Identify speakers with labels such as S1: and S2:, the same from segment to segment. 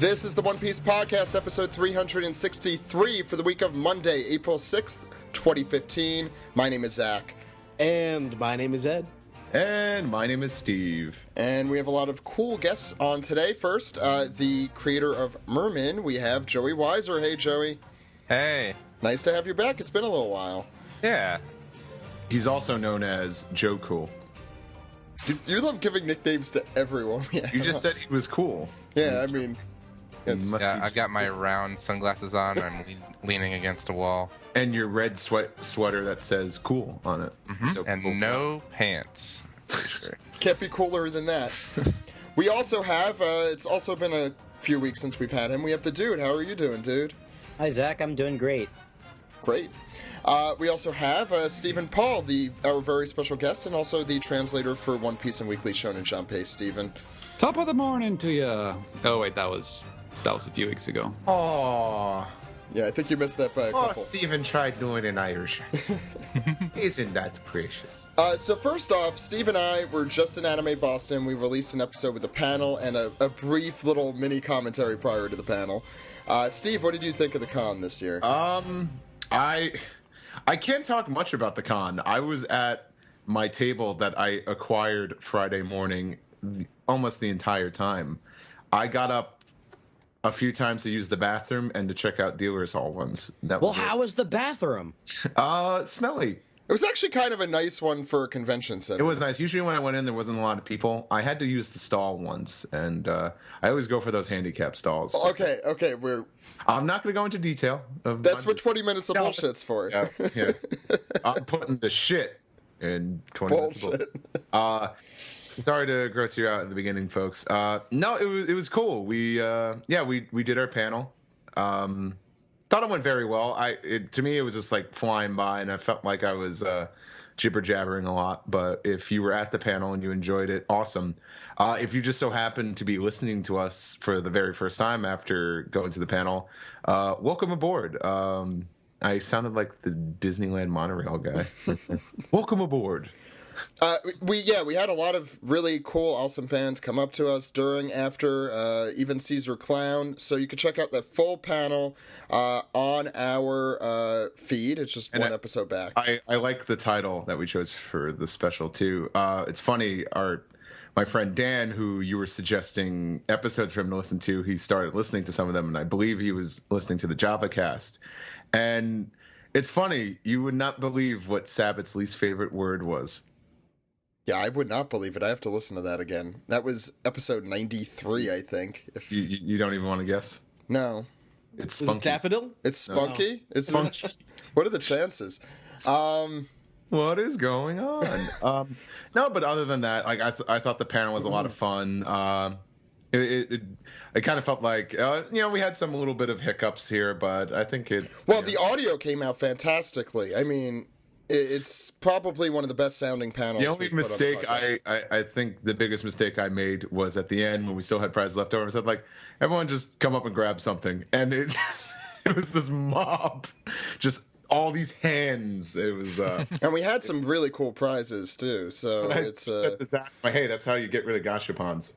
S1: This is the One Piece Podcast, episode 363 for the week of Monday, April 6th, 2015. My name is Zach.
S2: And my name is Ed.
S3: And my name is Steve.
S1: And we have a lot of cool guests on today. First, the creator of Mermin, we have Joey Weiser. Hey, Joey.
S4: Hey.
S1: Nice to have you back. It's been a little while.
S4: Yeah.
S3: He's also known as Joe Cool.
S1: You love giving nicknames to everyone.
S3: You just said he was cool.
S1: Yeah, I mean...
S4: Yeah, I've got my round sunglasses on. I'm leaning against a wall.
S3: And your red sweater that says cool on it.
S4: Mm-hmm. So and cool. No pants. Pretty sure.
S1: Can't be cooler than that. We also have, it's also been a few weeks since we've had him. We have the dude. How are you doing, dude?
S5: Hi, Zach. I'm doing great.
S1: Great. We also have Stephen Paul, our very special guest, and also the translator for One Piece and Weekly Shonen Jump. Hey, Stephen.
S6: Top of the morning to you. Oh, wait, that was a few weeks ago.
S3: Aww.
S1: Yeah, I think you missed that by a couple.
S7: Stephen tried doing an Irish accent. Isn't that precious?
S1: So first off, Steve and I were just in Anime Boston. We released an episode with a panel and a brief little mini commentary prior to the panel. Steve, what did you think of the con this year?
S3: I can't talk much about the con. I was at my table that I acquired Friday morning almost the entire time. I got up a few times to use the bathroom and to check out dealers hall once.
S5: How was the bathroom?
S3: Smelly.
S1: It was actually kind of a nice one for a convention center.
S3: It was nice. Usually when I went in, there wasn't a lot of people. I had to use the stall once, and I always go for those handicap stalls.
S1: Okay,
S3: I'm not going to go into detail.
S1: That's what 20 minutes of bullshit's for.
S3: Yeah. I'm putting the shit in 20 minutes of bullshit. Sorry to gross you out in the beginning, folks. No, it was cool. We did our panel. Thought it went very well. To me, it was just like flying by, and I felt like I was jibber jabbering a lot. But if you were at the panel and you enjoyed it, awesome. If you just so happened to be listening to us for the very first time after going to the panel, welcome aboard. I sounded like the Disneyland monorail guy. Welcome aboard.
S1: We had a lot of really cool, awesome fans come up to us during, after, even Caesar Clown. So you can check out the full panel on our feed. It's just one episode back.
S3: I like the title that we chose for the special too. It's funny. My friend Dan, who you were suggesting episodes for him to listen to, he started listening to some of them, and I believe he was listening to the Java cast. And it's funny. You would not believe what Sabbath's least favorite word was.
S1: Yeah, I would not believe it. I have to listen to that again. That was episode 93, I think. If
S3: you don't even want to guess?
S1: No.
S3: It's
S2: spunky. Is it daffodil?
S1: It's spunky?
S3: No.
S1: It's spunky. What are the chances?
S3: What is going on? No, but other than that, like I thought the panel was a lot of fun. It kind of felt like we had some little bit of hiccups here, but I think it.
S1: Well, the audio came out fantastically. I mean, it's probably one of the best sounding panels.
S3: The only mistake I think the biggest mistake I made was at the end when we still had prizes left over. I said, like, everyone just come up and grab something, and it was this mob, just all these hands. It was,
S1: and we had some really cool prizes too. So it's
S3: hey, that's how you get rid of gashapons.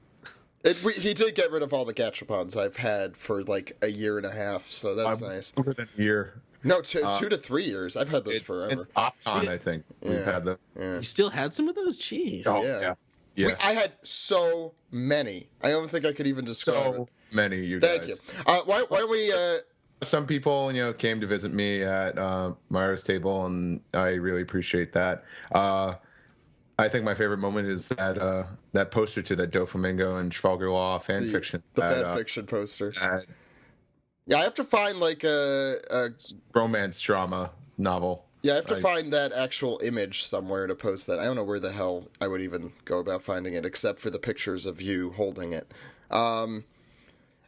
S1: He did get rid of all the gachapons I've had for like a year and a half, so that's nice.
S3: Over than a year.
S1: No, 2 to 3 years. I've had those forever.
S3: It's Opcon, I think. We've had those.
S2: Yeah. You still had some of those? Jeez.
S3: Oh, yeah.
S1: I had so many. I don't think I could even describe it.
S3: Many, you guys.
S1: Thank you. Why don't we...
S3: Some people, came to visit me at Myra's table, and I really appreciate that. I think my favorite moment is that poster to that Doflamingo and Trafalgar Law fan fiction.
S1: The fan fiction poster. Yeah, I have to find like a
S3: romance drama novel.
S1: Yeah, I have to find that actual image somewhere to post that. I don't know where the hell I would even go about finding it, except for the pictures of you holding it.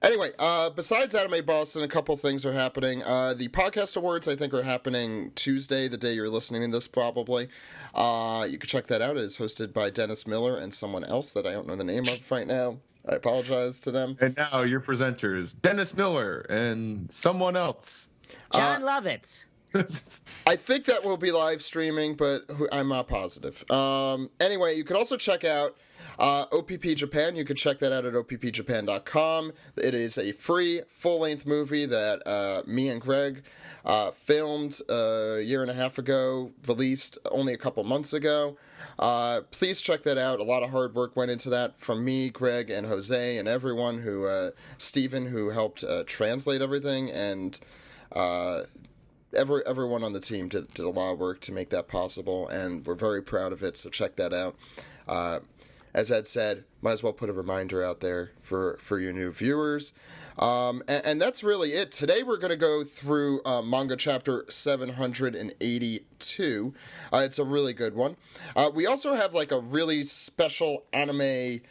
S1: Anyway, besides Anime Boston, a couple things are happening. The Podcast Awards, I think, are happening Tuesday, the day you're listening to this, probably. You can check that out. It is hosted by Dennis Miller and someone else that I don't know the name of right now. I apologize to them.
S3: And now your presenters, Dennis Miller and someone else.
S5: John Lovitz.
S1: I think that will be live streaming, but I'm not positive. Anyway, you could also check out OPP Japan. You could check that out at oppjapan.com. It is a free, full-length movie that me and Greg filmed a year and a half ago, released only a couple months ago. Please check that out. A lot of hard work went into that from me, Greg, and Jose, and everyone who, Steven, who helped translate everything, and everyone on the team did a lot of work to make that possible, and we're very proud of it, so check that out. As Ed said, might as well put a reminder out there for your new viewers. And that's really it. Today we're going to go through Manga Chapter 782. It's a really good one. We also have like a really special anime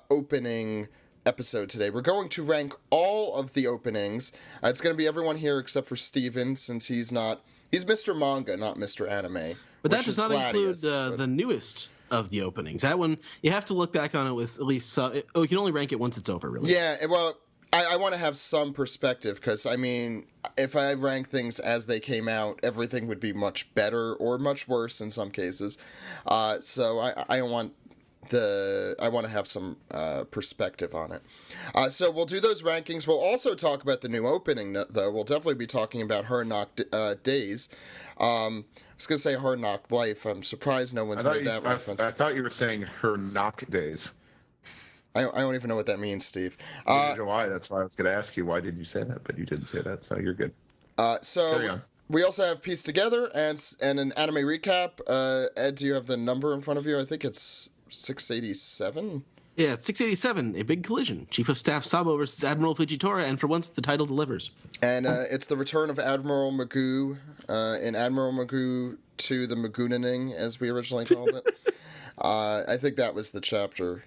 S1: opening episode today. We're going to rank all of the openings. It's going to be everyone here except for Steven, since he's Mr. Manga, not Mr. Anime.
S2: But that does not include the newest of the openings. That one, you have to look back on it with at least... you can only rank it once it's over, really.
S1: Yeah, well, I want to have some perspective, because, I mean, if I rank things as they came out, everything would be much better or much worse in some cases. So I want to have some perspective on it. So we'll do those rankings. We'll also talk about the new opening, though. We'll definitely be talking about Hard Knock Days. I was going to say Hard Knock Life. I'm surprised no one's made that reference.
S3: I thought you were saying Her Knock Days.
S1: I don't even know what that means, Steve.
S3: Why? That's why I was going to ask you, why did you say that? But you didn't say that, so you're good.
S1: So we also have Piece Together and an anime recap. Ed, do you have the number in front of you? I think it's 687?
S2: Yeah, it's 687, A Big Collision. Chief of Staff Sabo versus Admiral Fujitora, and for once, the title delivers.
S1: And it's the return of Admiral Magoo in Admiral Magoo to the Magoonaning, as we originally called it. I think that was the chapter.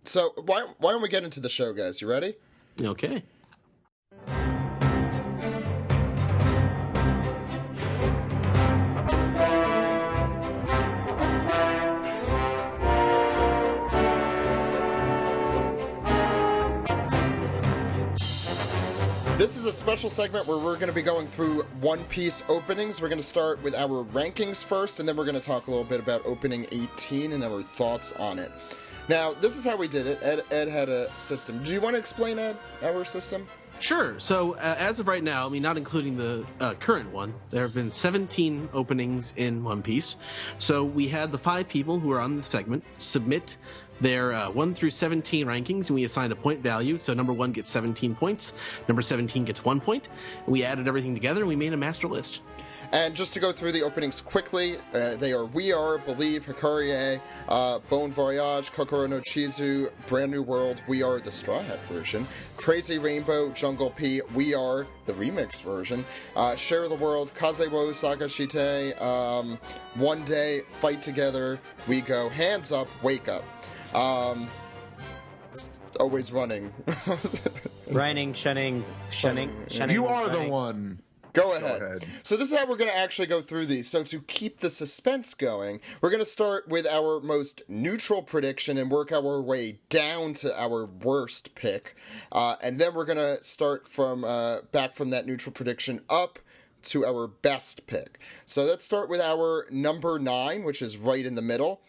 S1: So why don't we get into the show, guys? You ready?
S2: Okay.
S1: This is a special segment where we're going to be going through One Piece openings. We're going to start with our rankings first, and then we're going to talk a little bit about opening 18 and our thoughts on it. Now, this is how we did it. Ed had a system. Do you want to explain, Ed, our system?
S2: Sure. So, as of right now, I mean, not including the current one, there have been 17 openings in One Piece. So, we had the 5 people who are on the segment submit their 1 through 17 rankings, and we assigned a point value. So number 1 gets 17 points, number 17 gets 1 point. We added everything together, and we made a master list.
S1: And just to go through the openings quickly, they are We Are, Believe, Hikarie, Bon Voyage, Kokoro no Chizu, Brand New World, We Are, the Straw Hat version, Crazy Rainbow, Jungle P, We Are, the remix version, Share the World, Kazewo Sagashite, One Day, Fight Together, We Go, Hands Up, Wake Up. Always running.
S5: Shunning.
S3: You are the one.
S1: Go ahead. So this is how we're going to actually go through these. So to keep the suspense going, we're going to start with our most neutral prediction and work our way down to our worst pick. And then we're going to start from back from that neutral prediction up to our best pick. So let's start with our number 9, which is right in the middle.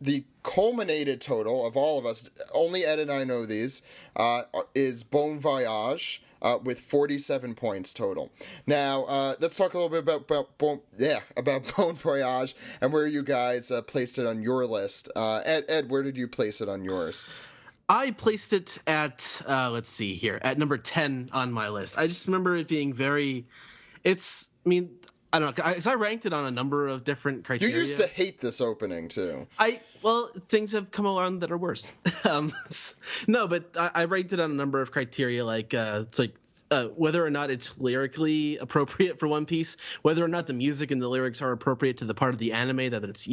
S1: The culminated total of all of us, only Ed and I know these, is Bon Voyage with 47 points total. Now, let's talk a little bit about Bon Voyage and where you guys placed it on your list. Ed, where did you place it on yours?
S2: I placed it at, let's see here, at number 10 on my list. I just remember it being I don't know, because I ranked it on a number of different criteria.
S1: You used to hate this opening, too.
S2: Well, things have come along that are worse. No, but I ranked it on a number of criteria, like it's like whether or not it's lyrically appropriate for One Piece, whether or not the music and the lyrics are appropriate to the part of the anime that it's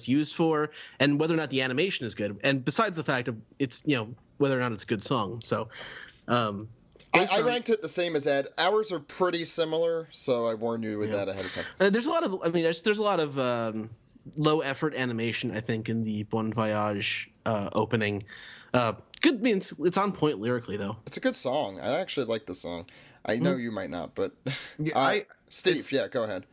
S2: used for, and whether or not the animation is good. And besides the fact of it's whether or not it's a good song. So.
S1: I ranked it the same as Ed. Ours are pretty similar, so I warned you with that ahead of time.
S2: There's a lot of, there's a lot of low effort animation, I think, in the Bon Voyage opening. Good means it's on point lyrically, though.
S1: It's a good song. I actually like the song. I know you might not, but Steve, yeah, go ahead.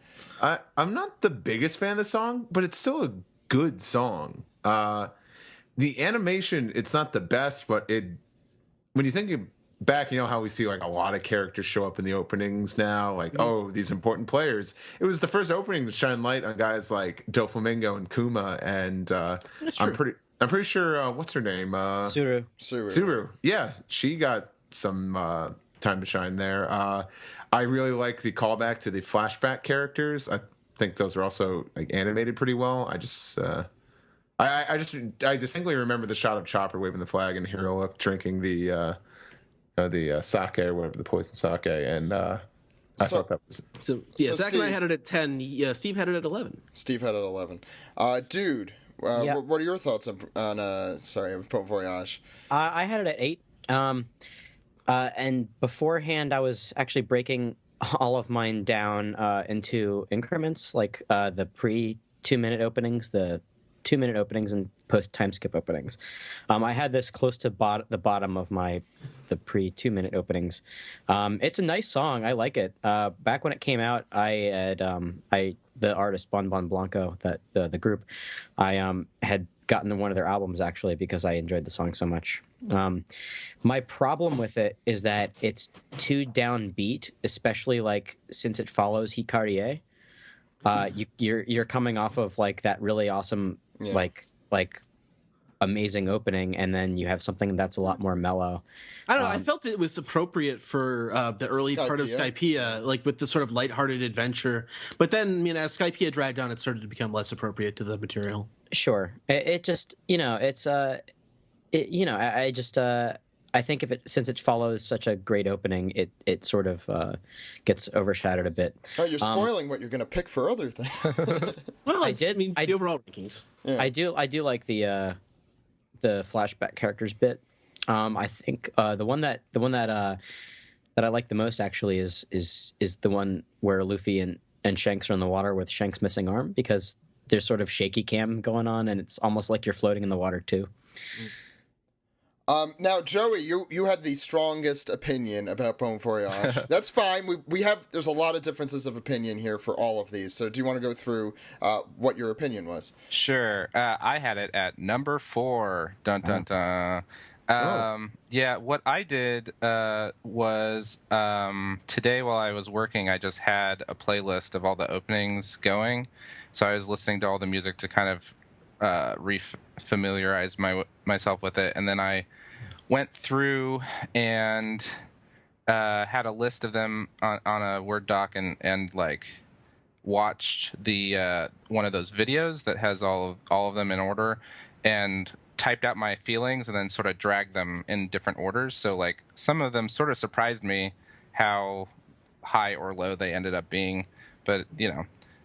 S3: I'm not the biggest fan of the song, but it's still a good song. The animation, it's not the best, but when you think back, you know how we see like a lot of characters show up in the openings now, like these important players. It was the first opening to shine light on guys like Doflamingo and Kuma, and
S2: That's true.
S3: I'm pretty sure what's her name? Suru. Yeah, she got some time to shine there. I really like the callback to the flashback characters. I think those are also like animated pretty well. I distinctly remember the shot of Chopper waving the flag and Hero drinking the sake or whatever, the poison sake, and I thought that was
S2: Zach and I had it at 10. Steve had it at 11.
S1: Steve had it at 11. Dude, what are your thoughts on Bon Voyage?
S5: I had it at 8. And beforehand, I was actually breaking all of mine down into increments, like the pre-2-minute openings, the 2-minute openings, and post-time skip openings. I had this close to the bottom of the pre-2-minute openings. It's a nice song. I like it. Back when it came out, I had the artist Bon Bon Blanco, that the group, I had gotten one of their albums actually because I enjoyed the song so much. My problem with it is that it's too downbeat, especially like since it follows Hikarie. You're coming off of like that really awesome like amazing opening, and then you have something that's a lot more mellow.
S2: I don't know. I felt it was appropriate for the early part of Skypiea, like with the sort of lighthearted adventure. But then, as Skypiea dragged on, it started to become less appropriate to the material.
S5: Sure, it just it's I think since it follows such a great opening, it sort of gets overshadowed a bit.
S1: Oh, you're spoiling what you're going to pick for other things.
S2: Well, the overall rankings.
S5: Yeah. I do like the flashback characters bit. I think the one that I like the most actually is the one where Luffy and Shanks are in the water with Shanks' missing arm, because there's sort of shaky cam going on, and it's almost like you're floating in the water too.
S1: Now, Joey, you had the strongest opinion about Bon Voyage. That's fine. There's a lot of differences of opinion here for all of these. So do you want to go through what your opinion was?
S4: Sure. I had it at number 4. Dun dun dun. Yeah, what I did was today while I was working, I just had a playlist of all the openings going. So I was listening to all the music to kind of re-familiarize myself with it, and then I went through and had a list of them on a Word doc and like watched the one of those videos that has all of them in order, and typed out my feelings and then sort of dragged them in different orders. So like some of them sort of surprised me how high or low they ended up being, but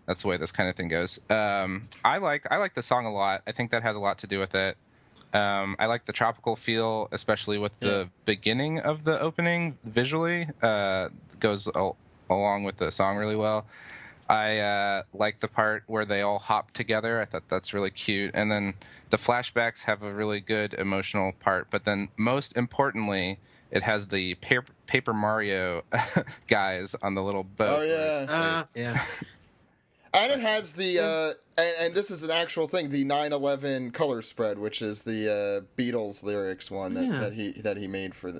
S4: that's the way this kind of thing goes. I like the song a lot. I think that has a lot to do with it. I like the tropical feel, especially with the beginning of the opening visually. Goes along with the song really well. I like the part where they all hop together. I thought that's really cute. And then the flashbacks have a really good emotional part. But then most importantly, it has the Paper Mario guys on the little boat.
S1: Oh, yeah.
S2: Yeah.
S1: And it has the, and this is an actual thing, the 9/11 color spread, which is the Beatles lyrics one that he made for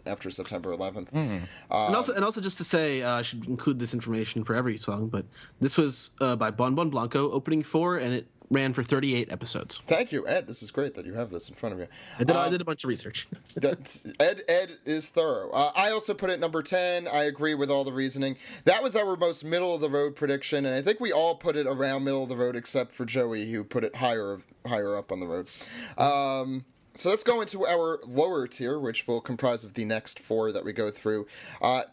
S1: after September 11th.
S2: And also just to say, I should include this information for every song, but this was by Bon Bon Blanco, opening 4, and it ran for 38 episodes.
S1: Thank you, Ed. This is great that you have this in front of you.
S2: I did a bunch of research.
S1: Ed is thorough. I also put it number 10. I agree with all the reasoning. That was our most middle-of-the-road prediction, and I think we all put it around middle of the road except for Joey, who put it higher up on the road. So let's go into our lower tier, which will comprise of the next 4 that we go through.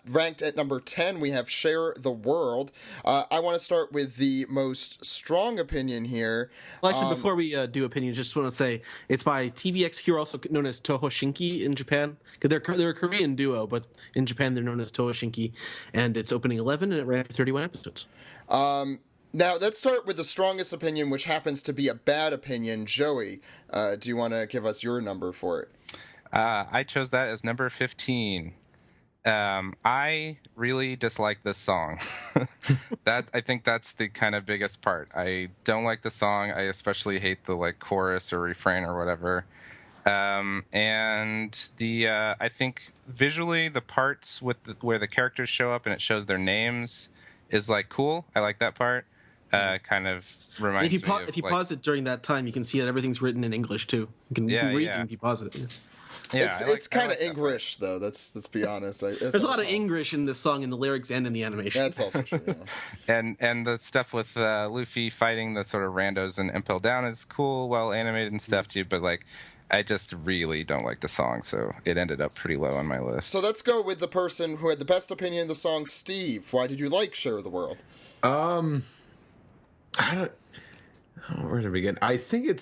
S1: Ranked at number 10, we have Share the World. I want to start with the most strong opinion here.
S2: Well, actually, before we do opinion, just want to say it's by TVXQ, also known as Toho Shinki in Japan. Because they're a Korean duo, but in Japan they're known as Toho Shinki. And it's opening 11, and it ran for 31 episodes.
S1: Now, let's start with the strongest opinion, which happens to be a bad opinion. Joey, do you want to give us your number for it?
S4: I chose that as number 15. I really dislike this song. I think that's the kind of biggest part. I don't like the song. I especially hate the like chorus or refrain or whatever. And I think visually the parts with where the characters show up and it shows their names is like cool. I like that part. Kind of reminds me of,
S2: if you
S4: like,
S2: pause it during that time, you can see that everything's written in English too. You can read things if you pause it.
S4: Yeah,
S1: it's kind of English though. Let's be honest.
S2: There's a lot of English in this song, in the lyrics and in the animation.
S1: That's also true. Yeah.
S4: And the stuff with Luffy fighting the sort of randos and Impel Down is cool, well animated and stuff too. But like, I just really don't like the song, so it ended up pretty low on my list.
S1: So let's go with the person who had the best opinion of the song, Steve. Why did you like Share of the World?
S3: Where to begin? I think it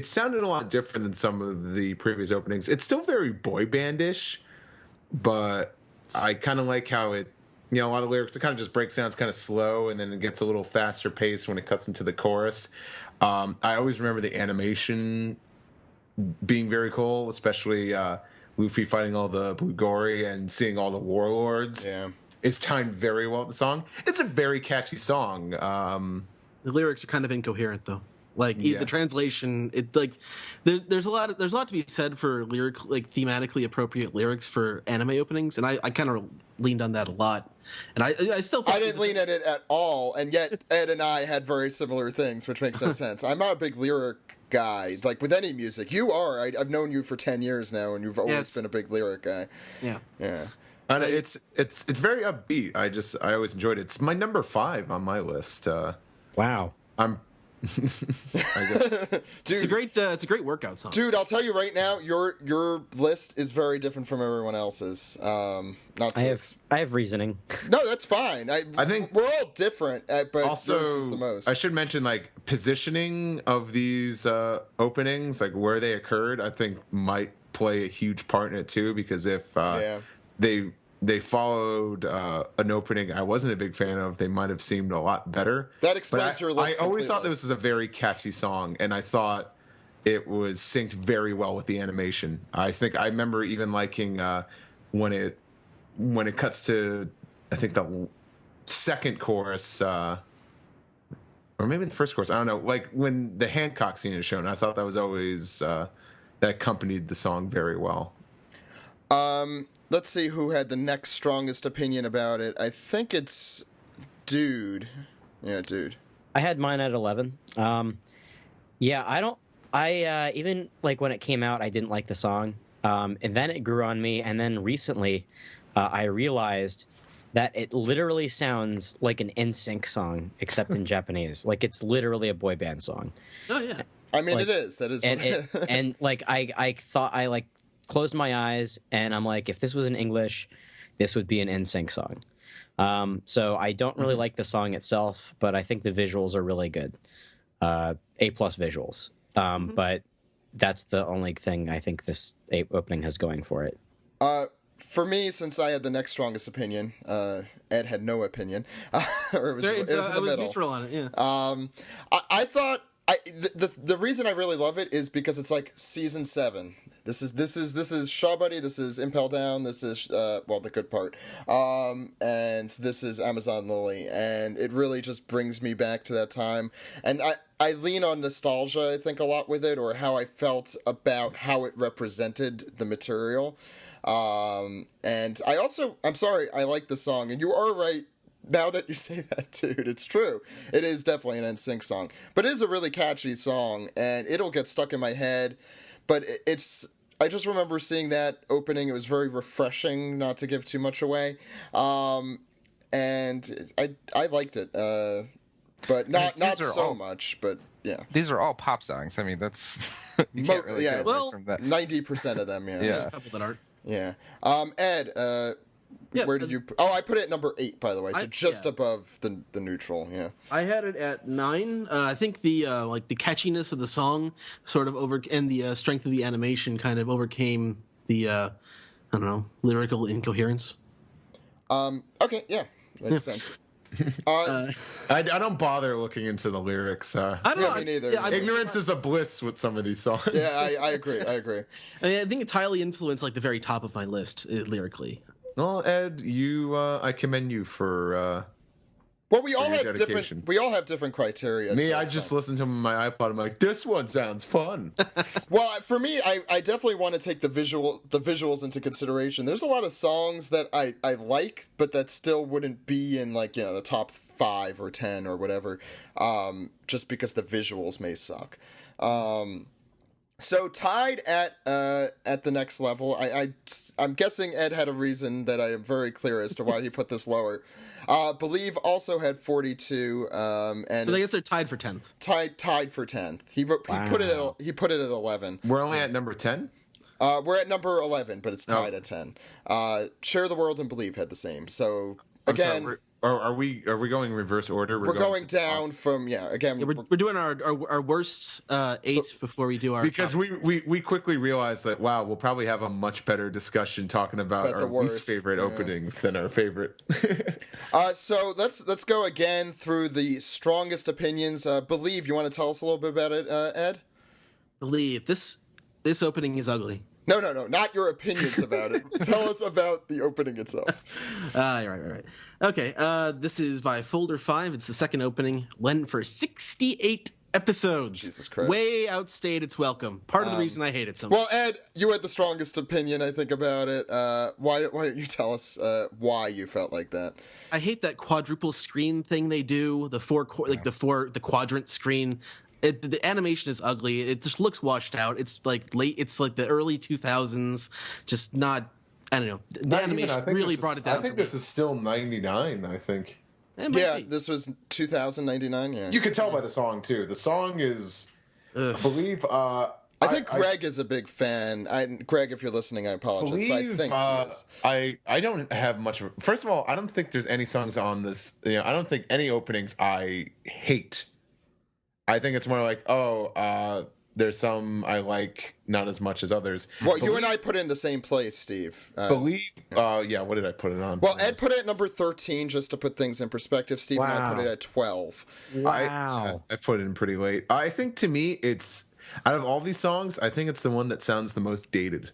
S3: sounded a lot different than some of the previous openings. It's still very boy bandish, but I kind of like how it, a lot of lyrics, it kind of just breaks down. It's kind of slow, and then it gets a little faster paced when it cuts into the chorus. I always remember the animation being very cool, especially Luffy fighting all the Blue Gory and seeing all the warlords.
S1: Yeah.
S3: It's timed very well with the song. It's a very catchy song.
S2: The lyrics are kind of incoherent though. Like the translation, there's a lot to be said for thematically appropriate lyrics for anime openings, and I kind of leaned on that a lot. And I still
S1: I didn't lean at it at all, and yet Ed and I had very similar things, which makes no sense. I'm not a big lyric guy, like with any music. You are. I've known you for 10 years now, and you've always been a big lyric guy.
S2: Yeah.
S3: And it's very upbeat. I always enjoyed it. It's my number 5 on my list.
S5: Wow.
S3: I guess.
S1: Dude,
S2: it's a great workout song.
S1: Dude, I'll tell you right now, your list is very different from everyone else's. I
S5: have reasoning.
S1: No, that's fine. I think we're all different, but
S3: also,
S1: yours is the most.
S3: I should mention like positioning of these openings, like where they occurred, I think might play a huge part in it too, because if they followed an opening I wasn't a big fan of, they might have seemed a lot better.
S1: That explains your list.
S3: I always thought this was a very catchy song, and I thought it was synced very well with the animation. I remember even liking when it cuts to, I think, the second chorus, or maybe the first chorus. I don't know. Like when the Hancock scene is shown, I thought that was always that accompanied the song very well.
S1: Let's see who had the next strongest opinion about it. I think it's Dude. Yeah, Dude.
S5: I had mine at 11. Even like when it came out, I didn't like the song. And then it grew on me. And then recently, I realized that it literally sounds like an NSYNC song, except in Japanese. Like it's literally a boy band song.
S2: Oh yeah.
S1: I mean, it is. That is.
S5: And like I thought I like closed my eyes and I'm like, if this was in English, this would be an NSYNC song. So I don't really like the song itself, but I think the visuals are really good. A+ visuals. But that's the only thing I think this opening has going for it.
S1: For me, since I had the next strongest opinion, Ed had no opinion, or it was in the middle.
S2: Neutral on it. Yeah.
S1: I thought the reason I really love it is because it's like season 7. This is Shaw Buddy. This is Impel Down. This is the good part, and this is Amazon Lily, and it really just brings me back to that time. And I lean on nostalgia, I think, a lot with it, or how I felt about how it represented the material. And I'm sorry, I like the song, and you are right. Now that you say that, dude, it's true. It is definitely an NSYNC song. But it is a really catchy song, and it'll get stuck in my head. But I just remember seeing that opening. It was very refreshing, not to give too much away. And I liked it. But not so much, but yeah.
S4: These are all pop songs. I mean, that's... you can't really get away from that.
S1: 90% of them, yeah.
S4: Yeah.
S2: There's a couple that aren't.
S1: Yeah. Ed, where did you... I put it at number 8, by the way, so just above the neutral, yeah.
S2: I had it at 9. I think the catchiness of the song sort of and the strength of the animation kind of overcame the, lyrical incoherence.
S1: Okay, yeah. Makes sense.
S3: I don't bother looking into the lyrics.
S2: I don't know.
S1: me neither.
S2: Yeah,
S3: Ignorance is a bliss with some of these songs.
S1: Yeah, I agree. I agree.
S2: I mean, I think it's highly influenced, like the very top of my list lyrically.
S3: Well, Ed, I commend you for.
S1: Well, we all
S3: your
S1: have
S3: dedication.
S1: different. We all have different criteria.
S3: Me,
S1: so
S3: I
S1: it's
S3: just
S1: fine.
S3: listened to him on my iPod. I'm like, this one sounds fun.
S1: Well, for me, I definitely want to take the visuals into consideration. There's a lot of songs that I like, but that still wouldn't be in like the top 5 or 10 or whatever, just because the visuals may suck. So tied at the next level, I'm guessing Ed had a reason that I am very clear as to why he put this lower. Believe also had 42, and
S2: So I guess they're tied for 10th.
S1: tied for 10th. He put it at 11.
S3: We're only at number 10?
S1: We're at number 11, but it's tied at 10. Share the World and Believe had the same. So again,
S3: Are we going reverse order?
S1: we're going down from again.
S2: We're doing our worst 8 before we do our
S3: because
S2: top.
S3: we quickly realized that we'll probably have a much better discussion talking about
S1: About
S3: our
S1: the
S3: least
S1: worst,
S3: favorite openings than our favorite.
S1: So let's go again through the strongest opinions. Believe, you want to tell us a little bit about it, Ed?
S2: Believe this opening is ugly.
S1: No, not your opinions about it. Tell us about the opening itself.
S2: Right. Okay, this is by Folder 5. It's the second opening, lent for 68 episodes.
S1: Jesus Christ.
S2: Way outstayed its welcome. Part of the reason I hate it so much.
S1: Well, Ed, you had the strongest opinion, I think, about it. Why don't you tell us why you felt like that?
S2: I hate that quadruple screen thing they do. The quadrant screen. The animation is ugly. It just looks washed out. It's like late. It's like the early 2000s. Just not. I don't know. The animation really brought it down.
S3: I think this is still 99. I think.
S1: Yeah, this was 2099. Yeah,
S3: You could tell by the song too. The song is, I believe.
S1: I think Greg is a big fan. Greg, if you're listening, I apologize, but I think he is.
S3: I don't have much. First of all, I don't think there's any songs on this. I don't think any openings I hate. I think it's more like, there's some I like not as much as others.
S1: Well, you and I put it in the same place, Steve.
S3: Believe, what did I put it on?
S1: Well, Ed put it at number 13, just to put things in perspective. Steve and I put it at 12.
S5: Wow.
S3: I put it in pretty late. I think to me, it's out of all these songs, I think it's the one that sounds the most dated.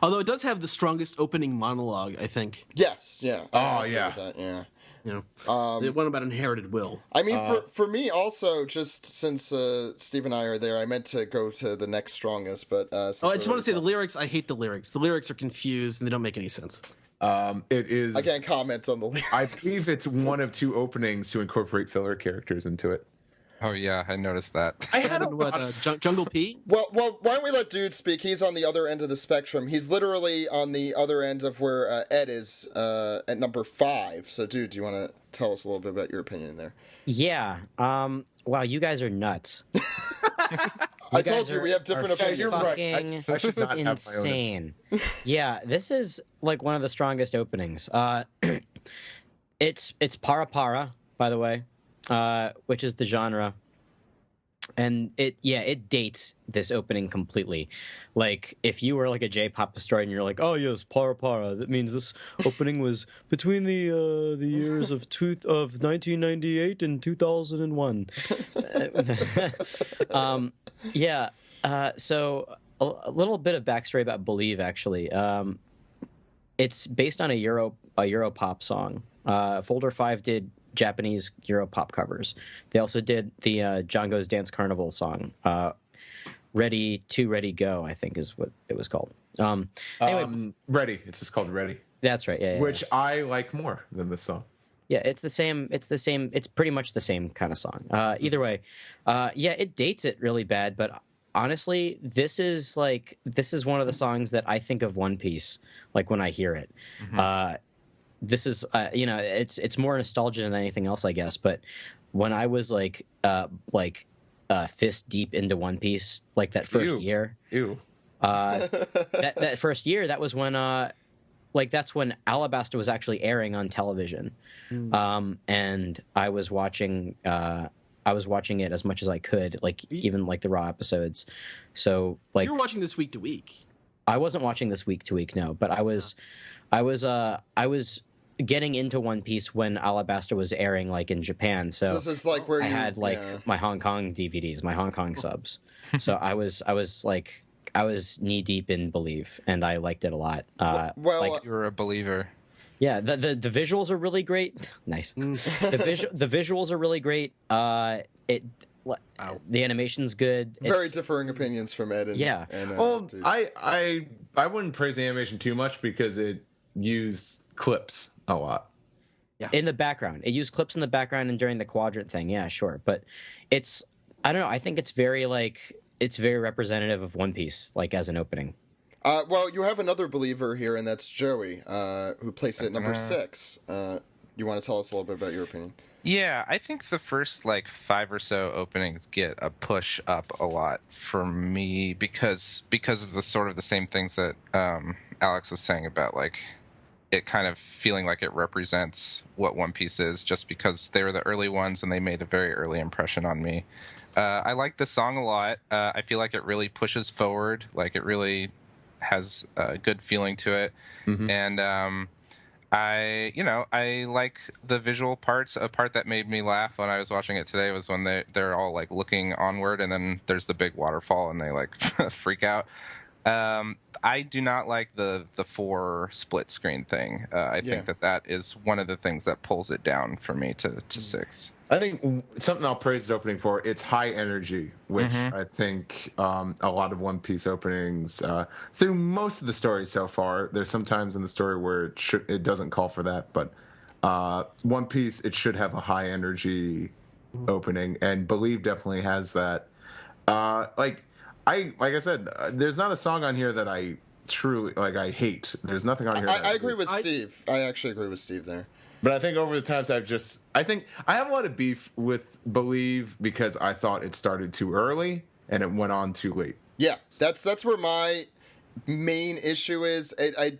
S2: Although it does have the strongest opening monologue, I think.
S1: Yes, yeah. I agree
S3: yeah.
S1: with that, yeah.
S2: The one about inherited will.
S1: I mean, for me also, just since Steve and I are there, I meant to go to the next strongest, but
S2: I just want to say the lyrics. I hate the lyrics. The lyrics are confused and they don't make any sense.
S3: It is.
S1: I can't comment on the lyrics.
S3: I believe it's one of 2 openings to incorporate filler characters into it.
S4: Oh yeah, I noticed that.
S3: I had
S2: Jungle P?
S1: Well, why don't we let Dude speak? He's on the other end of the spectrum. He's literally on the other end of where Ed is at number 5. So, Dude, do you want to tell us a little bit about your opinion there?
S5: Yeah. Wow, you guys are nuts.
S1: I told you we have different opinions.
S3: You're right. I should not
S5: insane. Yeah, this is like one of the strongest openings. It's para para, by the way, which is the genre. And it dates this opening completely. Like, if you were like a J-pop historian, you're like, oh yes, para para. That means this opening was between the years of 1998 and 2001. So a little bit of backstory about Believe. Actually, it's based on a Europop song. Folder 5 did Japanese Europop covers. They also did the Django's Dance Carnival song, Ready Go, I think is what it was called. Anyway,
S3: Ready. It's just called Ready.
S5: That's right. Yeah.
S3: Which I like more than this song.
S5: Yeah, it's the same. It's pretty much the same kind of song. Either way, it dates it really bad. But honestly, this is one of the songs that I think of One Piece, like when I hear it. Mm-hmm. This is, it's more nostalgia than anything else, I guess. But when I was fist deep into One Piece, like that first year, that first year, that was when, that's when Alabasta was actually airing on television, and I was watching it as much as I could, even the raw episodes. So
S2: you were watching this week to week.
S5: I wasn't watching this week to week, no, but I was getting into One Piece when Alabasta was airing like in Japan. So
S1: this is like where
S5: I had like my Hong Kong DVDs, my Hong Kong subs. So I was knee deep in Believe, and I liked it a lot.
S4: You were a believer.
S5: Yeah, the visuals are really great. Nice. The visuals are really great. The animation's good.
S1: Very differing opinions from Ed.
S3: I wouldn't praise the animation too much because it used clips a lot.
S5: Yeah. In the background, it used clips in the background and during the quadrant thing. Yeah, sure, but I don't know. I think it's very representative of One Piece, like as an opening.
S1: Well, you have another believer here, and that's Joey, who placed it at number 6. You want to tell us a little bit about your opinion?
S4: Yeah, I think the first like 5 or so openings get a push up a lot for me because of the sort of the same things that Alex was saying about like it kind of feeling like it represents what One Piece is, just because they were the early ones and they made a very early impression on me. I like the song a lot. I feel like it really pushes forward, like it really has a good feeling to it. Mm-hmm. And I like the visual parts. A part that made me laugh when I was watching it today was when they're all like looking onward and then there's the big waterfall and they like freak out. I do not like the 4 split screen thing. I think that is one of the things that pulls it down for me to 6.
S3: I think something I'll praise the opening for, it's high energy, which I think a lot of One Piece openings, through most of the stories so far, there's some times in the story where it doesn't call for that, but One Piece, it should have a high energy opening, and Believe definitely has that. Like I said, there's not a song on here that I truly I hate. There's nothing on here.
S1: I agree with Steve. I actually agree with Steve there.
S3: But I think over the times I think I have a lot of beef with Believe because I thought it started too early and it went on too late.
S1: Yeah, that's where my main issue is. I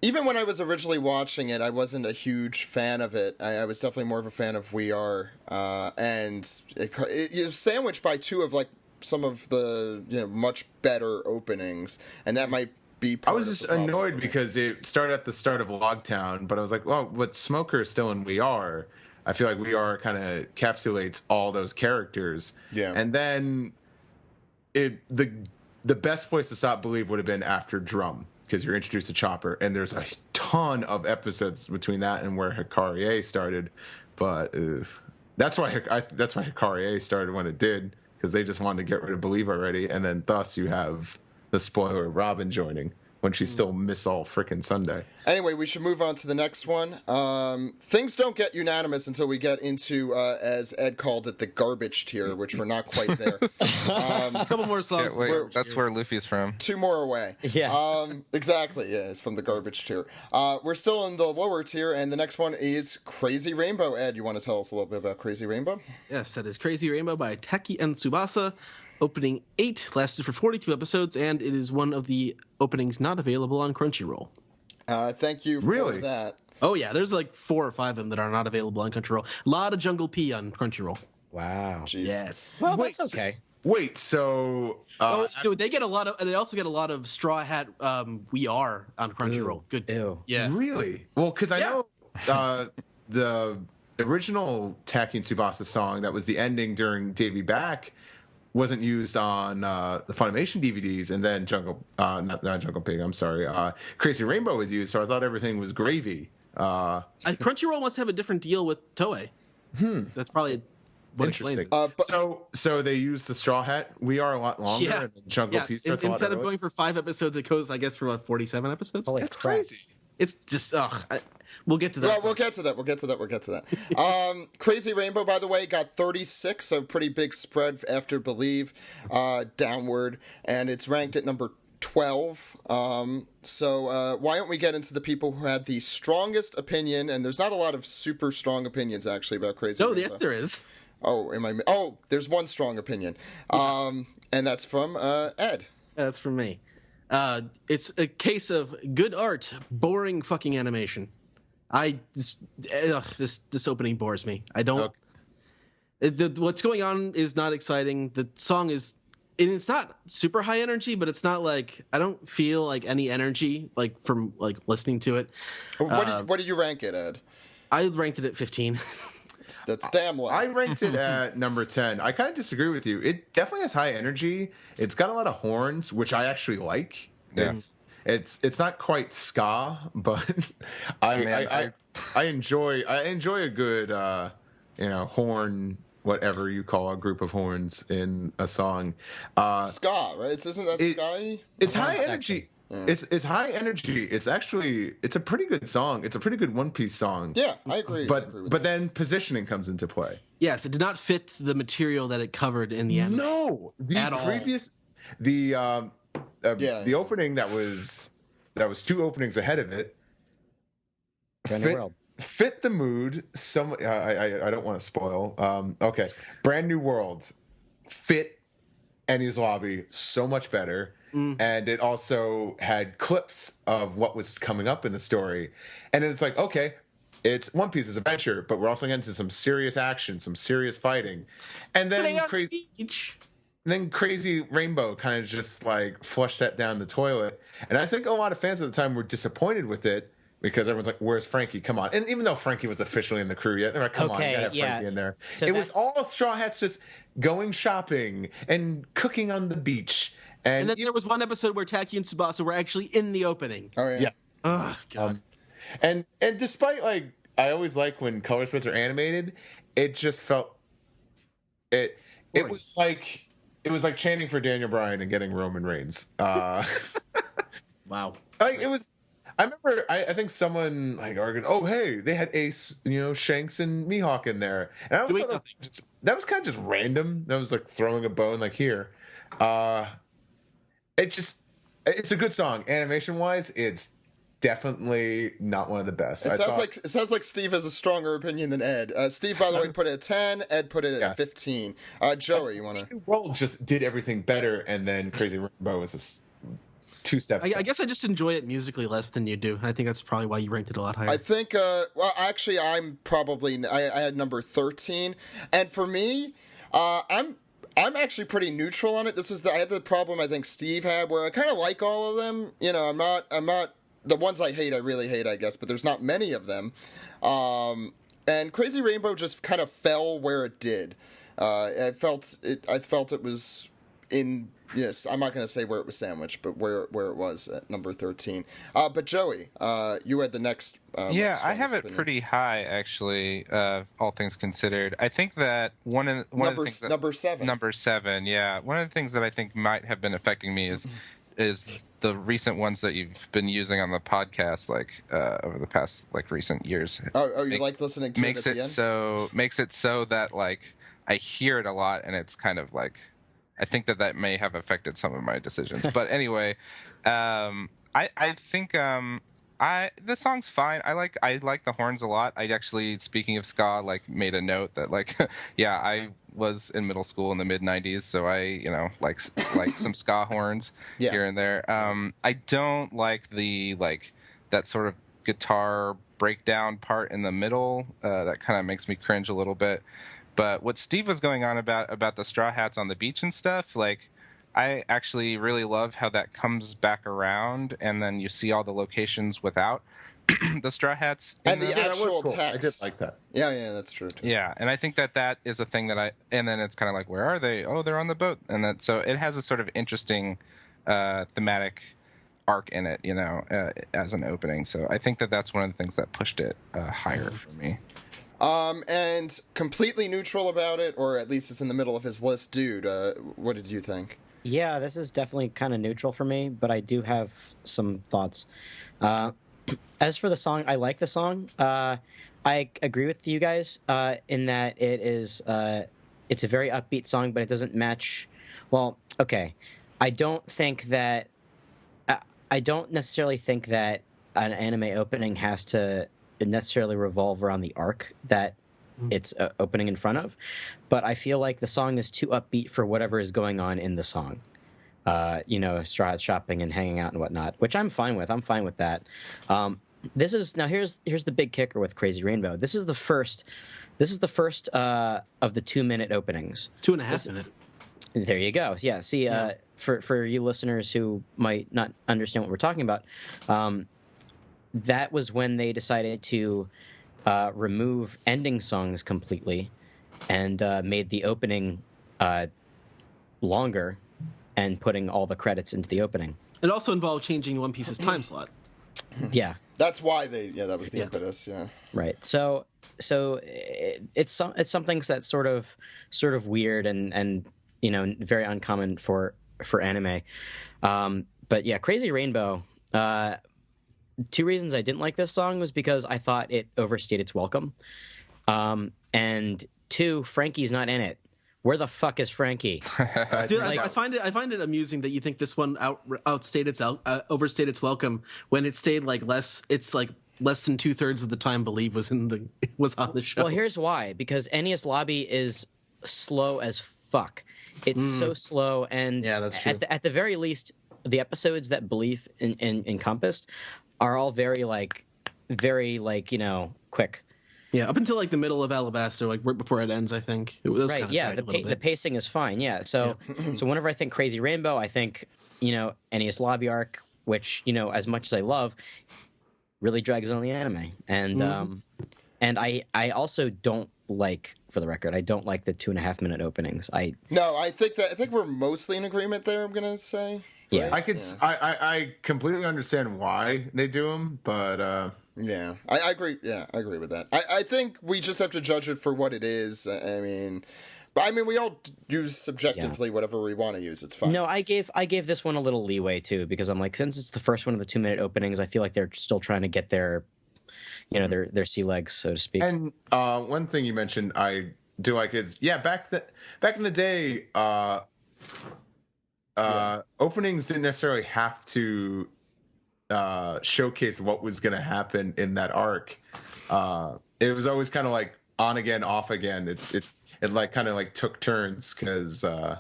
S1: even when I was originally watching it, I wasn't a huge fan of it. I was definitely more of a fan of We Are, and it was sandwiched by 2 of like some of the much better openings, and that might be part
S3: I was just annoyed because it started at the start of Logtown, but I was like, well, but Smoker is still in We Are. I feel like We Are kind of encapsulates all those characters. Yeah. And then the best place to stop Believe would have been after Drum, because you're introduced to Chopper, and there's a ton of episodes between that and where Hikarie started. But that's why Hikarie started when it did, because they just wanted to get rid of Believe already, and then thus you have the spoiler of Robin joining when she's still Miss All Frickin' Sunday.
S1: Anyway, we should move on to the next one. Things don't get unanimous until we get into, as Ed called it, the garbage tier, which we're not quite there.
S2: A couple more songs.
S4: Yeah, wait, that's where Luffy's from.
S1: 2 more away.
S5: Yeah.
S1: Exactly. Yeah, it's from the garbage tier. We're still in the lower tier, and the next one is Crazy Rainbow. Ed, you want to tell us a little bit about Crazy Rainbow?
S2: Yes, that is Crazy Rainbow by Taki and Tsubasa. Opening 8 lasted for 42 episodes, and it is one of the openings not available on Crunchyroll.
S1: Thank you for that.
S2: Oh, yeah, there's like 4 or 5 of them that are not available on Crunchyroll. A lot of Jungle P on Crunchyroll.
S5: Wow.
S1: Jeez.
S2: Yes.
S5: Well, that's okay.
S3: So...
S2: dude, they also get a lot of Straw Hat We Are on Crunchyroll. Good.
S5: Ew.
S2: Yeah.
S3: Really? Well, because I know the original Taki and Tsubasa song that was the ending during Davy Back wasn't used on the Funimation DVDs, and then not Jungle Pig, I'm sorry, Crazy Rainbow was used, so I thought everything was gravy.
S2: Crunchyroll must have a different deal with Toei. That's probably what explains it.
S3: So they used the Straw Hat We Are a lot longer, and Jungle Pig starts a lot
S2: instead of going for 5 episodes, it goes, I guess, for about 47 episodes.
S5: Holy
S3: That's
S5: crap.
S3: crazy.
S2: It's just, we'll get to that.
S1: Well, we'll get to that. Crazy Rainbow, by the way, got 36, so pretty big spread after Believe, downward, and it's ranked at number 12. So why don't we get into the people who had the strongest opinion? And there's not a lot of super strong opinions, actually, about Crazy Rainbow.
S2: Yes, there is.
S1: There's one strong opinion, and that's from Ed.
S2: That's from me. It's a case of good art, boring fucking animation. This opening bores me. I don't. What's going on is not exciting. The song is and it's not super high energy, but it's not like I don't feel like any energy like from like listening to it.
S1: What do you rank it, Ed?
S2: I ranked it at 15.
S1: That's damn low.
S3: I ranked it at number 10. I kind of disagree with you. It definitely has high energy. It's got a lot of horns, which I actually like.
S4: Yeah.
S3: It's not quite ska, but I enjoy a good horn, whatever you call a group of horns in a song.
S1: Ska, right? Isn't that ska-y?
S3: It's high energy. It's high energy. It's a pretty good song. It's a pretty good One Piece song.
S1: Yeah, I agree.
S3: But then positioning comes into play.
S2: Yes, it did not fit the material that it covered in the anime.
S3: No, the opening that was 2 openings ahead of it fit the mood. I don't want to spoil. Okay, Brand New World fit Enies Lobby so much better. And it also had clips of what was coming up in the story. And it's like, okay, it's One Piece's adventure, but we're also getting into some serious action, some serious fighting. And then Crazy Rainbow kind of just like flushed that down the toilet. And I think a lot of fans at the time were disappointed with it because everyone's like, where's Frankie? Come on. And even though Frankie was officially in the crew yet, they're like, come on, you gotta have Frankie in there. So it was all Straw Hats just going shopping and cooking on the beach.
S2: And then there was one episode where Taki and Tsubasa were actually in the opening.
S1: Oh, yeah.
S3: Yes.
S2: Oh, God.
S3: And despite, like, I always like when color splits are animated, it just felt... It was like chanting for Daniel Bryan and getting Roman Reigns.
S2: Wow.
S3: Like, it was... I remember, I think someone, like, argued, oh, hey, they had Ace, Shanks and Mihawk in there. And I always thought that was kind of just random. That was, like, throwing a bone, like, here. It's a good song. Animation wise, it's definitely not one of the best.
S1: It sounds like Steve has a stronger opinion than Ed. Steve, by the way, put it at 10. Ed put it at 15. Joey, you want to?
S3: World just did everything better, and then Crazy Rainbow was 2 steps.
S2: I guess I just enjoy it musically less than you do. I think that's probably why you ranked it a lot higher.
S1: I think. Well, actually, I had number 13, and for me, I'm actually pretty neutral on it. I had the problem I think Steve had, where I kind of like all of them. I'm not the ones I hate. I really hate, I guess, but there's not many of them. And Crazy Rainbow just kind of fell where it did. I felt it was in. Yes, I'm not going to say where it was sandwiched, but where it was at number 13. But Joey, you had the next.
S4: Yeah, I have it pretty high, actually. All things considered, I think that one of the things that,
S1: number 7.
S4: Number 7, yeah. One of the things that I think might have been affecting me is the recent ones that you've been using on the podcast, like over the past recent years.
S1: You like listening to
S4: makes it so that like I hear it a lot, and it's kind of like. I think that may have affected some of my decisions. But anyway, I think the song's fine. I like the horns a lot. I actually, speaking of ska, made a note that I was in middle school in the mid '90s, so I like some ska horns here and there. I don't like the that sort of guitar breakdown part in the middle. That kind of makes me cringe a little bit. But what Steve was going on about the Straw Hats on the beach and stuff, I actually really love how that comes back around, and then you see all the locations without the Straw Hats.
S1: And the actual text.
S3: I did like that.
S1: Yeah, that's true, too.
S4: Yeah, and I think that is a thing that and then it's kind of like, where are they? Oh, they're on the boat. And so it has a sort of interesting thematic arc in it, as an opening. So I think that's one of the things that pushed it higher for me.
S1: And completely neutral about it, or at least it's in the middle of his list. Dude, what did you think?
S5: Yeah, this is definitely kind of neutral for me, but I do have some thoughts. As for the song, I like the song. I agree with you guys in that it's a very upbeat song, but it doesn't match. Well, okay, I don't necessarily think that an anime opening has to necessarily revolve around the arc that it's opening in front of, but I feel like the song is too upbeat for whatever is going on in the song. Straw Hat shopping and hanging out and whatnot, which I'm fine with. I'm fine with that. Here's the big kicker with Crazy Rainbow. This is the first of the 2-minute openings.
S2: 2.5 minute.
S5: There you go. Yeah. See, for you listeners who might not understand what we're talking about, that was when they decided to remove ending songs completely and made the opening longer and putting all the credits into the opening.
S2: It also involved changing One Piece's time slot.
S5: Yeah.
S1: That's why that was the impetus. Yeah.
S5: Right. So it's something that's sort of weird and very uncommon for anime. But yeah, Crazy Rainbow. 2 reasons I didn't like this song was because I thought it overstayed its welcome, and 2, Frankie's not in it. Where the fuck is Frankie?
S2: Dude, I find it amusing that you think this one overstayed its welcome when it stayed like less. It's like less than 2/3 of the time Believe was on the show.
S5: Well, here's why: because Enies Lobby is slow as fuck. It's so slow, and
S2: that's true.
S5: At the very least, the episodes that Belief encompassed are all very quick.
S2: Yeah, up until like the middle of Alabasta, like right before it ends, I think. It was
S5: right.
S2: kind of
S5: Yeah, the pacing is fine. Yeah. So so whenever I think Crazy Rainbow, I think Enies Lobby arc, which as much as I love, really drags on the anime, and and I also don't like, for the record, I don't like the 2.5-minute openings. I
S1: think we're mostly in agreement there. I'm gonna say.
S5: Yeah,
S3: I completely understand why they do them, but
S1: yeah, I agree. Yeah, I agree with that. I think we just have to judge it for what it is. I mean, we all use subjectively whatever we want to use. It's fine.
S5: No, I gave this one a little leeway too, because I'm like, since it's the first one of the 2-minute openings, I feel like they're still trying to get their sea legs, so to speak.
S3: And one thing you mentioned I do like is back in the day, openings didn't necessarily have to showcase what was going to happen in that arc. It was always kind of like on again, off again. It like kind of like took turns because then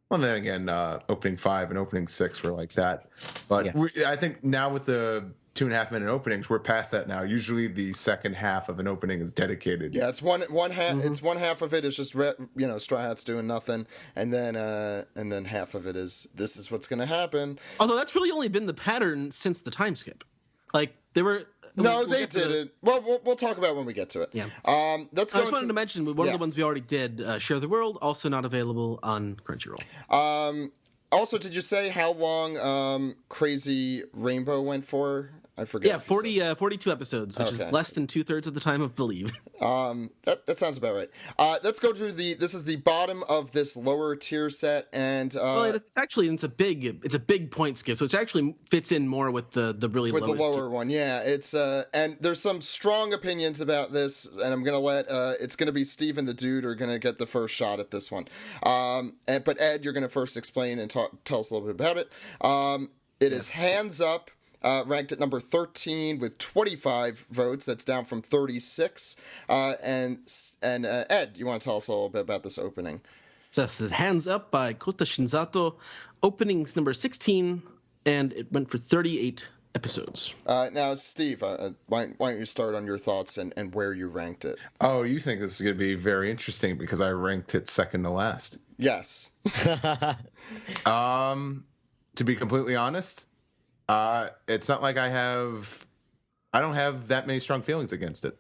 S3: again, opening 5 and opening 6 were like that. But I think now with the 2.5-minute openings, we're past that now. Usually the second half of an opening is dedicated.
S1: Yeah, it's one half. It's one half of it is just Straw Hats doing nothing, and then half of it is this is what's going to happen.
S2: Although that's really only been the pattern since the time skip. Like they were.
S1: They didn't. Well, we'll talk about it when we get to it.
S2: Yeah.
S1: Let's go.
S2: I just wanted to mention one of the ones we already did, Share the World, also not available on Crunchyroll.
S1: Also, did you say how long Crazy Rainbow went for? I forget.
S2: Yeah, 42 episodes, which is less than 2/3 of the time of Believe.
S1: That sounds about right. Let's go to this is the bottom of this lower tier set, and
S2: it's a big point skip, so it actually fits in more with the really
S1: with the lower
S2: tier.
S1: one. Yeah, it's and there's some strong opinions about this, and I'm gonna let it's gonna be Steve and the Dude are gonna get the first shot at this one. But Ed, you're gonna first explain and tell us a little bit about it. It is Hands Up. Ranked at number 13 with 25 votes. That's down from 36. And Ed, you want to tell us a little bit about this opening?
S2: So this is Hands Up by Kota Shinzato. Opening's number 16, and it went for 38 episodes.
S1: Now, Steve, why don't you start on your thoughts and where you ranked it?
S3: Oh, you think this is going to be very interesting because I ranked it second to last.
S1: Yes.
S3: To be completely honest, it's not like I don't have that many strong feelings against it.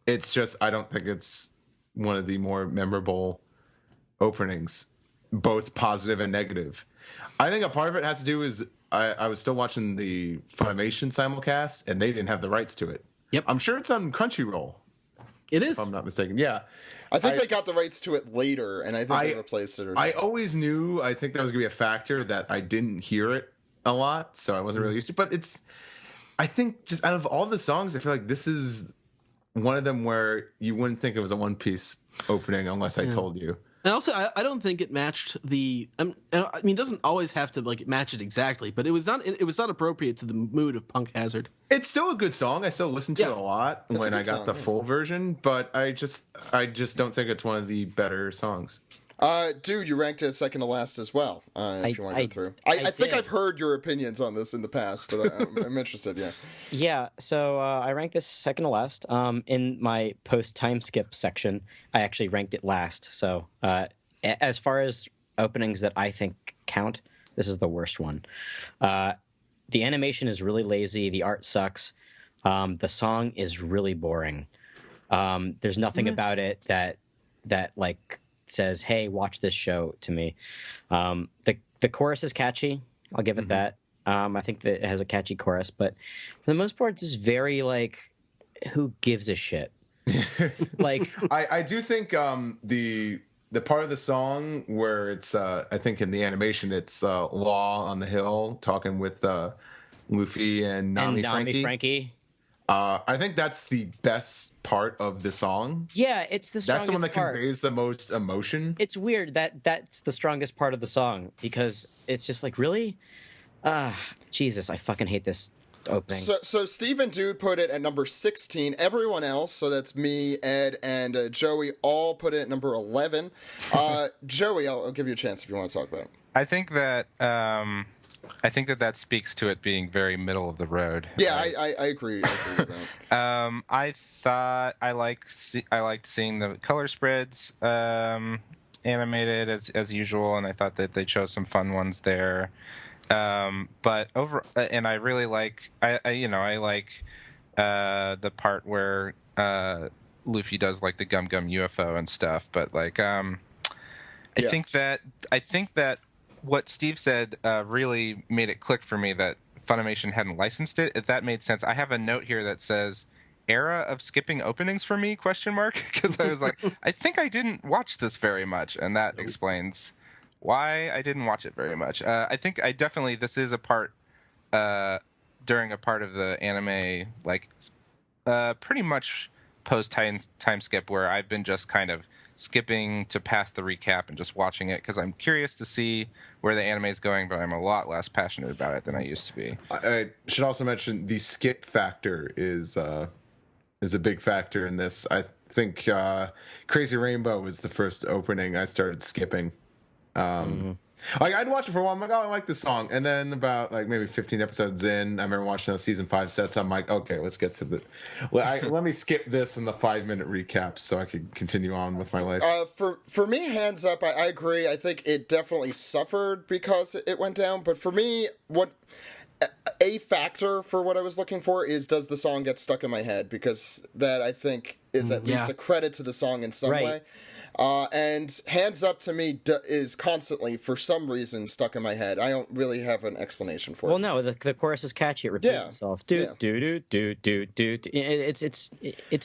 S3: It's just I don't think it's one of the more memorable openings, both positive and negative. I think a part of it has to do is I was still watching the Funimation simulcast, and they didn't have the rights to it.
S2: Yep.
S3: I'm sure it's on Crunchyroll.
S2: It is.
S3: If I'm not mistaken. Yeah.
S1: I think they got the rights to it later, and I think they replaced it. Or something.
S3: I always knew, I think that was going to be a factor, that I didn't hear it a lot, so I wasn't really used to it. But I think just out of all the songs, I feel like this is one of them where you wouldn't think it was a One Piece opening unless I told you.
S2: And also, I don't think it matched the. I mean, it doesn't always have to match it exactly, but it was not appropriate to the mood of Punk Hazard.
S3: It's still a good song. I still listen to it a lot when I got the full version, but I just don't think it's one of the better songs.
S1: Dude, you ranked it second to last as well. If you want to go through, I think I've heard your opinions on this in the past, but I'm interested. Yeah.
S5: Yeah. So I ranked this second to last. In my post time skip section, I actually ranked it last. So as far as openings that I think count, this is the worst one. The animation is really lazy. The art sucks. The song is really boring. There's nothing about it that like says, "Hey, watch this show" to me. The chorus is catchy. I'll give it that. I think that it has a catchy chorus, but for the most part, it's just very like, who gives a shit? Like,
S3: I do think the part of the song where it's I think in the animation it's Law on the hill talking with Luffy and Nami Frankie. I think that's the best part of the song.
S5: Yeah, it's the strongest
S3: That's the one that
S5: part.
S3: conveys the most emotion.
S5: It's weird that that's the strongest part of the song because it's just like, really? Jesus, I fucking hate this opening.
S1: So Steve and Dude put it at number 16. Everyone else, so that's me, Ed, and Joey, all put it at number 11. Joey, I'll give you a chance if you want to talk about it.
S4: I think that that speaks to it being very middle of the road.
S1: Yeah, I agree. I agree with that.
S4: I thought I liked seeing the color spreads animated as usual, and I thought that they chose some fun ones there. But and I really like I like the part where Luffy does like the gum UFO and stuff. But like I think that what Steve said really made it click for me that Funimation hadn't licensed it. If that made sense, I have a note here that says "era of skipping openings for me?" Because I was like, I think I didn't watch this very much, and that explains why I didn't watch it very much. I think this is a part during a part of the anime, like pretty much post time skip, where I've been just kind of skipping to past the recap and just watching it because I'm curious to see where the anime is going, but I'm a lot less passionate about it than I used to be.
S3: I should also mention the skip factor is a big factor in this. I think Crazy Rainbow was the first opening I started skipping. Like I'd watch it for a while. I'm like, oh, I like this song, and then about like maybe 15 episodes in, I remember watching those season 5 sets. I'm like, okay, let's get to the. Let me skip this in the 5-minute recaps so I could continue on with my life.
S1: For me, hands up, I agree. I think it definitely suffered because it went down. But for me, what a factor for what I was looking for is, does the song get stuck in my head? Because that, I think, is at least a credit to the song in some way. And Hands Up to me is constantly, for some reason, stuck in my head. I don't really have an explanation for it.
S5: Well, no, the chorus is catchy. It repeats itself. It's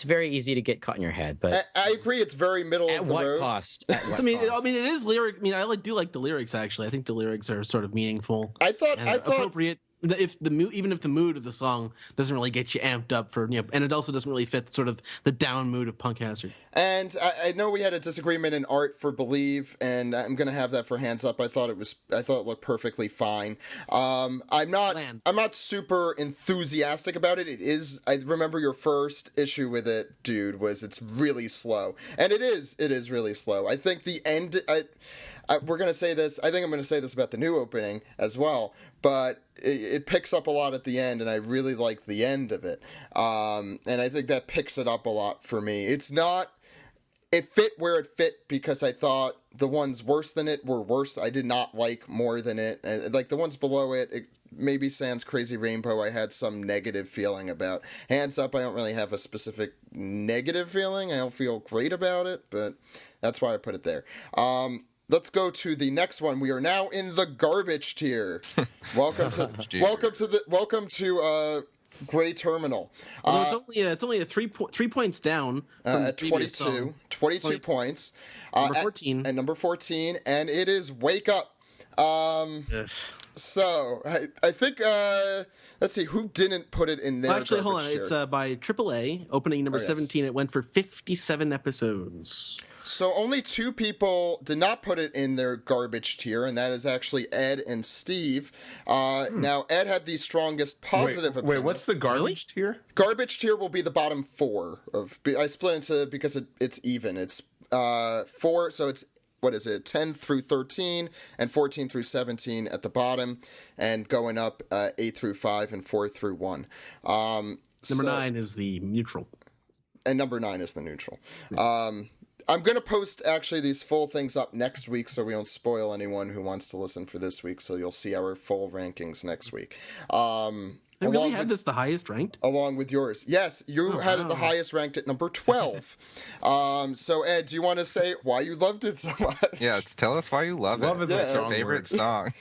S5: very easy to get caught in your head. But
S1: I agree, it's very middle of the road.
S5: At what cost?
S2: I mean, it is lyric. I mean, I do like the lyrics actually. I think the lyrics are sort of meaningful.
S1: I thought
S2: appropriate. Even if the mood of the song doesn't really get you amped up for, and it also doesn't really fit sort of the down mood of Punk Hazard. And
S1: I know we had a disagreement in art for Believe, and I'm gonna have that for Hands Up. I thought it looked perfectly fine. I'm not super enthusiastic about it. It is. I remember your first issue with it, Dude, was it's really slow, and it is really slow. I think the end. We're going to say this. I think I'm going to say this about the new opening as well, but it picks up a lot at the end, and I really like the end of it. And I think that picks it up a lot for me. It fit where it fit because I thought the ones worse than it were worse. I did not like more than it. And like the ones below it maybe sans Crazy Rainbow, I had some negative feeling about. Hands Up, I don't really have a specific negative feeling. I don't feel great about it, but that's why I put it there. Let's go to the next one. We are now in the garbage tier. Welcome to Gray Terminal.
S2: It's only a 3 points down from
S1: at 22 points.
S2: Number 14.
S1: At number 14, and it is Wake Up. So I think let's see who didn't put it in there.
S2: Well, actually, hold on. It's by AAA, opening number 17. It went for 57 episodes.
S1: So only 2 people did not put it in their garbage tier, and that is actually Ed and Steve. Now, Ed had the strongest positive opinion.
S3: Wait, what's the garbage tier?
S1: Garbage tier will be the bottom 4. I split into, because it's even. It's 4, so it's, 10 through 13, and 14 through 17 at the bottom, and going up 8 through 5 and 4 through 1.
S2: Number 9 is the neutral.
S1: And number 9 is the neutral. I'm going to post actually these full things up next week so we don't spoil anyone who wants to listen for this week. So you'll see our full rankings next week.
S2: I really have this the highest ranked?
S1: Along with yours. Yes, you had it the highest ranked at number 12. So, Ed, do you want to say why you loved it so much?
S4: Yeah, tell us why you love it.
S3: Love is a strong
S4: favorite
S3: word.
S4: song.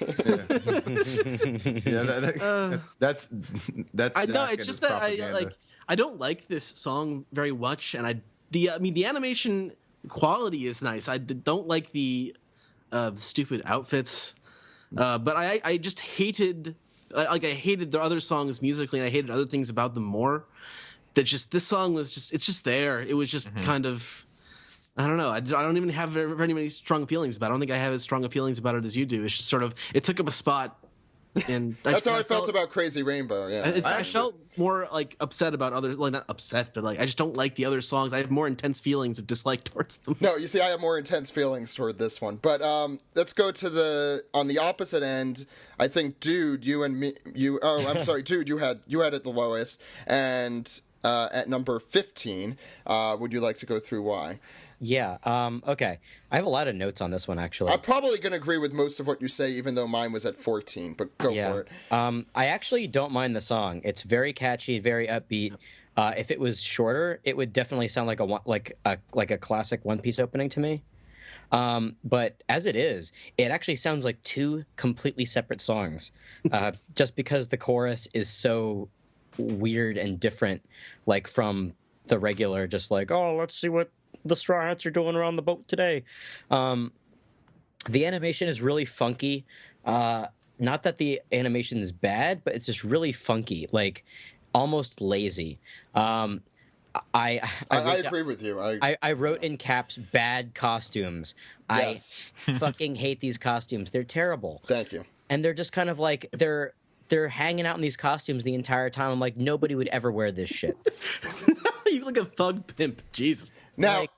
S3: That's
S2: I know,
S3: Zach
S2: it's
S3: and
S2: just
S3: his
S2: that
S3: propaganda.
S2: I don't like this song very much, and the animation quality is nice. I don't like the stupid outfits, but I just hated I hated the other songs musically, and I hated other things about them more. That just this song was it's just there. It was just kind of. I don't know. I don't even have very many strong feelings about it. I don't think I have as strong of feelings about it as you do. It's just sort of it took up a spot. And
S1: that's how I felt about Crazy Rainbow. Yeah,
S2: I felt more like upset about other, like not upset, but like I just don't like the other songs. I have more intense feelings of dislike towards them.
S1: No, you see, I have more intense feelings toward this one. But let's go to on the opposite end. I think, dude, you and me, I'm sorry, dude, you had it the lowest, and at number 15, would you like to go through why?
S5: Yeah. Okay. I have a lot of notes on this one, actually.
S1: I'm probably going to agree with most of what you say, even though mine was at 14. But go for it.
S5: I actually don't mind the song. It's very catchy, very upbeat. If it was shorter, it would definitely sound like a classic One Piece opening to me. But as it is, it actually sounds like two completely separate songs, just because the chorus is so weird and different, like from the regular, just like, oh, let's see what the Straw Hats are doing around the boat today. The animation is really funky. Not that the animation is bad, but it's just really funky, like almost lazy. I
S1: agree with you.
S5: I wrote in caps, bad costumes.
S1: Yes.
S5: I fucking hate these costumes. They're terrible.
S1: Thank you.
S5: And they're just kind of like, they're hanging out in these costumes the entire time. I'm like, nobody would ever wear this shit.
S2: You look like a thug pimp. Jesus.
S1: Now,
S5: Like,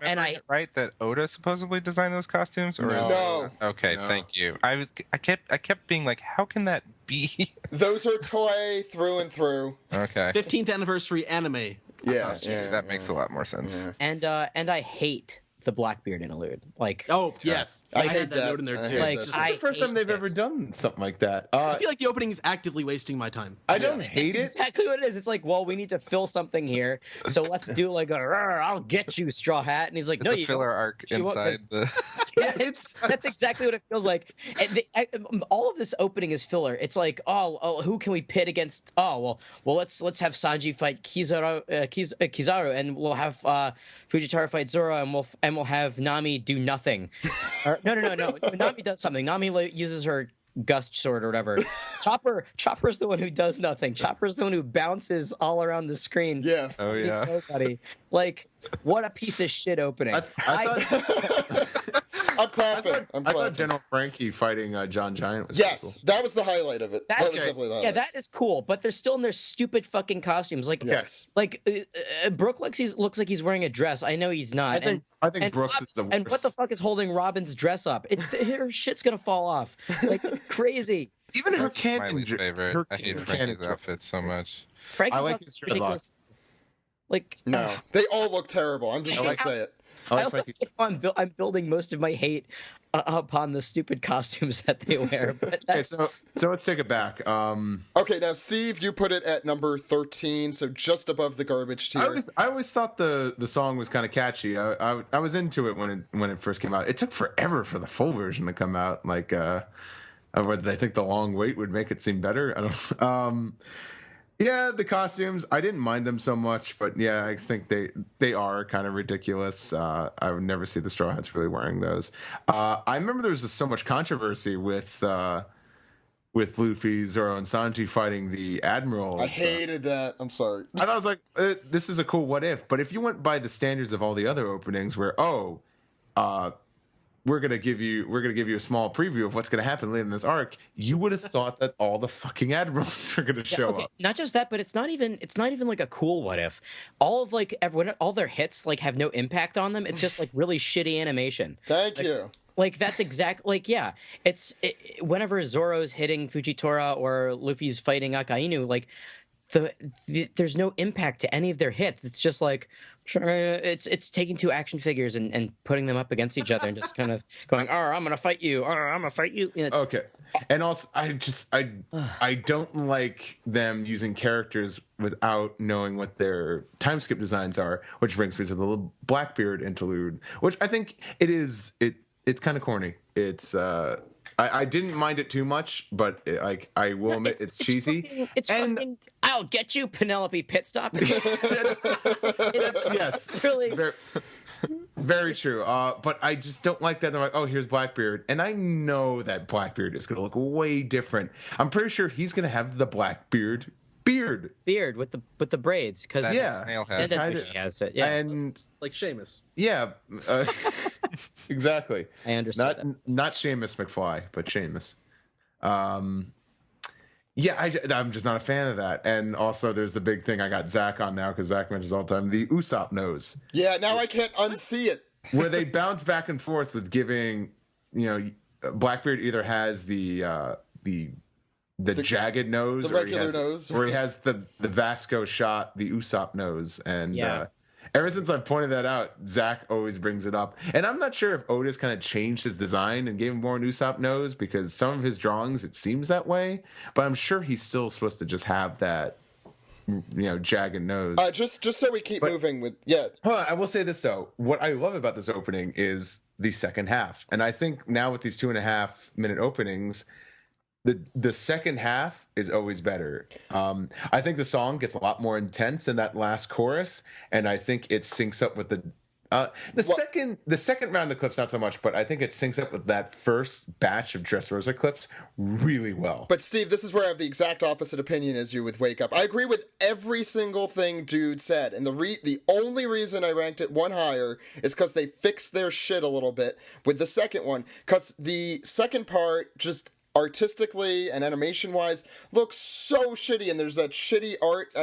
S4: And I right that Oda supposedly designed those costumes, or
S1: No.
S4: Okay,
S3: No.
S4: thank you. I kept being like, how can that be?
S1: those are toy through and through.
S4: Okay,
S2: 15th anniversary anime.
S1: Yeah,
S4: that makes a lot more sense.
S1: Yeah.
S5: and I hate the Blackbeard interlude. Like,
S2: Oh yes,
S1: I
S2: I
S1: hate
S2: had that
S1: that.
S2: note in there
S1: I
S2: too.
S1: hate
S5: Like,
S1: that.
S3: This
S5: I
S3: is the first time
S5: hate
S3: they've ever
S5: this.
S3: done something like that.
S2: I feel like the opening is actively wasting my time.
S3: I don't
S5: That's
S3: hate it.
S5: exactly what it is. It's like, well, we need to fill something here, so let's do like a "Rrr, I'll get you, Straw Hat," and he's like,
S4: It's
S5: "No,
S4: a
S5: you
S4: filler
S5: don't."
S4: arc
S5: You won't,
S4: inside
S5: 'cause-
S4: the.
S5: Yeah, that's exactly what it feels like. And all of this opening is filler. It's like, oh, who can we pit against? Oh, well, let's have Sanji fight Kizaru, and we'll have Fujitora fight Zoro, and we'll have Nami do nothing. Or, no. Nami does something. Nami uses her gust sword or whatever. Chopper's the one who does nothing. Chopper's the one who bounces all around the screen.
S1: Yeah.
S4: Oh yeah.
S5: Nobody. Like, what a piece of shit opening.
S3: I thought,
S1: I'm clapping. I'm
S3: I
S1: clapping.
S3: thought General Frankie fighting John Giant was pretty
S1: Yes, that was the highlight of it. That was
S5: That's-
S1: definitely the
S5: yeah,
S1: highlight.
S5: that is cool, but they're still in their stupid fucking costumes. Like,
S1: Yes.
S5: Brooke looks like he's wearing a dress. I know he's not.
S3: I think
S5: and
S3: Brooks is the worst.
S5: And what the fuck is holding Robin's dress up? Her shit's gonna fall off. Like, it's crazy.
S3: Even her
S4: My
S3: cannon.
S4: least favorite.
S3: her
S4: I hate
S3: cannon
S4: Frankie's
S3: dress.
S4: outfit so much.
S5: Frankie's
S3: I like
S5: outfit's
S3: his
S5: ridiculous. Like,
S1: No, they all look terrible. I'm just
S5: I
S1: gonna
S5: like-
S1: say it.
S5: I also I'm building most of my hate upon the stupid costumes that they wear. But
S3: Okay,
S5: that's,
S3: so let's take it back.
S1: Okay, now Steve, you put it at number 13, so just above the garbage tier.
S3: I always thought the song was kind of catchy. I was into it when it first came out. It took forever for the full version to come out. Like, whether I think the long wait would make it seem better. I don't. Yeah, the costumes, I didn't mind them so much, but yeah, I think they are kind of ridiculous. I would never see the Straw Hats really wearing those. I remember there was just so much controversy with Luffy, Zoro, and Sanji fighting the Admiral.
S1: I hated that. I'm sorry.
S3: I thought it was like, this is a cool what if. But if you went by the standards of all the other openings, where we're gonna give you a small preview of what's gonna happen later in this arc, you would have thought that all the fucking admirals are gonna show up.
S5: Not just that, but it's not even like a cool what if. All of like everyone, all their hits like have no impact on them. It's just like really shitty animation.
S1: Thank you.
S5: Like, that's exact. Like, yeah, whenever Zoro's hitting Fujitora or Luffy's fighting Akainu, like, there's no impact to any of their hits. It's just like it's taking two action figures and putting them up against each other and just kind of going, "Oh, I'm gonna fight you. Oh, I'm gonna fight you."
S3: Okay, and also I don't like them using characters without knowing what their time skip designs are, which brings me to the little Blackbeard interlude, which I think it's kind of corny. It's I didn't mind it too much, but I will admit it's cheesy.
S5: It's fucking I'll get you, Penelope Pitstop. It's
S3: Yes,
S5: really
S3: very, very true. But I just don't like that. They're like, oh, here's Blackbeard, and I know that Blackbeard is going to look way different. I'm pretty sure he's going to have the Blackbeard beard
S5: with the braids because
S4: snail head.
S5: he has it. Yeah,
S3: and
S2: Like Seamus.
S3: yeah, exactly.
S5: I understand.
S3: Not Seamus McFly, but Seamus. Yeah, I'm just not a fan of that. And also, there's the big thing I got Zach on now because Zach mentions all the time the Usopp nose.
S1: Yeah, now I can't unsee it.
S3: Where they bounce back and forth with giving, Blackbeard either has the jagged nose,
S1: the regular nose,
S3: or he has the Vasco shot, the Usopp nose, and
S5: Yeah.
S3: Ever since I've pointed that out, Zach always brings it up. And I'm not sure if Otis kind of changed his design and gave him more an Usopp nose, because some of his drawings, it seems that way. But I'm sure he's still supposed to just have that, jagged nose.
S1: Just so we keep moving with... Yeah.
S3: Hold on, I will say this, though. What I love about this opening is the second half. And I think now with these 2.5-minute openings... The second half is always better. I think the song gets a lot more intense in that last chorus, and I think it syncs up with the second round of clips, not so much, but I think it syncs up with that first batch of Dressrosa clips really well.
S1: But Steve, this is where I have the exact opposite opinion as you with Wake Up. I agree with every single thing dude said, and the only reason I ranked it one higher is because they fixed their shit a little bit with the second one, because the second part just... artistically and animation-wise, looks so shitty, and there's that shitty art.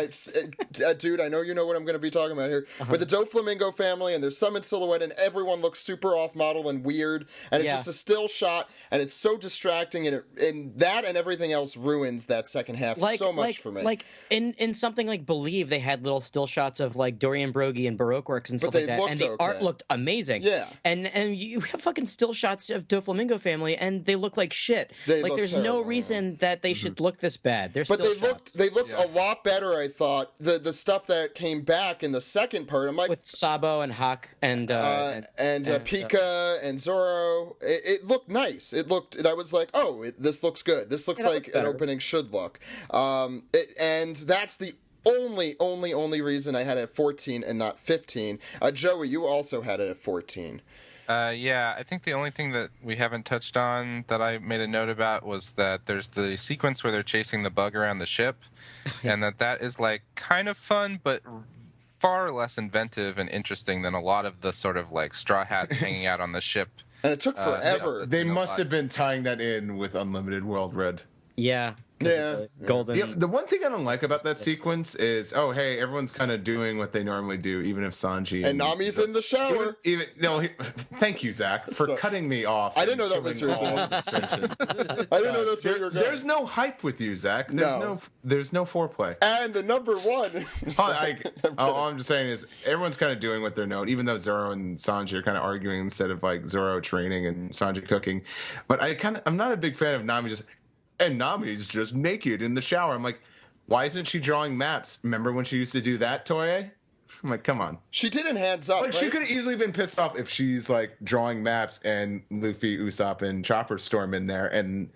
S1: Dude, I know you know what I'm going to be talking about here. With the Doflamingo family, and there's some in silhouette, and everyone looks super off-model and weird, and it's just a still shot, and it's so distracting, and that and everything else ruins that second half so much for me.
S5: Like, in something like Believe, they had little still shots of, like, Dorian Broggie and Baroque works and stuff like that, and the art looked amazing.
S1: Yeah.
S5: And you have fucking still shots of Doflamingo family, and they look like shit. There's
S1: terrible,
S5: no reason that they should look this bad. They
S1: looked a lot better, I thought. The stuff that came back in the second part, I'm like,
S5: with Sabo and Hawk and
S1: Pika and Zoro, it looked nice. I was like, this looks good. This looks like an opening should look. And that's the only reason I had it at 14 and not 15. Joey, you also had it at 14.
S4: Yeah, I think the only thing that we haven't touched on that I made a note about was that there's the sequence where they're chasing the bug around the ship, and that is like kind of fun, but far less inventive and interesting than a lot of the sort of like straw hats hanging out on the ship.
S1: And it took forever.
S3: They must have been tying that in with Unlimited World Red.
S5: Yeah. Golden.
S3: The one thing I don't like about that sequence is, hey, everyone's kind of doing what they normally do, even if Sanji
S1: and Nami's in the shower.
S3: Thank you, Zach, for cutting me off.
S1: I didn't know that was your thing. I didn't know that's where you were going.
S3: There's no hype with you, Zach. There's no foreplay.
S1: And the number one.
S3: All I'm just saying is everyone's kind of doing what they're known, even though Zoro and Sanji are kind of arguing instead of like Zoro training and Sanji cooking. But I'm not a big fan of Nami and Nami's just naked in the shower. I'm like, why isn't she drawing maps? Remember when she used to do that, Toye? I'm like, come on.
S1: She did in Hands Up, right?
S3: She could have easily been pissed off if she's like drawing maps and Luffy, Usopp, and Chopper storm in there, and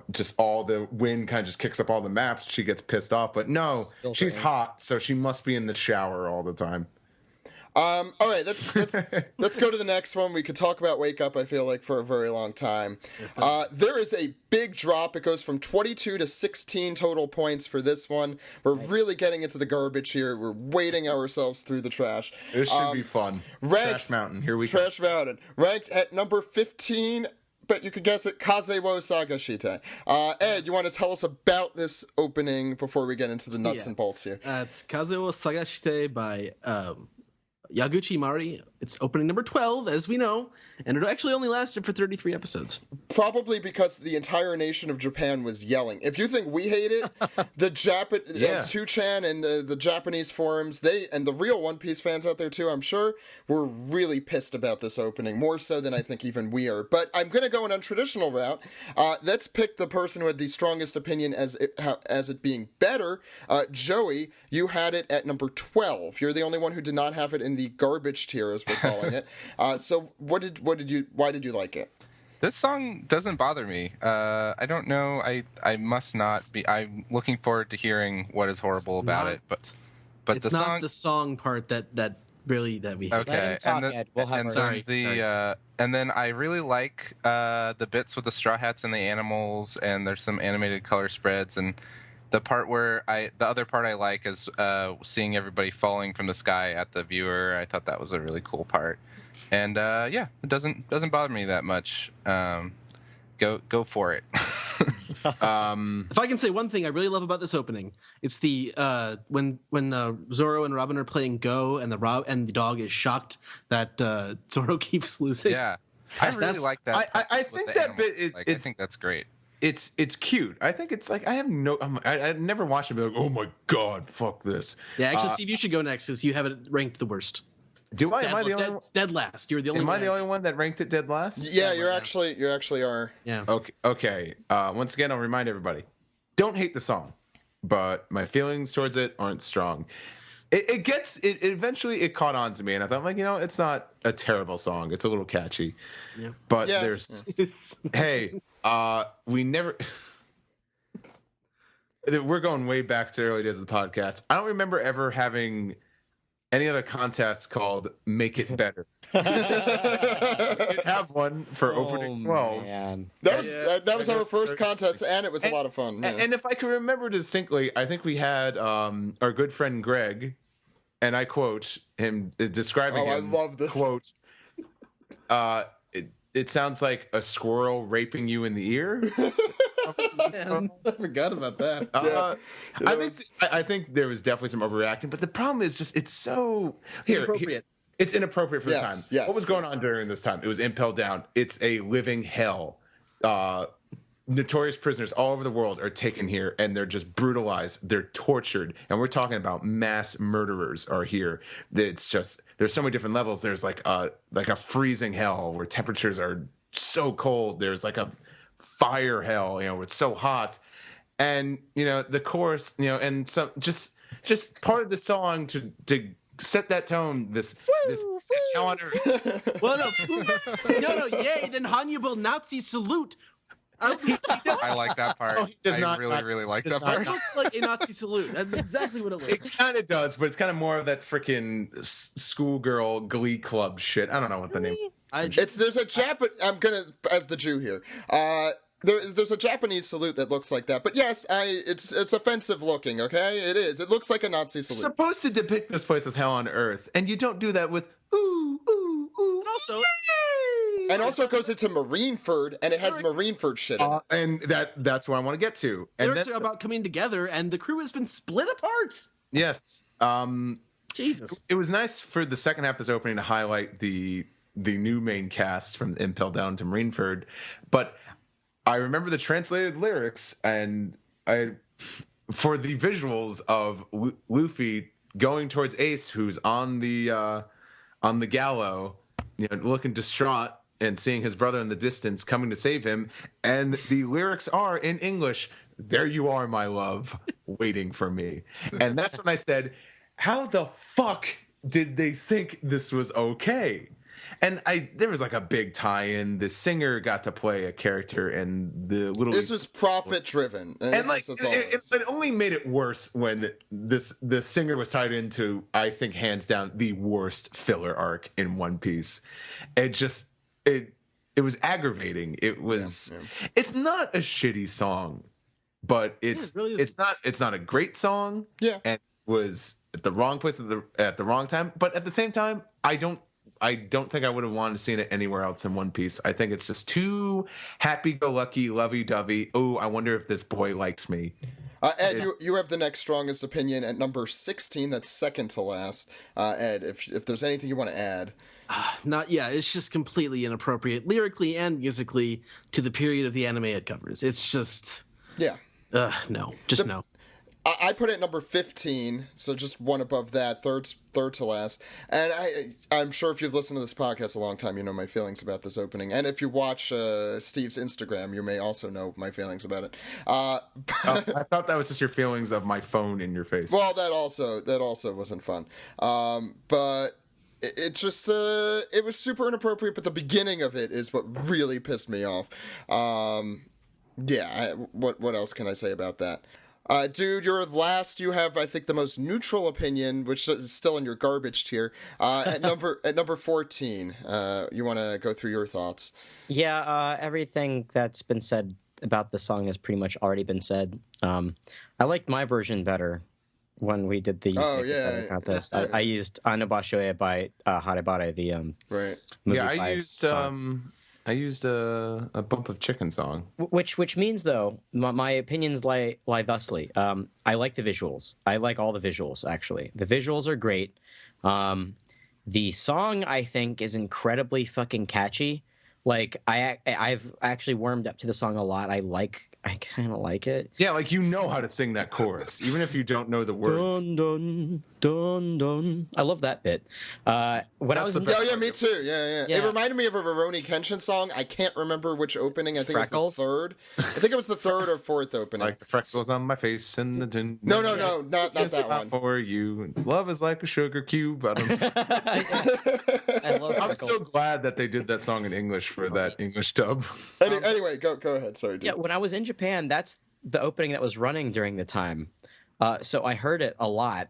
S3: just all the wind kind of just kicks up all the maps. She gets pissed off, but no, she's hot, so she must be in the shower all the time.
S1: All right, let's go to the next one. We could talk about Wake Up, I feel like, for a very long time. There is a big drop. It goes from 22 to 16 total points for this one. We're really getting into the garbage here. We're wading ourselves through the trash.
S3: This should be fun. Trash Mountain, here we go.
S1: Trash Mountain. Ranked at number 15, but you could guess it, Kazewo Sagashite. Ed, you want to tell us about this opening before we get into the nuts and bolts here?
S2: It's Kazewo Sagashite by... Yaguchi Mari, It's opening number 12, as we know, and it actually only lasted for 33 episodes.
S1: Probably because the entire nation of Japan was yelling. If you think we hate it, the 2chan and the Japanese forums, and the real One Piece fans out there too, I'm sure, were really pissed about this opening, more so than I think even we are. But I'm going to go an untraditional route. Let's pick the person who had the strongest opinion as it being better. Joey, you had it at number 12. You're the only one who did not have it in the garbage tier, as we're calling it. So why did you like it?
S4: This song doesn't bother me. I don't know. I must not be. I'm looking forward to hearing what is horrible about it. But
S2: it's
S4: the
S2: not
S4: song,
S2: the song part that we hate.
S4: Okay.
S5: Let him talk, Ed. We'll have our...
S2: Sorry.
S4: And then I really like the bits with the straw hats and the animals, and there's some animated color spreads, and the other part I like is seeing everybody falling from the sky at the viewer. I thought that was a really cool part. And it doesn't bother me that much. Go for it.
S2: If I can say one thing I really love about this opening, it's the when Zoro and Robin are playing Go, and the dog is shocked that Zoro keeps losing.
S4: Yeah, I really like that.
S3: I think that bit is.
S4: I think that's great.
S3: It's cute. I think it's like I never watched it and be like, oh my god, fuck this.
S2: Yeah, actually, Steve, you should go next because you have it ranked the worst.
S3: Do I? Am I the only one?
S2: Dead last. You're the only.
S3: Am
S2: one
S3: I the only one that ranked it dead last?
S1: Yeah, you actually are.
S2: Yeah.
S3: Okay. Once again, I'll remind everybody: don't hate the song, but my feelings towards it aren't strong. It eventually caught on to me, and I thought, like, it's not a terrible song. It's a little catchy.
S2: Yeah.
S3: But there's hey, we never. We're going way back to early days of the podcast. I don't remember ever having any other contest called Make It Better. We did have one for opening 12.
S5: Man.
S1: That was our first contest, and it was a lot of fun. Yeah.
S3: And if I can remember distinctly, I think we had our good friend Greg, and I quote him describing him.
S1: I love this
S3: quote. It sounds like a squirrel raping you in the ear.
S2: Man, I forgot about that.
S3: I think there was definitely some overreacting, but the problem is just it's so
S2: Inappropriate.
S3: It's inappropriate for the time.
S1: Yes,
S3: what was going on during this time? It was Impel Down. It's a living hell. Notorious prisoners all over the world are taken here, and they're just brutalized. They're tortured, and we're talking about mass murderers are here. It's just there's so many different levels. There's like a freezing hell where temperatures are so cold. There's like a fire hell, where it's so hot, and the chorus, and some just part of the song to set that tone. This hell on earth.
S2: Well, no, yay! Then Hannibal Nazi salute.
S4: I like that part. I really like that part.
S2: It looks like a Nazi salute. That's exactly what it looks like.
S3: It kind of does, but it's kind of more of that freaking schoolgirl glee club shit. I don't know what the name.
S1: There's a I'm gonna as the Jew here. There's a Japanese salute that looks like that, but yes, it's offensive looking. Okay, it is. It looks like a Nazi salute.
S3: It's supposed to depict this place as hell on earth, and you don't do that with ooh ooh ooh.
S2: And
S1: also it goes into Marineford, and it has Marineford shit in it.
S3: And that's what I want to get to. And
S2: lyrics are about coming together, and the crew has been split apart.
S3: Yes.
S2: Jesus.
S3: It was nice for the second half of this opening to highlight the new main cast from Impel Down to Marineford, but I remember the translated lyrics, and for the visuals of Luffy going towards Ace, who's on the gallows, looking distraught and seeing his brother in the distance coming to save him, and the lyrics are in English. There you are, my love, waiting for me. And that's when I said, how the fuck did they think this was okay? And there was like a big tie-in. The singer got to play a character, and this
S1: was profit-driven,
S3: and like it only made it worse when the singer was tied into, I think, hands down the worst filler arc in One Piece. It was aggravating. It was. Yeah. It's not a shitty song, but it's not a great song.
S1: Yeah,
S3: and it was at the wrong place at the wrong time. But at the same time, I I don't think I would have wanted to see it anywhere else in One Piece. I think it's just too happy-go-lucky, lovey-dovey. Oh, I wonder if this boy likes me.
S1: Ed, you have the next strongest opinion at number 16. That's second to last. Ed, if there's anything you want to add.
S2: It's just completely inappropriate lyrically and musically to the period of the anime it covers. It's just no.
S1: I put it at number 15, so just one above that, third to last. And I'm sure if you've listened to this podcast a long time, you know my feelings about this opening. And if you watch Steve's Instagram, you may also know my feelings about it.
S3: I thought that was just your feelings of my phone in your face.
S1: Well, that also wasn't fun. But it just it was super inappropriate. But the beginning of it is what really pissed me off. What else can I say about that? Dude, you're last. You have, I think, the most neutral opinion, which is still in your garbage tier. At number 14, you want to go through your thoughts?
S5: Yeah, everything that's been said about the song has pretty much already been said. I liked my version better when we did the contest. I used Anobashoe by Harebare, the
S1: right.
S5: movie
S3: I
S5: 5 song.
S3: I used a Bump of Chicken song.
S5: Which means, though, my opinions lie thusly. I like the visuals. I like all the visuals, actually. The visuals are great. The song, I think, is incredibly fucking catchy. Like, I've actually warmed up to the song a lot. I kind of like it.
S3: Yeah, like you know how to sing that chorus, even if you don't know the words.
S5: Dun, dun, dun, dun. I love that bit.
S1: Me too. Yeah. It reminded me of a Rurouni Kenshin song. I can't remember which opening. I think
S5: Freckles?
S1: it was the third. I think it was the third or fourth opening.
S3: Like the freckles on my face and the
S1: No, not that one.
S3: For you, love is like a sugar cube. I don't know.
S5: I love
S3: I'm
S5: Freckles.
S3: so glad that they did that song in English for that English dub.
S1: Anyway, go ahead. Sorry, dude.
S5: Yeah, when I was in Japan, that's the opening that was running during the time. So I heard it a lot,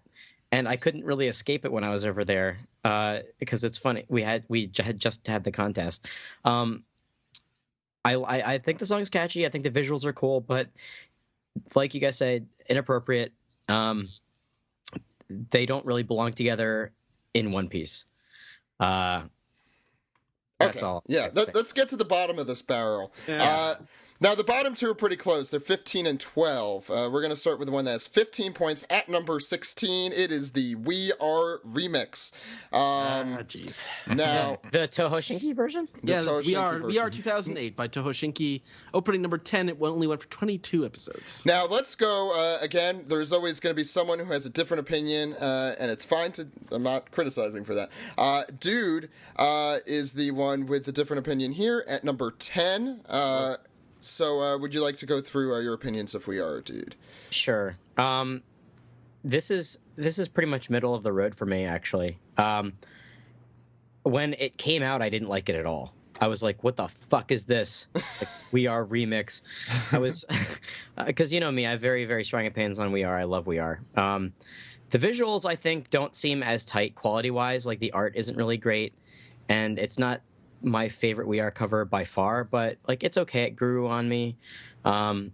S5: and I couldn't really escape it when I was over there because it's funny. We had just had the contest. I think the song's catchy. I think the visuals are cool, but like you guys said, inappropriate. They don't really belong together in One Piece. That's all.
S1: Yeah, let's get to the bottom of this barrel.
S2: Yeah.
S1: Now, the bottom two are pretty close. They're 15 and 12. We're going to start with the one that has 15 points at number 16. It is the We Are remix.
S2: Jeez.
S1: Now,
S5: The Toho version?
S2: We Are 2008 by Toho Shinki. Opening number 10, it only went for 22 episodes.
S1: Now, let's go, again, there's always going to be someone who has a different opinion, and it's fine to, I'm not criticizing for that. Dude is the one with the different opinion here at number 10. So, would you like to go through your opinions of We Are, Dude?
S5: Sure. This is pretty much middle of the road for me, actually. When it came out, I didn't like it at all. I was like, what the fuck is this? Like, We Are remix. I was, because you know me, I have very, very strong opinions on We Are. I love We Are. The visuals, I think, don't seem as tight quality-wise. Like, the art isn't really great, and it's not my favorite We Are cover by far, but like it's okay. It grew on me. I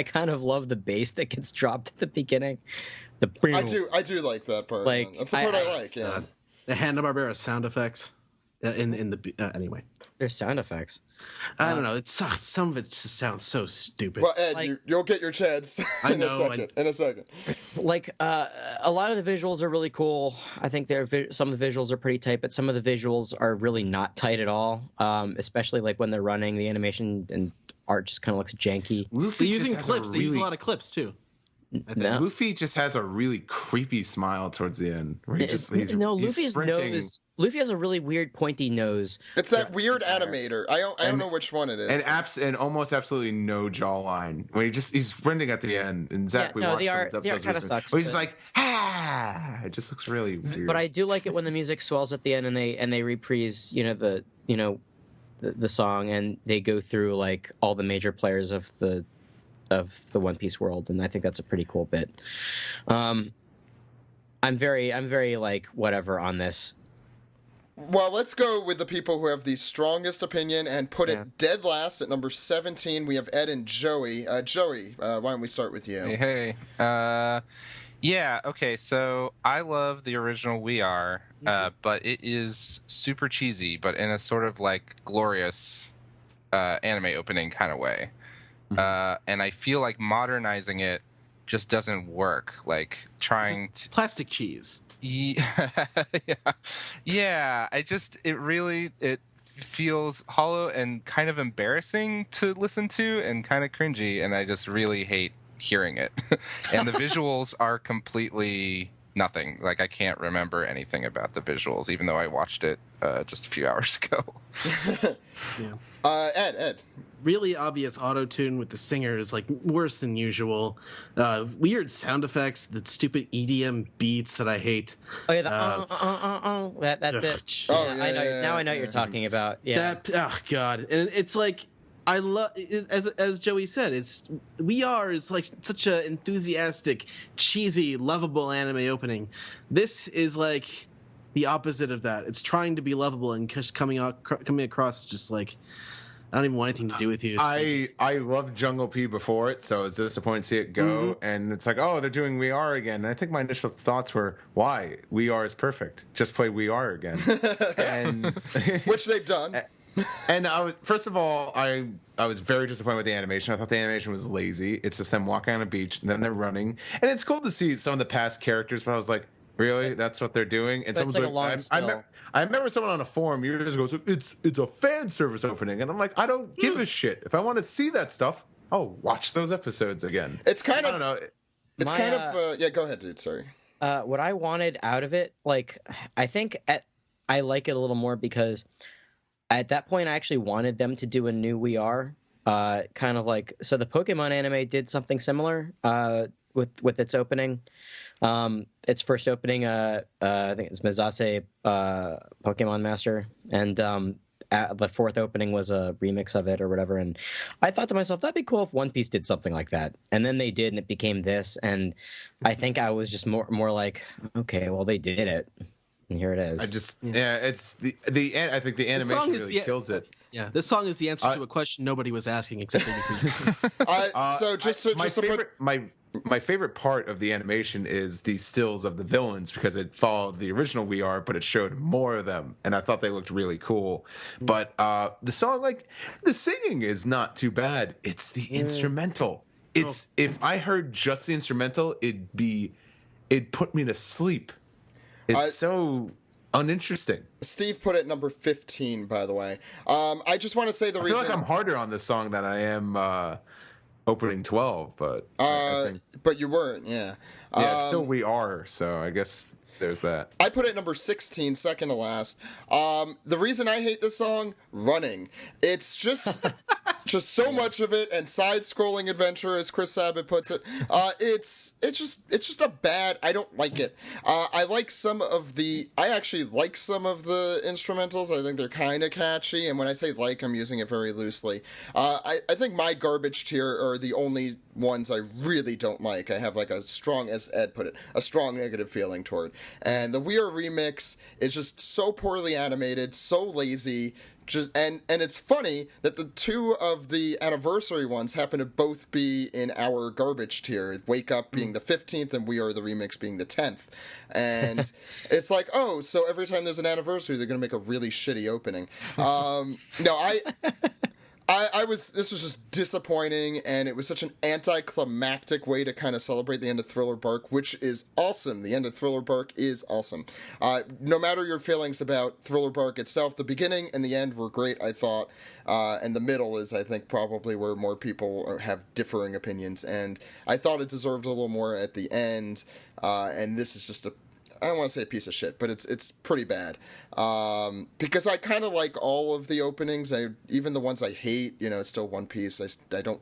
S5: kind of love the bass that gets dropped at the beginning.
S1: I do like that part.
S5: Like,
S1: that's the part I like. Yeah,
S2: the Hanna-Barbera sound effects in the anyway.
S5: There's sound effects.
S2: I don't know. Some of it just sounds so stupid.
S1: Well, Ed, you'll get your chance in a second.
S5: Like, a lot of the visuals are really cool. I think some of the visuals are pretty tight, but some of the visuals are really not tight at all. Especially like when they're running, the animation and art just kind of looks janky.
S2: They're using clips. They use a lot of clips too.
S5: No.
S3: Luffy just has a really creepy smile towards the end. Where
S5: Luffy's nose. Luffy has a really weird pointy nose.
S1: It's that weird animator. I don't know which one it is.
S3: And almost absolutely no jawline. When he's sprinting at the end. And Zach, we watched
S5: the art
S3: episodes
S5: kind of sucks.
S3: where he's just like, ah! It just looks really weird.
S5: But I do like it when the music swells at the end and they reprise, the song, and they go through like all the major players of the One Piece world, and I think that's a pretty cool bit. I'm very like whatever on this.
S1: Well, let's go with the people who have the strongest opinion and put it dead last at number 17. We have Ed and Joey. Joey, why don't we start with you?
S4: Hey. Yeah, okay, so I love the original We Are, but it is super cheesy, but in a sort of like glorious anime opening kind of way. And I feel like modernizing it just doesn't work. Like trying to.
S2: Plastic cheese.
S4: Yeah, yeah. It feels hollow and kind of embarrassing to listen to and kind of cringy, and I just really hate hearing it. And the visuals are completely nothing. Like I can't remember anything about the visuals, even though I watched it just a few hours ago.
S2: Yeah.
S1: Ed.
S2: Really obvious auto tune with the singer is like worse than usual. Weird sound effects, the stupid EDM beats that I hate.
S5: Oh yeah, that bit.
S1: Oh,
S5: I know. Now I know what you're talking about. Yeah.
S2: Oh god, and it's like I love as Joey said, We Are is like such a enthusiastic, cheesy, lovable anime opening. This is like the opposite of that. It's trying to be lovable and just coming across just like I don't even want anything to do with you.
S3: I loved Jungle P before it, so I was disappointed to see it go. And it's like, oh, they're doing We Are again. And I think my initial thoughts were, why? We Are is perfect. Just play We Are again. And
S1: Which they've done.
S3: And first of all, I was very disappointed with the animation. I thought the animation was lazy. It's just them walking on a beach and then they're running. And it's cool to see some of the past characters, but I was like, really? That's what they're doing? And someone's like, I remember someone on a forum years ago, so it's a fan service opening. And I'm like, I don't give a shit. If I want to see that stuff, I'll watch those episodes again.
S1: It's kind of,
S3: I don't know.
S1: It's kind of, yeah, go ahead, dude. Sorry.
S5: What I wanted out of it, like, I think I like it a little more because at that point I actually wanted them to do a new We Are. Kind of like, so the Pokemon anime did something similar with its opening. Its first opening, I think it's Mizase Pokemon Master, and the fourth opening was a remix of it or whatever. And I thought to myself, that'd be cool if One Piece did something like that. And then they did, and it became this. And I think I was just more like, okay, well, they did it, and here it is.
S3: It's I think the animation really kills it.
S2: Yeah, this song is the answer to a question nobody was asking except for
S3: my favorite part of the animation is the stills of the villains because it followed the original We Are, but it showed more of them, and I thought they looked really cool. But the song, like the singing, is not too bad. It's the instrumental. If I heard just the instrumental, it'd put me to sleep. It's so uninteresting.
S1: Steve put it number 15, by the way. I just want to say I feel
S3: like I'm harder on this song than I am opening 12, but I think,
S1: but you weren't, yeah.
S3: Yeah, it's still We Are, so I guess there's that.
S1: I put it number 16, second to last. The reason I hate this song, running. It's just so much of it, and side-scrolling adventure, as Chris Sabat puts it. It's just a bad. I don't like it. I actually like some of the instrumentals. I think they're kind of catchy, and when I say like, I'm using it very loosely. I think my garbage tier are the only ones I really don't like. I have like a strong, as Ed put it, a strong negative feeling toward. And the We Are remix is just so poorly animated, so lazy. And it's funny that the two of the anniversary ones happen to both be in our garbage tier. Wake Up being the 15th and We Are the remix being the 10th. And it's like, oh, so every time there's an anniversary, they're going to make a really shitty opening. This was just disappointing, and it was such an anticlimactic way to kind of celebrate the end of Thriller Bark, which is awesome. The end of Thriller Bark is awesome. No matter your feelings about Thriller Bark itself, the beginning and the end were great, I thought, and the middle is, I think, probably where more people have differing opinions, and I thought it deserved a little more at the end, and this is just I don't want to say a piece of shit, but it's pretty bad. Because I kind of like all of the openings. Even the ones I hate, it's still One Piece. I don't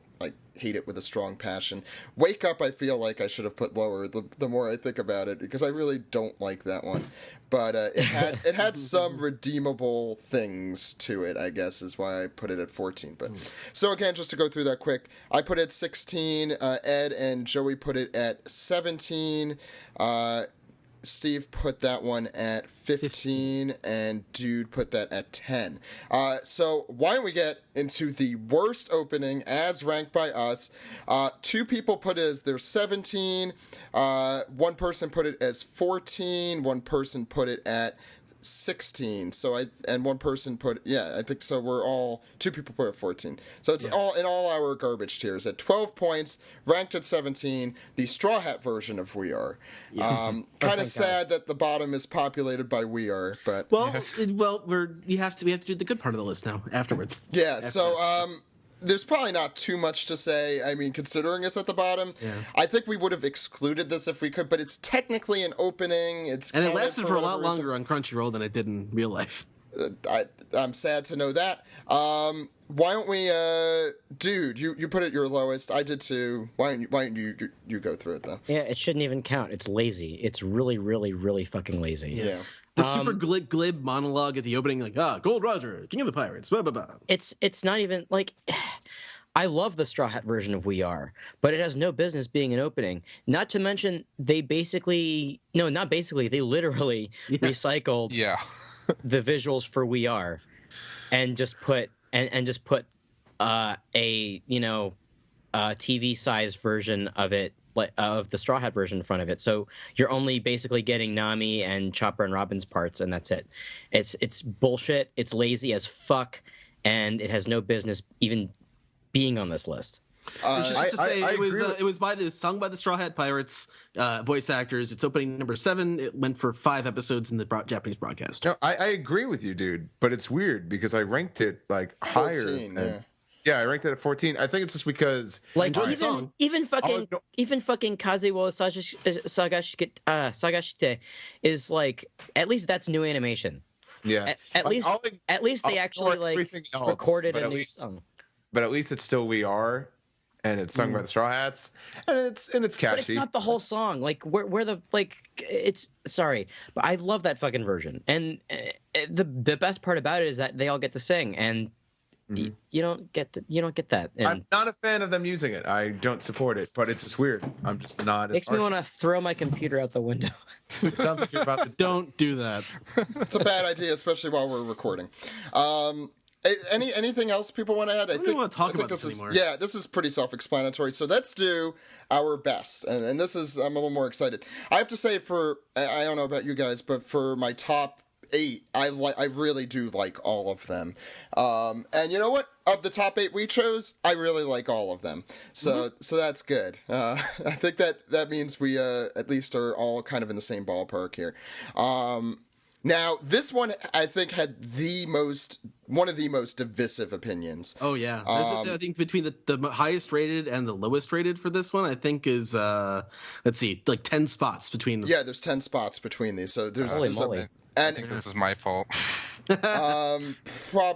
S1: hate it with a strong passion. Wake Up, I feel like I should have put lower the more I think about it, because I really don't like that one. But it had some redeemable things to it, I guess, is why I put it at 14. But so again, just to go through that quick, I put it at 16. Ed and Joey put it at 17. Steve put that one at 15, and Dude put that at 10. So why don't we get into the worst opening as ranked by us? Two people put it as their 17. One person put it as 14. One person put it at 16. And one person put, I think so. We're all, two people put it at 14. So it's all in all our garbage tiers at 12 points, ranked at 17. The Straw Hat version of We Are. Kind of sad that the bottom is populated by We Are, but
S2: we have to do the good part of the list now afterwards.
S1: There's probably not too much to say. I mean, considering it's at the bottom, I think we would have excluded this if we could, but it's technically an opening. It
S2: lasted for a lot longer on Crunchyroll than it did in real life.
S1: I'm sad to know that. Why don't we, Dude, you put it your lowest. I did too. Why don't you go through it, though?
S5: Yeah, it shouldn't even count. It's lazy. It's really, really, really fucking lazy.
S1: Yeah.
S2: The super glib monologue at the opening, like, Gold Roger, King of the Pirates, blah, blah, blah.
S5: It's not even, like... I love the Straw Hat version of We Are, but it has no business being an opening. Not to mention, they literally recycled the visuals for We Are and just put a TV size version of it, of the Straw Hat version in front of it. So you're only basically getting Nami and Chopper and Robin's parts, and that's it. It's bullshit. It's lazy as fuck, and it has no business even being on this list.
S2: It was sung by the Straw Hat Pirates voice actors. It's opening number 7. It went for 5 episodes in the Japanese broadcast.
S3: No, I agree with you, dude, but it's weird because I ranked it like
S1: 14,
S3: higher. I ranked it at 14. I think it's just because
S5: even fucking Kazewo Sagashite is like, at least that's new animation.
S3: Yeah.
S5: At least they actually recorded a new song.
S3: But at least it's still We Are, and it's sung by the Straw Hats, and it's catchy.
S5: But it's not the whole song. Like where the it's sorry, but I love that fucking version. And the best part about it is that they all get to sing, and you don't get that. And
S3: I'm not a fan of them using it. I don't support it, but it's just weird. I'm just not.
S5: Makes me want to throw my computer out the window.
S3: It sounds like you're about to.
S2: Don't do that.
S1: It's a bad idea, especially while we're recording. Anything else people want to add?
S2: I don't want to talk about this anymore.
S1: Yeah, this is pretty self-explanatory. So let's do our best, and this is, I'm a little more excited. I have to say, I don't know about you guys, but for my top 8, I really do like all of them. And you know what? Of the top 8 we chose, I really like all of them. So that's good. I think that means we at least are all kind of in the same ballpark here. Now, this one, I think, had one of the most divisive opinions.
S2: Oh, yeah. I think between the highest rated and the lowest rated for this one, I think is, let's see, like 10 spots between them.
S1: Yeah, there's 10 spots between these. So there's...
S5: Holy moly.
S4: I think this is my fault.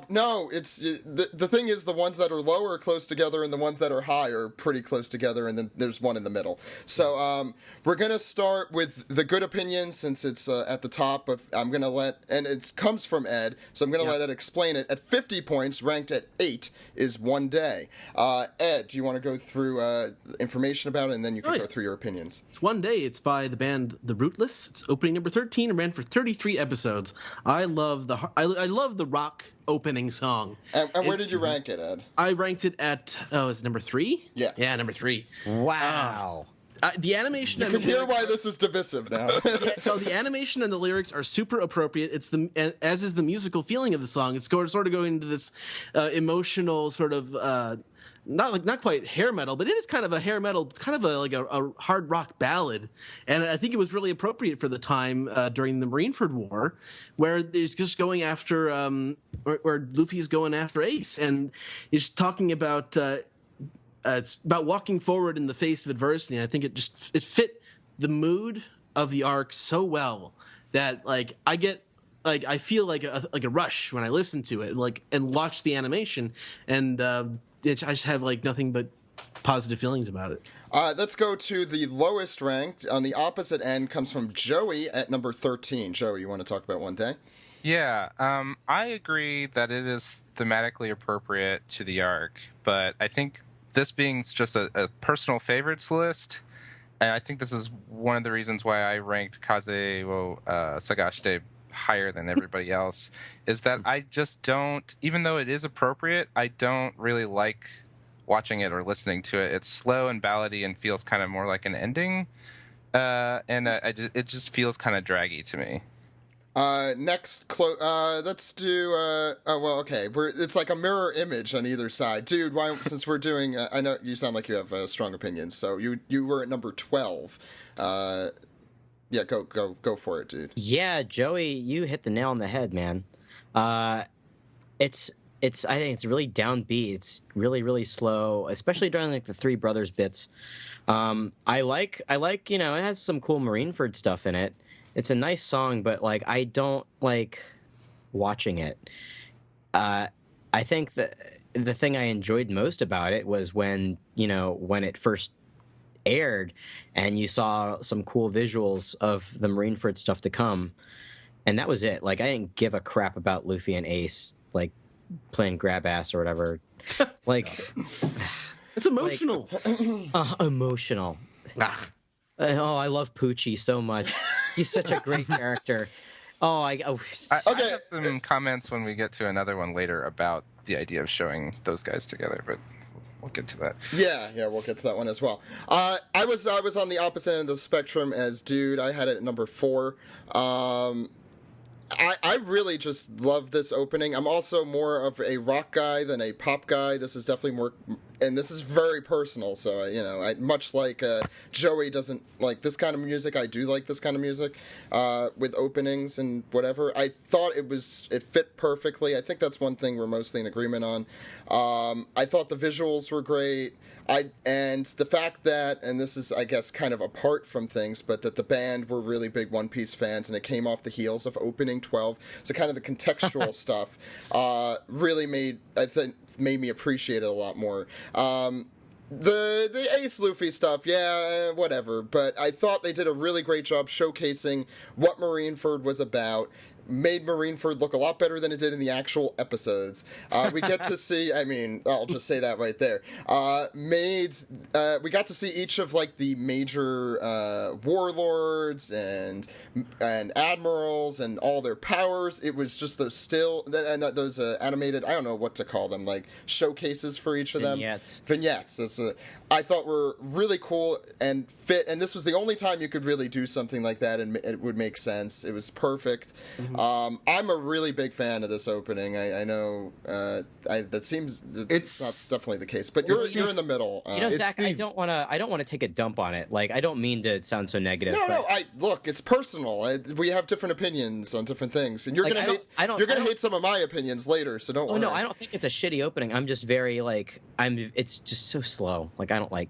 S1: No, it's the thing is, the ones that are lower are close together, and the ones that are high are pretty close together, and then there's one in the middle. So we're gonna start with the good opinion, since it's at the top. I'm gonna and it comes from Ed, so I'm gonna let Ed explain it. At 50 points, ranked at 8, is One Day. Ed, do you want to go through information about it, and then you can go through your opinions?
S2: It's One Day. It's by the band The Rootless. It's opening number 13 and ran for 33 episodes. I love the rock opening song.
S1: And where did you rank it, Ed?
S2: I ranked it at is it number 3? Yeah, number 3.
S5: Wow.
S2: The animation.
S1: You can hear why this is divisive now.
S2: The animation and the lyrics are super appropriate. As is the musical feeling of the song. It's sort of going into this emotional sort of. Not quite hair metal, but it is kind of a hair metal. It's kind of a hard rock ballad, and I think it was really appropriate for the time during the Marineford War, where there's just going after where Luffy is going after Ace, and he's talking about it's about walking forward in the face of adversity. And I think it fit the mood of the arc so well that I feel like a rush when I listen to it, and watch the animation, and I just have nothing but positive feelings about it.
S1: Let's go to the lowest ranked. On the opposite end comes from Joey at number 13. Joey, you want to talk about One Day?
S4: Yeah, I agree that it is thematically appropriate to the arc, but I think this being just a personal favorites list, and I think this is one of the reasons why I ranked Kaze wo Sagashite higher than everybody else, is that I just don't, even though it is appropriate, I don't really like watching it or listening to it. It's slow and ballady and feels kind of more like an ending, and it just feels kind of draggy to me.
S1: Let's do, okay, it's like a mirror image on either side. Dude, since we're doing, I know you sound like you have strong opinions, so you were at number 12. Yeah, go for it, dude.
S5: Yeah, Joey, you hit the nail on the head, man. It's I think it's really downbeat. It's really, really slow, especially during like the Three Brothers bits. I like, it has some cool Marineford stuff in it. It's a nice song, but like I don't like watching it. I think that the thing I enjoyed most about it was when it first aired and you saw some cool visuals of the Marineford stuff to come, and that was it. Like I didn't give a crap about Luffy and Ace like playing grab ass or whatever. Like
S2: it's emotional.
S5: Emotional. Oh, I love Poochie so much. He's such a great character. I
S4: have some comments when we get to another one later about the idea of showing those guys together, but we'll get to that.
S1: Yeah, we'll get to that one as well. I was on the opposite end of the spectrum as Dude. I had it at number 4. I really just love this opening. I'm also more of a rock guy than a pop guy. This is definitely more, and this is very personal. So I much like Joey doesn't like this kind of music. I do like this kind of music with openings and whatever. I thought it fit perfectly. I think that's one thing we're mostly in agreement on. I thought the visuals were great. And the fact that, and this is, I guess, kind of apart from things, but that the band were really big One Piece fans, and it came off the heels of opening 12. So kind of the contextual stuff really made me appreciate it a lot more. The Ace Luffy stuff, yeah, whatever. But I thought they did a really great job showcasing what Marineford was about. Made Marineford look a lot better than it did in the actual episodes. We get to see, I'll just say that right there. We got to see each of like the major warlords and admirals and all their powers. It was just those animated, I don't know what to call them, like showcases for each of them. Vignettes. I thought were really cool and fit, and this was the only time you could really do something like that and it would make sense. It was perfect. Mm-hmm. I'm a really big fan of this opening. I know it's definitely the case, but you're in the middle.
S5: Zach, I don't want to take a dump on it. Like I don't mean to sound so negative.
S1: Look, it's personal. We have different opinions on different things, and you're gonna hate some of my opinions later. So don't worry.
S5: No, I don't think it's a shitty opening. I'm just very it's just so slow. Like I don't like.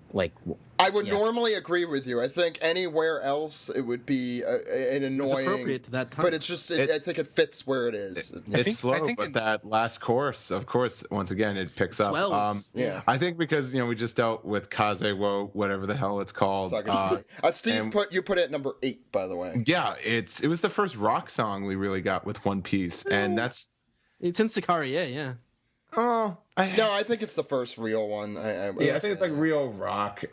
S1: I would normally agree with you. I think anywhere else it would be an annoying.
S2: It's appropriate to that time.
S1: But it's just, I think it fits where it is.
S3: It's slow, but that last chorus, of course, once again, it picks up.
S1: Yeah.
S3: I think because, we just dealt with Kaze wo, whatever the hell it's called.
S1: Steve, you put it at number 8, by the way.
S3: Yeah, it was the first rock song we really got with One Piece, and that's...
S2: It's in Sakari, yeah.
S1: Oh, I think it's the first real one.
S3: I think it's like real rock.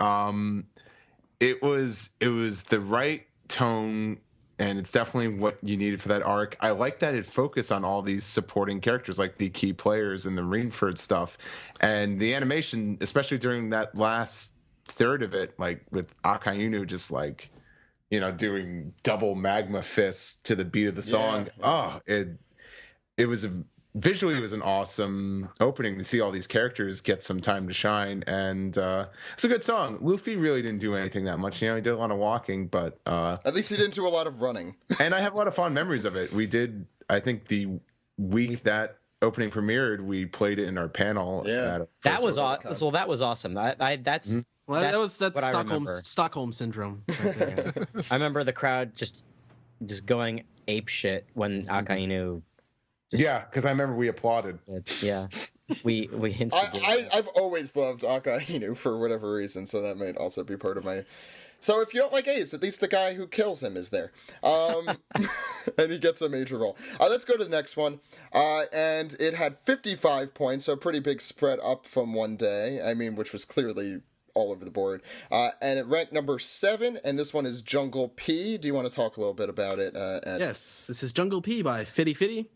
S3: It was the right tone, and it's definitely what you needed for that arc. I like that it focused on all these supporting characters, like the key players and the Marineford stuff, and the animation, especially during that last third of it, like with Akainu just like, doing double magma fists to the beat of the song. Yeah. Visually, it was an awesome opening to see all these characters get some time to shine, and it's a good song. Luffy really didn't do anything that much. He did a lot of walking, but...
S1: at least he didn't do a lot of running.
S3: And I have a lot of fond memories of it. We did, I think, the week that opening premiered, we played it in our panel.
S5: Yeah. That was awesome. Well, that was awesome. That's
S2: Stockholm syndrome.
S5: I remember the crowd just going ape shit when Akainu...
S3: because I remember we applauded.
S5: Yeah, we instigated.
S1: I've always loved Akainu for whatever reason, so that might also be part of my... So if you don't like Ace, at least the guy who kills him is there. And he gets a major role. Let's go to the next one. And it had 55 points, so a pretty big spread up from one day. Which was clearly all over the board. And it ranked number 7, and this one is Jungle P. Do you want to talk a little bit about it, Ed?
S2: Yes, this is Jungle P by Fitty Fitty.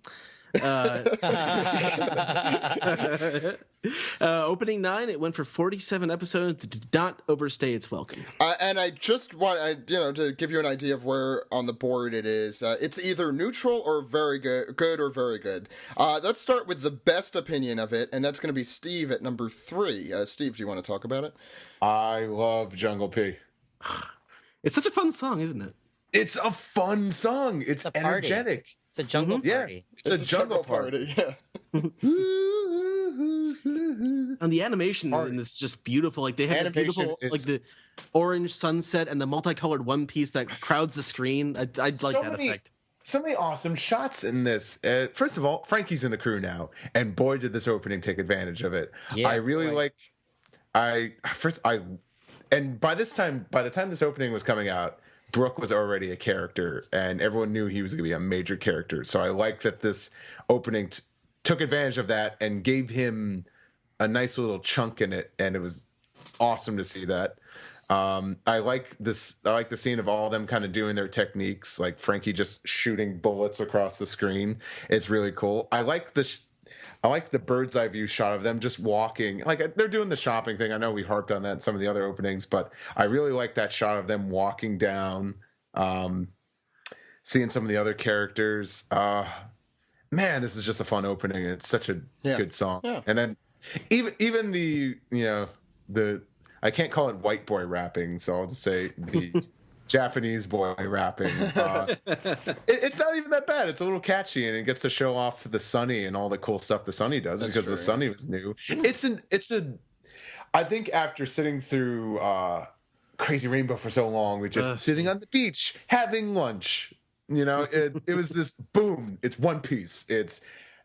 S2: Opening 9, it went for 47 episodes. It did not overstay its welcome.
S1: And I just want, to give you an idea of where on the board it is. It's either neutral or very good or very good. Let's start with the best opinion of it, and that's going to be Steve at number 3. Steve, do you want to talk about it?
S3: I love Jungle P.
S2: It's such a fun song, isn't it?
S3: It's a fun song. It's energetic.
S5: It's a jungle party.
S3: Yeah, it's a jungle party.
S1: Yeah.
S2: And the animation in this is just beautiful. Like they have the beautiful, like the orange sunset and the multicolored one piece that crowds the screen. I'd like that effect.
S3: So many awesome shots in this. First of all, Frankie's in the crew now, and boy, did this opening take advantage of it.
S5: Yeah,
S3: I really like. And by the time this opening was coming out, Brooke was already a character, and everyone knew he was going to be a major character. So I like that this opening took advantage of that and gave him a nice little chunk in it, and it was awesome to see that. I like this. I like the scene of all of them kind of doing their techniques, like Frankie just shooting bullets across the screen. It's really cool. I like the bird's eye view shot of them just walking. Like they're doing the shopping thing. I know we harped on that in some of the other openings, but I really like that shot of them walking down, seeing some of the other characters. Man, this is just a fun opening. It's such a good song. Yeah. And then even the I can't call it white boy rapping, so I'll just say the Japanese boy rapping. It's not even that bad. It's a little catchy, and it gets to show off the Sunny and all the cool stuff the Sunny does. That's because true. The Sunny was new. I think after sitting through Crazy Rainbow for so long, we just sitting on the beach having lunch. It was this boom. It's One Piece.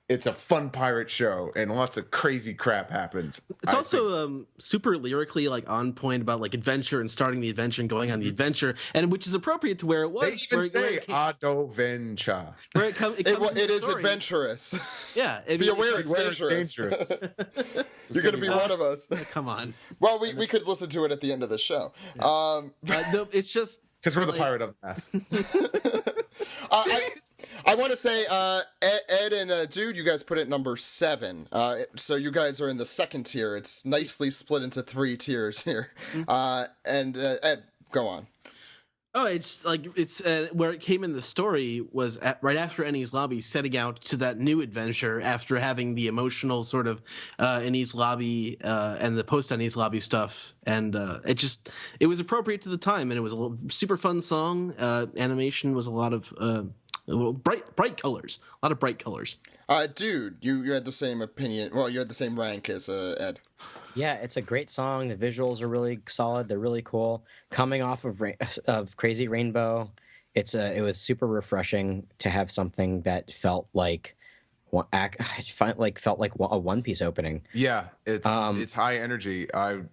S3: It's a fun pirate show, and lots of crazy crap happens.
S2: It's also super lyrically on point about adventure and starting the adventure and going on the adventure, and which is appropriate to where it was.
S3: They even say "Adoventure."
S2: Where it
S1: is adventurous.
S2: Yeah,
S1: be aware it's dangerous. You're going to be one of us.
S2: Come on.
S1: Well, we could listen to it at the end of the show.
S2: Yeah. No, it's just
S3: because we're the pirate of the mass.
S1: I want to say, Ed and Dude, you guys put it number 7. So you guys are in the second tier. It's nicely split into 3 tiers here. And Ed, go on.
S2: Oh, it's where it came in the story was right after Enies Lobby setting out to that new adventure after having the emotional sort of Enies Lobby and the post Enies Lobby stuff, and it was appropriate to the time, and it was a super fun song. Animation was a lot of bright colors, a lot of bright colors.
S1: Dude, you had the same opinion. Well, you had the same rank as Ed.
S5: Yeah, it's a great song. The visuals are really solid. They're really cool. Coming off of Crazy Rainbow, it was super refreshing to have something that felt like a One Piece opening.
S3: Yeah, it's high energy. I'm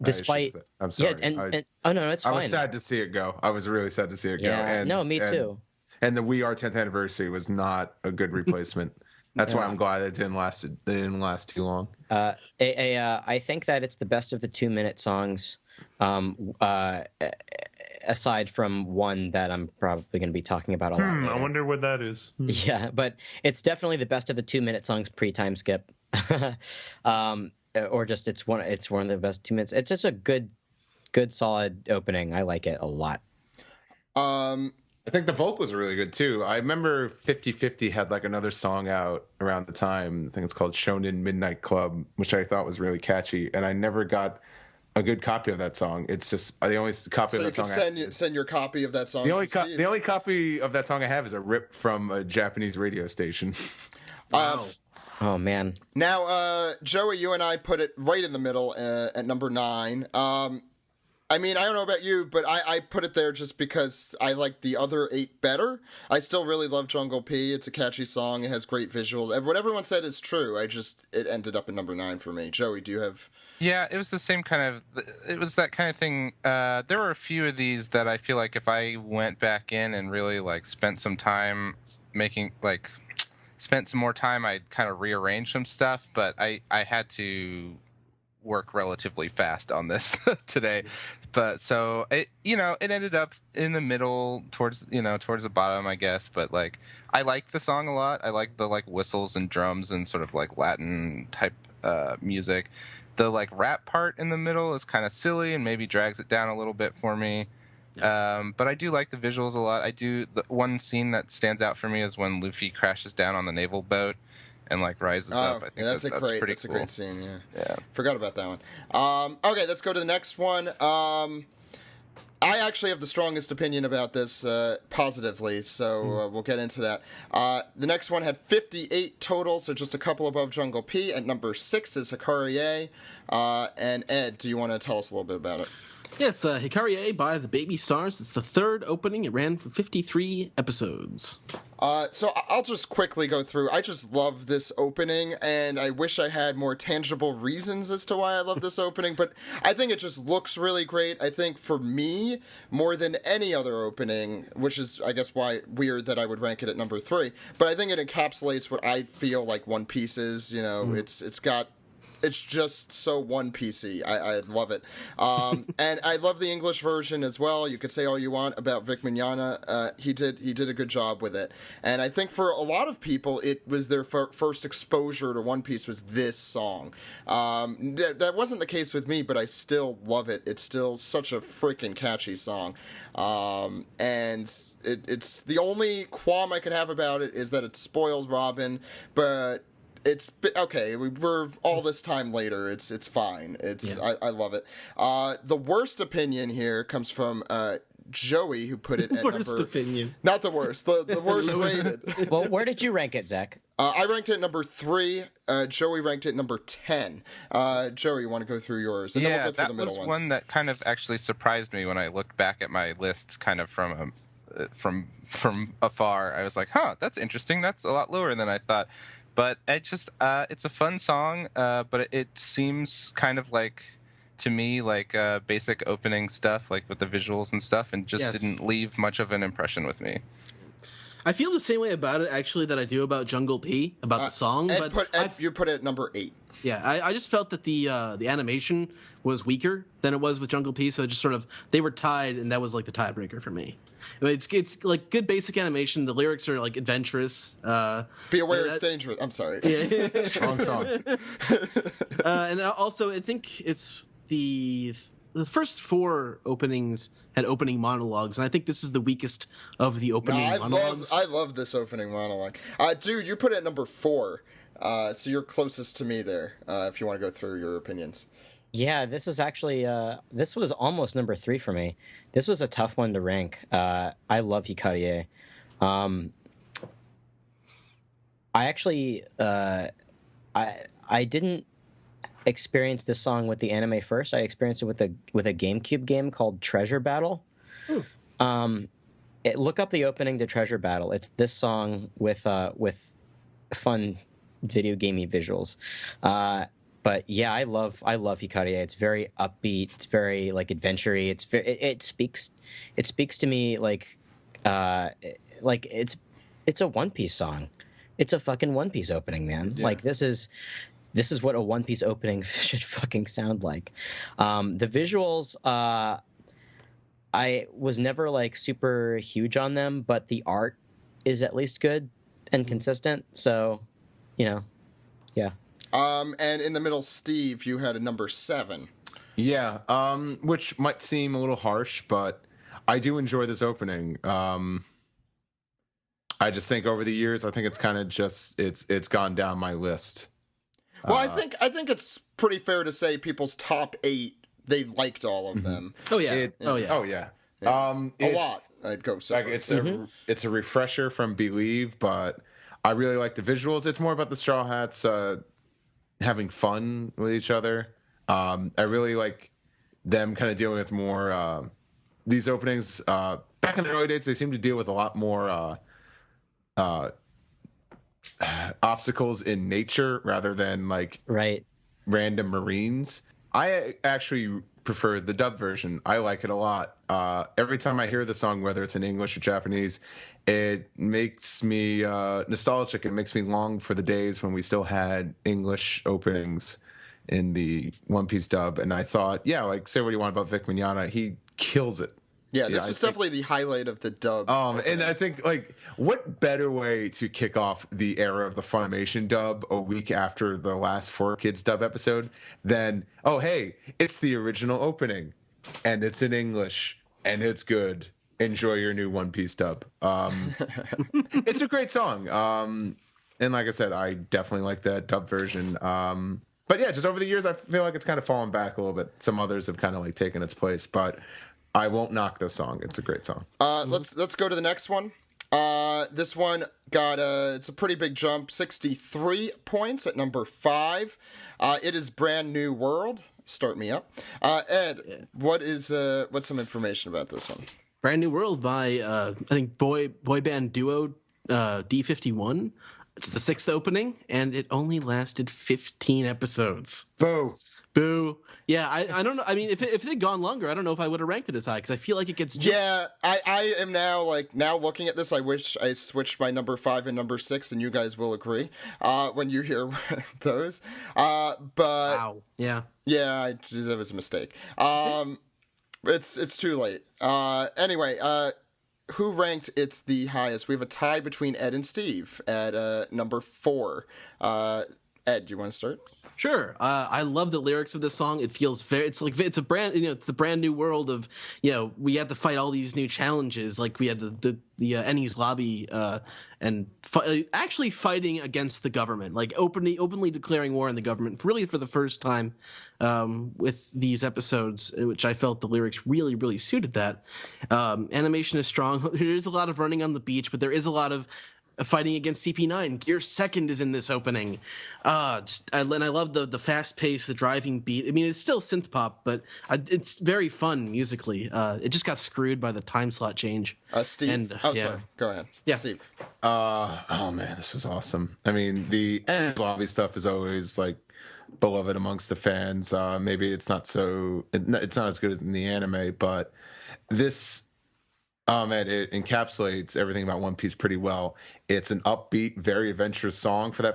S3: sorry.
S5: Yeah, no, it's fine.
S3: I was sad to see it go. I was really sad to see it go.
S5: Yeah, no, me too.
S3: And the We Are 10th Anniversary was not a good replacement. That's why I'm glad it didn't last too long.
S5: I think that it's the best of the 2-minute songs, aside from one that I'm probably going to be talking about a lot later.
S8: I wonder what that is.
S5: Yeah, but it's definitely the best of the 2-minute songs pre-time skip, or just it's one of the best 2 minutes. It's just a good solid opening. I like it a lot.
S3: I think the vocals are really good too. I remember 50/50 had another song out around the time. I think it's called Shonen Midnight Club, which I thought was really catchy, and I never got a good copy of that song. It's just the only copy of that song.
S1: So you can send your copy of that song.
S3: The only copy of that song I have is a rip from a Japanese radio station.
S2: Wow.
S5: Oh man.
S1: Now, Joey, you and I put it right in the middle at number 9. I mean, I don't know about you, but I put it there just because I like the other 8 better. I still really love Jungle P. It's a catchy song. It has great visuals. What everyone said is true. It ended up in number 9 for me. Joey, do you have...
S4: Yeah, it was the same kind of... It was that kind of thing. There were a few of these that I feel like if I went back in and really, spent some time making, spent some more time, I'd kind of rearrange some stuff, but I had to work relatively fast on this today, but so it ended up in the middle towards the bottom, I guess. But like, I like the song a lot. I like the like whistles and drums and sort of like Latin type music. The like rap part in the middle is kind of silly and maybe drags it down a little bit for me. But I do like the visuals a lot. The one scene that stands out for me is when Luffy crashes down on the naval boat and like rises up. I think
S1: that's
S4: pretty
S1: a
S4: cool.
S1: great scene. Yeah. Forgot about that one. Okay, let's go to the next one. I actually have the strongest opinion about this positively, so we'll get into that. The next one had 58 total, so just a couple above Jungle P. At number 6 is Hikarie. And Ed, do you want to tell us a little bit about it?
S2: Yes, Hikarie by the Baby Stars. It's the third opening. It ran for 53 episodes.
S1: So I'll just quickly go through. I just love this opening, and I wish I had more tangible reasons as to why I love this opening, but I think it just looks really great. I think for me, more than any other opening, which is, I guess, why weird that I would rank it at number 3, but I think it encapsulates what I feel like One Piece is. It's just so One Piecey. I love it. And I love the English version as well. You could say all you want about Vic Mignogna. He did a good job with it. And I think for a lot of people, it was their first exposure to One Piece was this song. That wasn't the case with me, but I still love it. It's still such a freaking catchy song. And it's the only qualm I could have about it is that it spoiled Robin, but it's okay. We're all this time later. It's fine. I love it. The worst opinion here comes from Joey, who put it at
S2: worst opinion.
S1: Not the worst. The worst rated.
S5: Well, where did you rank it, Zach?
S1: I ranked it at number 3. Joey ranked it at number 10. Joey, you want to go through yours? And then we'll go through the middle ones.
S4: That was one that kind of actually surprised me when I looked back at my lists, kind of from afar. I was like, huh, that's interesting. That's a lot lower than I thought. But it's a fun song, but it seems kind of like, to me, like basic opening stuff, like with the visuals and stuff, and just didn't leave much of an impression with me.
S2: I feel the same way about it, actually, that I do about Jungle P, about the song.
S1: You put it at number 8.
S2: Yeah, I just felt that the animation was weaker than it was with Jungle P, so just sort of, they were tied, and that was like the tiebreaker for me. It's like good basic animation. The lyrics are like adventurous.
S1: Be aware it's dangerous. I'm sorry.
S2: Yeah.
S3: Strong song.
S2: And also, I think it's the first 4 openings had opening monologues, and I think this is the weakest of the opening monologues.
S1: I love this opening monologue. Dude, you put it at number 4, so you're closest to me there. If you want to go through your opinions.
S5: Yeah, this was actually this was almost number 3 for me. This was a tough one to rank. I love Hikarie. I actually I didn't experience this song with the anime first. I experienced it with a GameCube game called Treasure Battle. Look up the opening to Treasure Battle. It's this song with fun video gamey visuals. But yeah, I love Hikarie. It's very upbeat. It's very like adventure-y. It speaks to me like it's a One Piece song. It's a fucking One Piece opening, man. Yeah. Like this is what a One Piece opening should fucking sound like. The visuals, I was never like super huge on them, but the art is at least good and consistent. So, yeah.
S1: And in the middle, Steve, you had a number 7.
S3: Yeah, which might seem a little harsh, but I do enjoy this opening. I just think over the years, I think it's kind of just it's gone down my list.
S1: Well, I think it's pretty fair to say people's top 8, they liked all of them.
S2: Oh yeah.
S3: Oh yeah.
S1: A lot. I'd go so.
S3: Like it's a refresher from Believe, but I really like the visuals. It's more about the Straw Hats having fun with each other. I really like them kind of dealing with more these openings. Back in the early days, they seemed to deal with a lot more obstacles in nature rather than like random marines. I actually prefer the dub version. I like it a lot. Every time I hear the song, whether it's in English or Japanese, it makes me nostalgic. It makes me long for the days when we still had English openings in the One Piece dub, and I thought, yeah, like say what you want about Vic Mignogna, he kills it.
S1: Yeah, this was definitely the highlight of the dub.
S3: And I think, like, what better way to kick off the era of the Funimation dub a week after the last 4Kids dub episode than, oh, hey, it's the original opening, and it's in English, and it's good. Enjoy your new One Piece dub. It's a great song. And like I said, I definitely like that dub version. But yeah, just over the years, I feel like it's kind of fallen back a little bit. Some others have kind of like taken its place, but I won't knock this song. It's a great song.
S1: Let's go to the next one. This one got it's a pretty big jump, 63 points at number 5. It is Brand New World. Start me up. Ed, what's some information about this one?
S2: Brand New World by I think boy band duo D51. It's the 6th opening, and it only lasted 15 episodes. Boo. Yeah, I don't know. I mean, if it had gone longer, I don't know if I would have ranked it as high, because I feel like it gets...
S1: Yeah, I am now looking at this, I wish I switched my number 5 and number 6, and you guys will agree when you hear those. But...
S2: Wow. Yeah.
S1: Yeah, it was a mistake. It's too late. Anyway, who ranked it's the highest? We have a tie between Ed and Steve at number 4. Ed, do you want to start?
S2: Sure. I love the lyrics of this song. It feels it's the brand new world of, we had to fight all these new challenges. Like we had the Ennie's lobby, and actually fighting against the government, like openly declaring war on the government, really for the first time, with these episodes, which I felt the lyrics really, really suited that. Animation is strong. There is a lot of running on the beach, but there is a lot of fighting against CP9. Gear 2nd is in this opening. I love the fast pace, the driving beat. I mean, it's still synth pop, but it's very fun musically. It just got screwed by the time slot change.
S1: Steve. Sorry. Go ahead.
S2: Yeah.
S1: Steve.
S3: Oh man, this was awesome. I mean, the lobby stuff is always like beloved amongst the fans. Maybe it's not as good as in the anime, but this. It encapsulates everything about One Piece pretty well. It's an upbeat, very adventurous song for the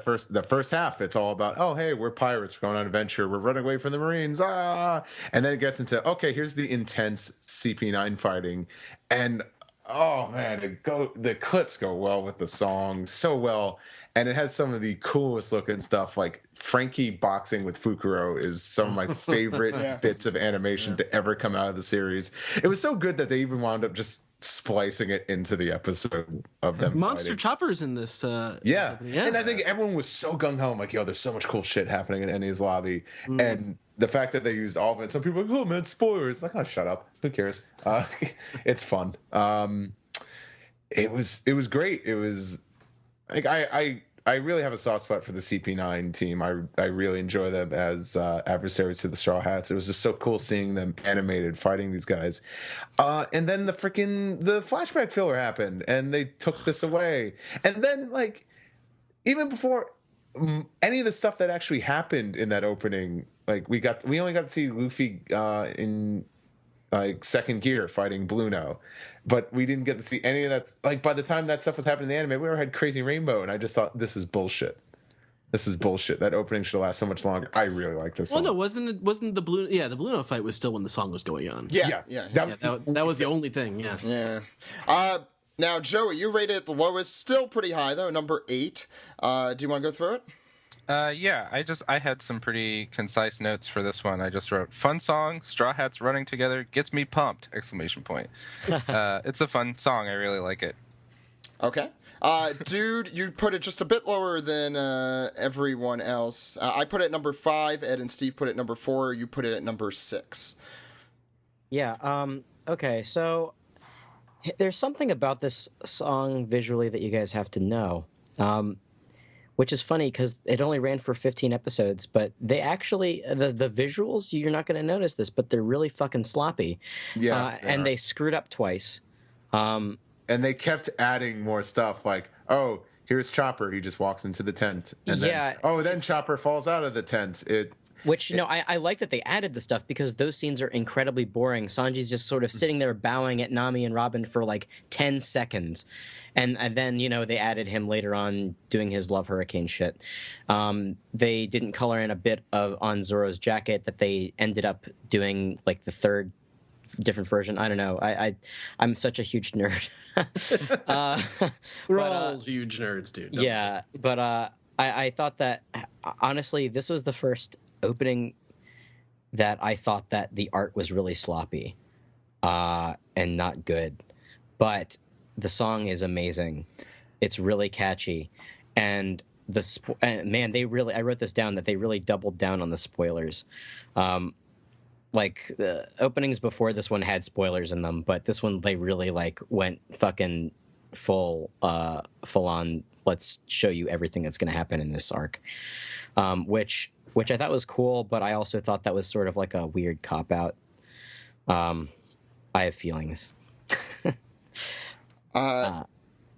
S3: first half. It's all about, oh, hey, we're pirates, we're going on an adventure, we're running away from the Marines, and then it gets into, okay, here's the intense CP9 fighting, and oh man, the clips go well with the song, so well, and it has some of the coolest looking stuff, like Frankie boxing with Fukuro is some of my favorite bits of animation to ever come out of the series. It was so good that they even wound up just splicing it into the episode of them
S2: Monster
S3: fighting.
S2: Chopper's in this.
S3: Yeah, and I think everyone was so gung-ho. I'm like, yo, there's so much cool shit happening in Ennie's lobby. And the fact that they used all of it, some people are like, oh man, spoilers. Like, oh, shut up. Who cares? It's fun. It was great. It was like I really have a soft spot for the CP9 team. I really enjoy them as adversaries to the Straw Hats. It was just so cool seeing them animated fighting these guys. And then the flashback filler happened, and they took this away. And then, like, even before any of the stuff that actually happened in that opening, like we only got to see Luffy in like second gear fighting Bluno, but we didn't get to see any of that. Like by the time that stuff was happening in the anime, we already had Crazy Rainbow, and I just thought, this is bullshit. That opening should have lasted so much longer. I really like this song.
S2: Well, no, wasn't the Blue? Yeah, the Bluno fight was still when the song was going on.
S1: Yeah.
S2: That was the only thing.
S1: Yeah. Now, Joey, you rated it the lowest, still pretty high though, number 8. Do you want to go through it?
S4: Yeah, I had some pretty concise notes for this one. I just wrote, fun song, Straw Hats running together, gets me pumped, ! It's a fun song. I really like it.
S1: Okay. Dude, you put it just a bit lower than everyone else. I put it at number 5, Ed and Steve put it at number 4, you put it at number 6.
S5: Yeah, okay, so there's something about this song visually that you guys have to know. Which is funny because it only ran for 15 episodes, but they actually, the visuals, you're not going to notice this, but they're really fucking sloppy.
S3: Yeah.
S5: And they screwed up twice.
S3: And they kept adding more stuff like, oh, here's Chopper. He just walks into the tent. And then, then Chopper falls out of the tent.
S5: Which, I like that they added the stuff because those scenes are incredibly boring. Sanji's just sort of sitting there bowing at Nami and Robin for like 10 seconds. And then, they added him later on doing his Love Hurricane shit. They didn't color in a bit on Zoro's jacket that they ended up doing like the third different version. I don't know. I'm such a huge nerd.
S2: We're all huge nerds, dude.
S5: But I thought that, honestly, this was the first opening that I thought that the art was really sloppy and not good. But the song is amazing. It's really catchy. And man, I wrote this down, that they really doubled down on the spoilers. Like, the openings before this one had spoilers in them, but this one, they really, like, went fucking full on, let's show you everything that's going to happen in this arc. Which I thought was cool, but I also thought that was sort of like a weird cop-out. I have feelings.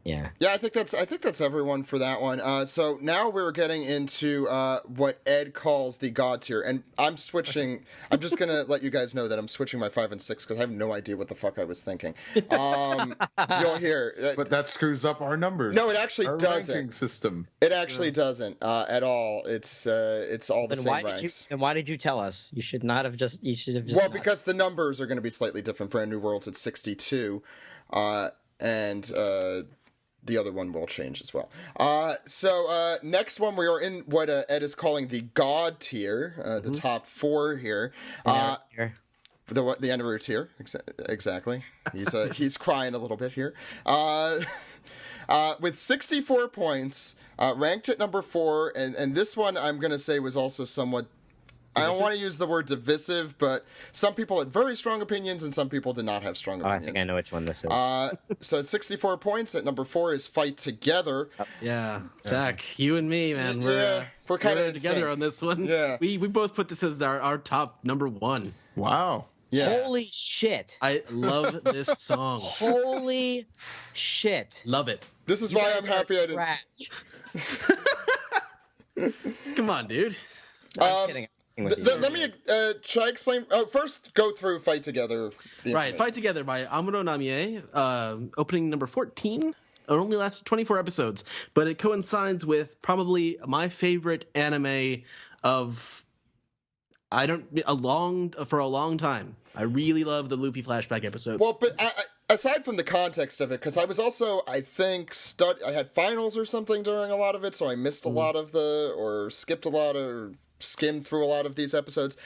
S5: Yeah.
S1: Yeah, I think that's everyone for that one. So now we're getting into what Ed calls the God tier, and I'm switching. I'm just gonna let you guys know that I'm switching my 5 and 6 because I have no idea what the fuck I was thinking. You'll hear,
S3: but that screws up our numbers.
S1: No, it actually
S3: our
S1: doesn't.
S3: Ranking system.
S1: It actually doesn't at all. It's all the same ranks.
S5: Then why did you tell us? You should not have just. You should have just.
S1: Well, because the numbers are going to be slightly different. Brand New Worlds at 62, and the other one will change as well. So next one, we are in what Ed is calling the God tier, the top 4 here. The end of our tier, exactly. He's crying a little bit here. With 64 points, ranked at number 4, and this one I'm going to say was also somewhat, I don't want to use the word divisive, but some people had very strong opinions and some people did not have strong opinions.
S5: I think I know which one this is.
S1: So 64 points at number 4 is Fight Together.
S2: Yeah, Zach, you and me, man, we're kind of together on this one.
S1: Yeah,
S2: we both put this as our top number 1.
S3: Wow.
S1: Yeah.
S5: Holy shit!
S2: I love this song.
S5: Holy shit!
S2: Love it.
S1: This is why I'm happy I
S5: didn't.
S2: Come on, dude.
S5: I'm kidding.
S1: Let me try explain. Oh, first go through Fight Together.
S2: Right, Fight Together by Amuro Namie, opening number 14. It only lasts 24 episodes, but it coincides with probably my favorite anime of for a long time. I really love the Luffy flashback episodes.
S1: Well, but aside from the context of it, because I was also, I think, I had finals or something during a lot of it, so I missed a lot of or skipped a lot or skimmed through a lot of these episodes.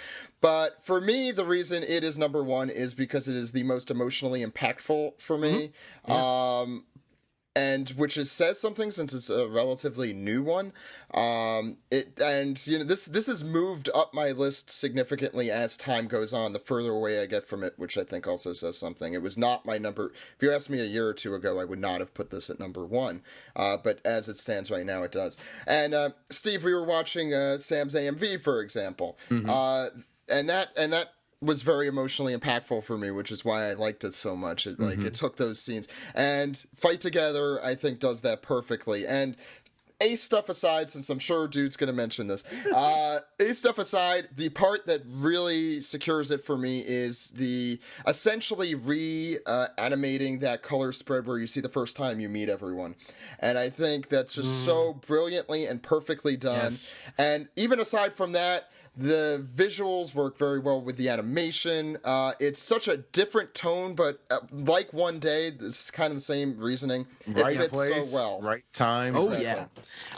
S1: But for me, the reason it is number 1 is because it is the most emotionally impactful for me. Yeah. And which says something since it's a relatively new one. This has moved up my list significantly as time goes on, the further away I get from it, which I think also says something. It was not my number. If you asked me a year or two ago, I would not have put this at number 1. But as it stands right now, it does. And Steve, we were watching Sam's AMV, for example. Mm-hmm. And that was very emotionally impactful for me, which is why I liked it so much. It took those scenes, and Fight Together, I think, does that perfectly. And Ace stuff aside, since I'm sure dude's gonna mention this, Ace stuff aside, the part that really secures it for me is the essentially animating that color spread where you see the first time you meet everyone, and I think that's just so brilliantly and perfectly done. Yes. And even aside from that, the visuals work very well with the animation. It's such a different tone, but like One Day, this is kind of the same reasoning.
S3: Right
S1: it fits
S3: place,
S1: so well.
S3: Right time.
S2: Oh,
S1: exactly.
S2: yeah.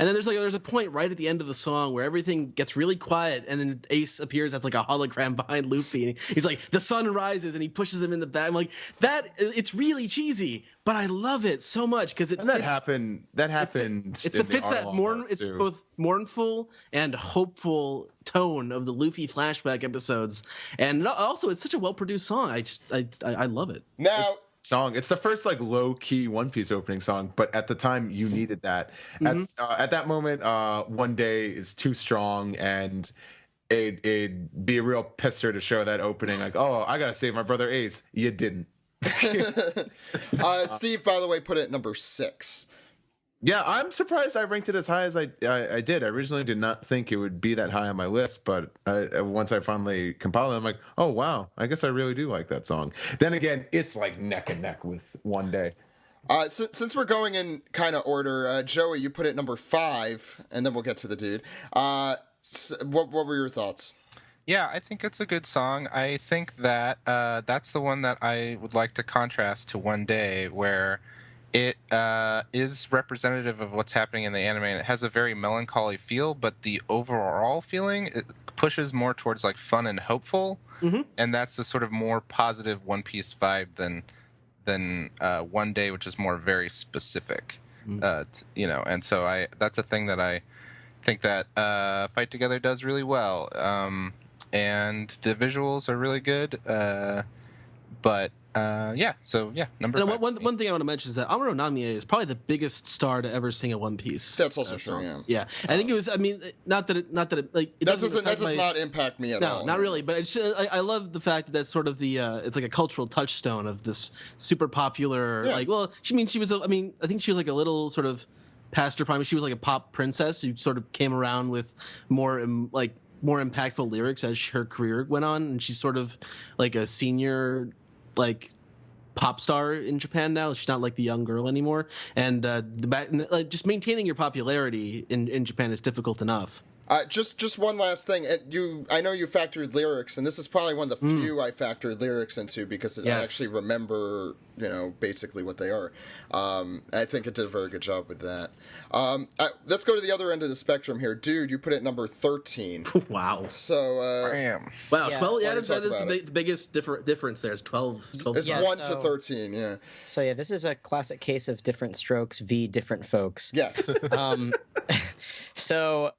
S2: And then there's a point right at the end of the song where everything gets really quiet, and then Ace appears as like a hologram behind Luffy, and he's like, the sun rises, and he pushes him in the back. I'm like, it's really cheesy, but I love it so much because
S3: that happened. It
S2: fits that it's both mournful and hopeful tone of the Luffy flashback episodes, and also it's such a well-produced song. I love it.
S1: Now,
S3: it's the first like low-key One Piece opening song, but at the time you needed that. At that moment, One Day is too strong, and it'd be a real pisser to show that opening like, oh, I gotta save my brother Ace. You didn't.
S1: Steve, by the way, put it at number 6.
S3: Yeah, I'm surprised I ranked it as high as I did. I originally did not think it would be that high on my list, but once I finally compiled it, I'm like, oh, wow, I guess I really do like that song. Then again, it's like neck and neck with One Day.
S1: Since we're going in kind of order, Joey, you put it number 5, and then we'll get to the dude. What were your thoughts?
S4: Yeah, I think it's a good song. I think that that's the one that I would like to contrast to One Day, where it is representative of what's happening in the anime, and it has a very melancholy feel, but the overall feeling, it pushes more towards like fun and hopeful, and that's the sort of more positive One Piece vibe than One Day, which is more very specific, and so that's a thing that I think that Fight Together does really well, and the visuals are really good, but number 5.
S2: One thing I want to mention is that Amuro Namie is probably the biggest star to ever sing a One Piece.
S1: That's also true.
S2: Yeah, I think it was. I mean, not that it like it
S1: that does not impact me at all.
S2: No, not really. But it's just, I love the fact that that's sort of the it's like a cultural touchstone of this super popular.
S1: Yeah.
S2: Like, well, she was. I think she was like a little sort of past her prime. She was like a pop princess who sort of came around with more impactful lyrics as her career went on, and she's sort of like a senior like pop star in Japan now. She's not like the young girl anymore, and just maintaining your popularity in Japan is difficult enough.
S1: Just one last thing. I know you factored lyrics, and this is probably one of the few I factored lyrics into because I actually remember, basically what they are. I think it did a very good job with that. Let's go to the other end of the spectrum here. Dude, you put it number 13.
S2: Wow.
S1: So,
S2: wow,
S5: Yeah.
S2: 12. Yeah, that is the biggest difference there. Is 12.
S1: It's 1 to 13, yeah.
S5: So yeah, this is a classic case of different strokes v different folks.
S1: Yes.
S5: So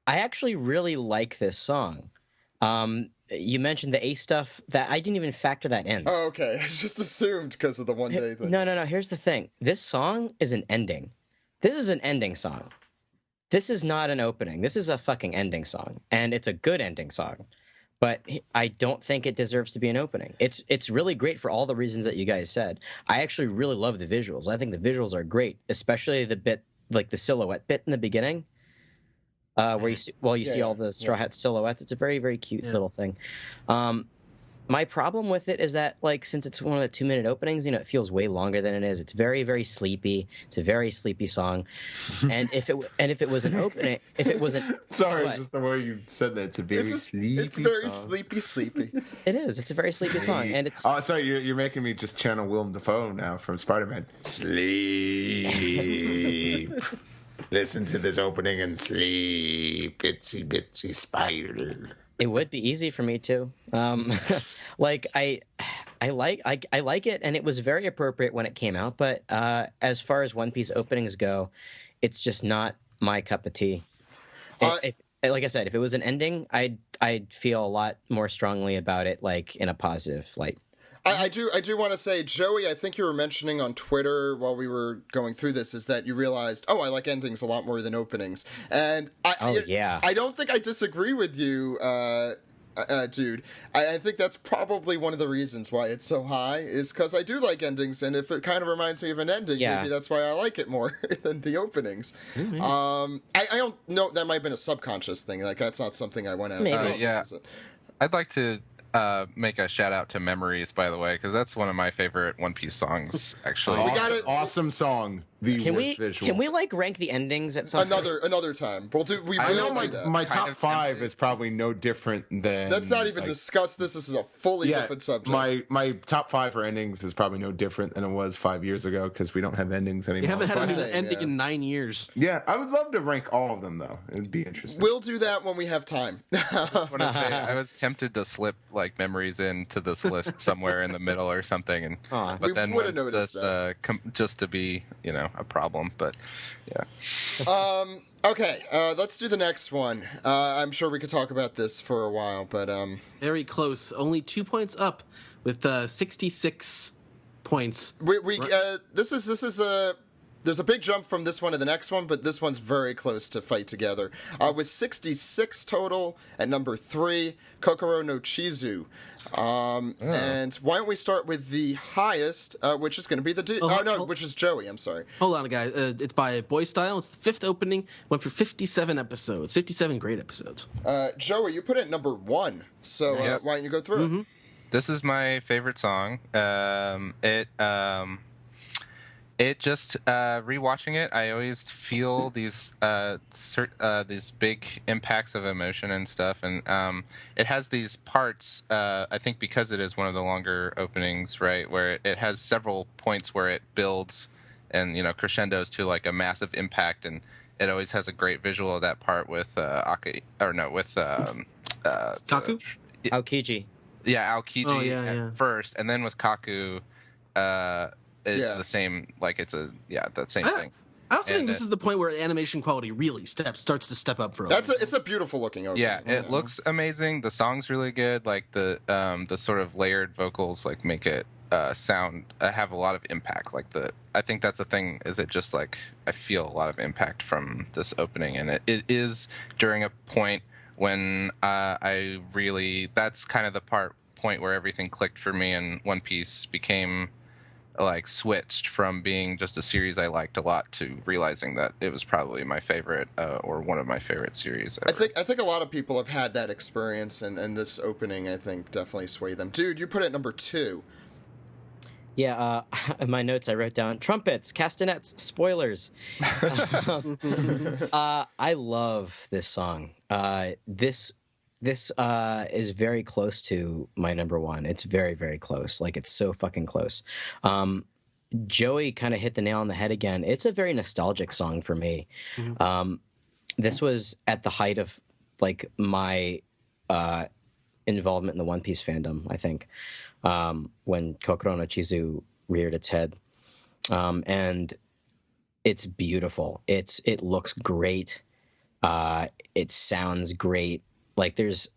S5: I actually really like this song. You mentioned the A stuff that I didn't even factor that in.
S1: Oh, okay. I just assumed because of the One Day thing.
S5: No. Here's the thing. This song is an ending. This is an ending song. This is not an opening. This is a fucking ending song, and it's a good ending song. But I don't think it deserves to be an opening. It's really great for all the reasons that you guys said. I actually really love the visuals. I think the visuals are great, especially the bit like the silhouette bit in the beginning. Where you see all the Straw Hat silhouettes. It's a very, very cute little thing. My problem with it is that, like, since it's one of the 2-minute openings, it feels way longer than it is. It's very, very sleepy. It's a very sleepy song. And if it was an opening, if it wasn't
S3: sorry, it's just the way you said that. It's a very sleepy.
S1: It's very
S3: song.
S1: sleepy.
S5: It is. It's a very sleepy song, and it's.
S3: Oh, sorry, you're making me just channel Willem Dafoe now from Spider-Man. Sleep. Listen to this opening and sleep, itsy bitsy spider.
S5: It would be easy for me to. Like I like it, and it was very appropriate when it came out. But as far as One Piece openings go, it's just not my cup of tea. If like I said, if it was an ending, I'd feel a lot more strongly about it, like in a positive light.
S1: I do want to say, Joey, I think you were mentioning on Twitter while we were going through this is that you realized, I like endings a lot more than openings. And I don't think I disagree with you, dude. I think that's probably one of the reasons why it's so high is because I do like endings, and if it kind of reminds me of an ending, maybe that's why I like it more than the openings. Mm-hmm. I don't know, that might have been a subconscious thing. Like, that's not something I went out.
S4: I'd like to make a shout out to Memories, by the way, because that's one of my favorite One Piece songs. Actually,
S3: awesome song.
S5: Can we like rank the endings at some
S1: another time?
S3: I know my top 5 is probably no different than.
S1: Let's not even discuss this. This is a fully different subject.
S3: My top 5 for endings is probably no different than it was 5 years ago because we don't have endings anymore.
S2: You haven't had an ending in 9 years.
S3: Yeah, I would love to rank all of them though. It would be interesting.
S1: We'll do that when we have time.
S4: I was tempted to slip like Memories into this list somewhere in the middle or something, but then this just to be a problem, but yeah.
S1: Okay, let's do the next one. I'm sure we could talk about this for a while, but
S2: very close. Only 2 points up with 66 points.
S1: This is there's a big jump from this one to the next one, but this one's very close to fight together. With 66 total at number 3, Kokoro no Chizu. And why don't we start with the highest, which is going to be which is Joey. I'm sorry.
S2: Hold on, guys. It's by Boy Style. It's the 5th opening. Went for 57 episodes. 57 great episodes.
S1: Joey, you put it at number 1. So
S4: Yes.
S1: why don't you go through it?
S4: This is my favorite song. It just rewatching it, I always feel these big impacts of emotion and stuff, and it has these parts. I think because it is one of the longer openings, right, where it has several points where it builds and crescendos to like a massive impact, and it always has a great visual of that part with Kaku.
S5: Aokiji.
S4: Yeah, Aokiji first, and then with Kaku. It's the same, like that same thing.
S2: I also think this is the point where animation quality really starts to step up for
S1: it's a beautiful looking opening.
S4: Yeah, it looks amazing. The song's really good. Like the sort of layered vocals like make it sound have a lot of impact. Like I think that's the thing, is it just like I feel a lot of impact from this opening, and it is during a point when I really, that's kind of the point where everything clicked for me and One Piece became like switched from being just a series I liked a lot to realizing that it was probably my favorite or one of my favorite series ever.
S1: I think a lot of people have had that experience, and this opening I think definitely swayed them. Dude, you put it at number 2.
S5: Yeah, in my notes I wrote down trumpets, castanets, spoilers. I love this song. This is very close to my number 1. It's very, very close. Like, it's so fucking close. Joey kind of hit the nail on the head again. It's a very nostalgic song for me. This was at the height of like my involvement in the One Piece fandom, I think, when Kokoro no Chizu reared its head. And it's beautiful. It looks great. It sounds great. Like there's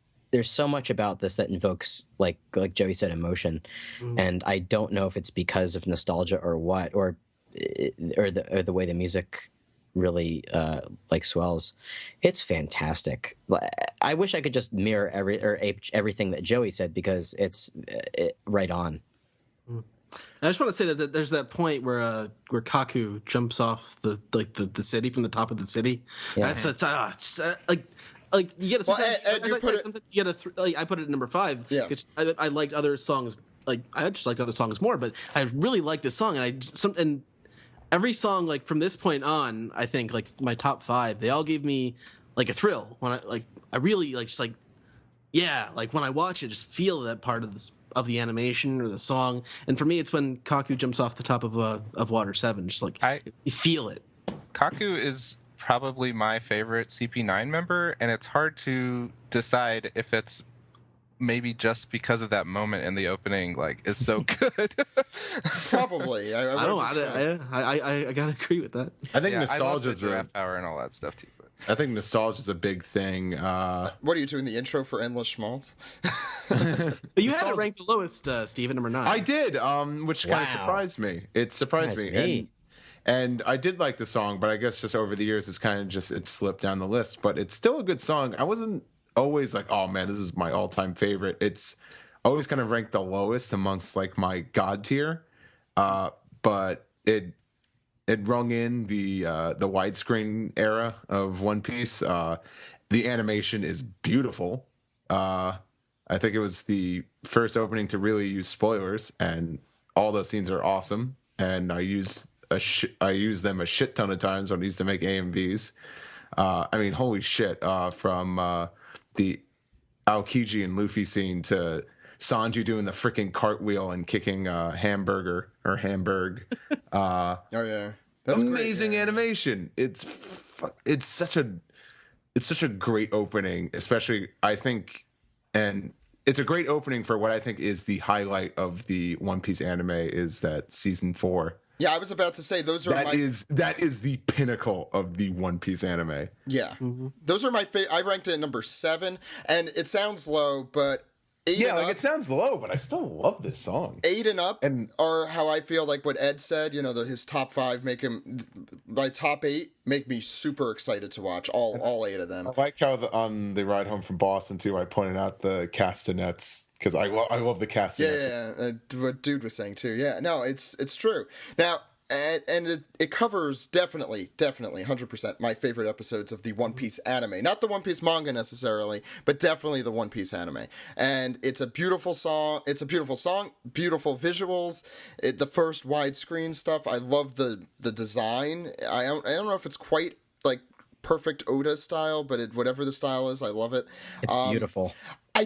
S5: so much about this that invokes like Joey said, emotion, and I don't know if it's because of nostalgia or what, or the way the music really like swells. It's fantastic. I wish I could just mirror ape everything that Joey said, because it's right on.
S2: I just want to say that there's that point where Kaku jumps off the city, from the top of the city.
S5: Yeah.
S2: Like you get
S1: a
S2: I put it at number 5.
S1: Yeah,
S2: I liked other songs. Like I just liked other songs more, but I really liked this song, and every song like from this point on, I think like my top 5, they all gave me like a thrill when I really like just like like when I watch it, just feel that part of the animation or the song. And for me, it's when Kaku jumps off the top of Water 7. Just like you feel it.
S4: Kaku is probably my favorite CP9 member, and it's hard to decide if it's maybe just because of that moment in the opening, like, is so good.
S1: Probably. I
S2: gotta agree with that.
S7: I think nostalgia is
S4: giraffe power and all that stuff too. But
S7: I think nostalgia is a big thing.
S1: What are you doing, the intro for Endless Schmaltz?
S2: But you had it ranked the lowest, Steve, at number 9.
S7: I did, which kind of surprised me. It surprised me. And I did like the song, but I guess just over the years, it's kind of it slipped down the list. But it's still a good song. I wasn't always like, oh man, this is my all-time favorite. It's always kind of ranked the lowest amongst like my god tier. But it rung in the widescreen era of One Piece. The animation is beautiful. I think it was the first opening to really use spoilers, and all those scenes are awesome. And I use them a shit ton of times when I used to make AMVs. I mean, holy shit! From the Aokiji and Luffy scene to Sanji doing the freaking cartwheel and kicking hamburg.
S1: Oh yeah, that's
S7: amazing
S1: great,
S7: animation. It's such a great opening, especially I think, and it's a great opening for what I think is the highlight of the One Piece anime, is that season 4.
S1: Yeah, I was about to say
S7: that is the pinnacle of the One Piece anime.
S1: Yeah, those are my favorite. I ranked it at number 7, and it sounds low, but
S7: like it sounds low, but I still love this song.
S1: 8 and up, are how I feel like what Ed said. You know, his top 5 my top 8 make me super excited to watch all 8 of them.
S7: I like how on the ride home from Boston too, I pointed out the castanets because I love the castanets.
S1: Yeah. What dude was saying too. Yeah, no, it's true. Now. And it covers definitely 100% my favorite episodes of the One Piece anime. Not the One Piece manga necessarily, but definitely the One Piece anime. And it's a beautiful song. Beautiful visuals. The first widescreen stuff. I love the design. I don't know if it's quite like perfect Oda style, but whatever the style is, I love it.
S5: It's beautiful.
S1: I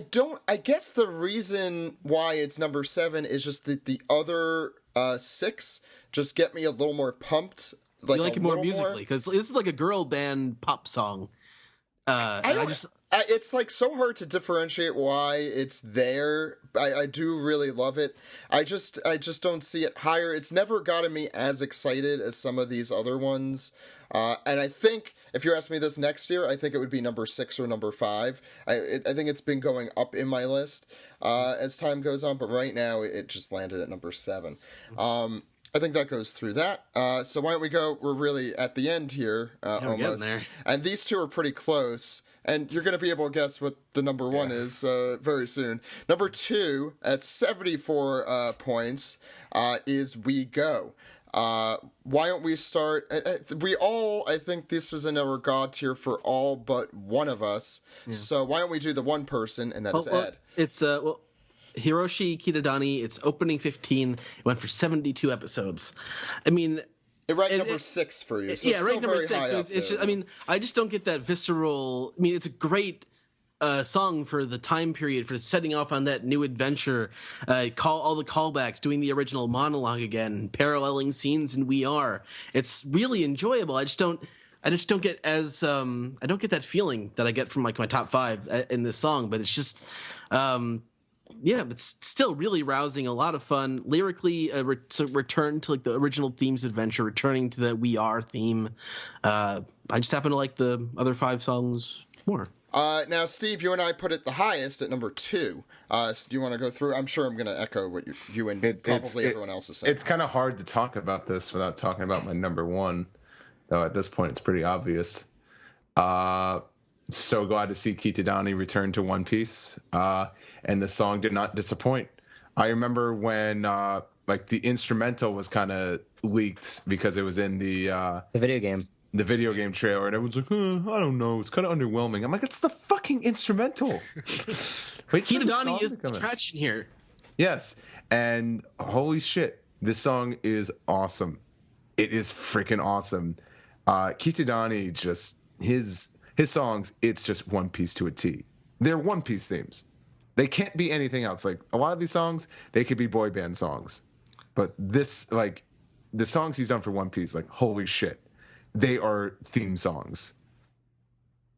S1: guess the reason why it's number 7 is just that the other 6 just get me a little more pumped.
S2: You like it more musically because this is like a girl band pop song.
S1: It's like so hard to differentiate why it's there. I do really love it. I just don't see it higher. It's never gotten me as excited as some of these other ones. And I think if you're asking me this next year, I think it would be number 6 or number 5. I think it's been going up in my list as time goes on, but right now it just landed at number 7. I think that goes through that. So why don't we go? We're really at the end here, almost.
S2: There.
S1: And these two are pretty close. And you're going to be able to guess what the number 1 is very soon. Number 2 at 74 points is We Go. Why don't we start? I think this was in our God tier for all but one of us. Yeah. So why don't we do the one person, and that is Ed.
S2: It's Hiroshi Kitadani. It's opening 15. It went for 72 episodes. I mean,
S1: it ranked number 6 for you. So
S2: ranked number 6. So it's just, I mean, I just don't get that visceral. I mean, it's a great song for the time period, for setting off on that new adventure. All the callbacks, doing the original monologue again, paralleling scenes in We Are. It's really enjoyable. I just don't get as I don't get that feeling that I get from like my top 5 in this song. But it's just. It's still really rousing, a lot of fun. Lyrically, return to like the original themes adventure, returning to the We Are theme. I just happen to like the other 5 songs more.
S1: Now, Steve, you and I put it the highest at number 2. So do you want to go through? I'm sure I'm going to echo what you and everyone else is saying.
S7: It's kind of hard to talk about this without talking about my number 1, though at this point it's pretty obvious. So glad to see Kitadani return to One Piece. And the song did not disappoint. I remember when like the instrumental was kind of leaked because it was in the
S5: video game.
S7: The video game trailer, and everyone's like, I don't know, it's kind of underwhelming. I'm like, it's the fucking instrumental.
S2: Kitadani is the attraction here.
S7: Yes, and holy shit, this song is awesome. It is freaking awesome. Kitadani, just his songs, it's just One Piece to a T. They're One Piece themes. They can't be anything else. Like a lot of these songs, they could be boy band songs, but this, like, the songs he's done for One Piece, like, holy shit. They are theme songs.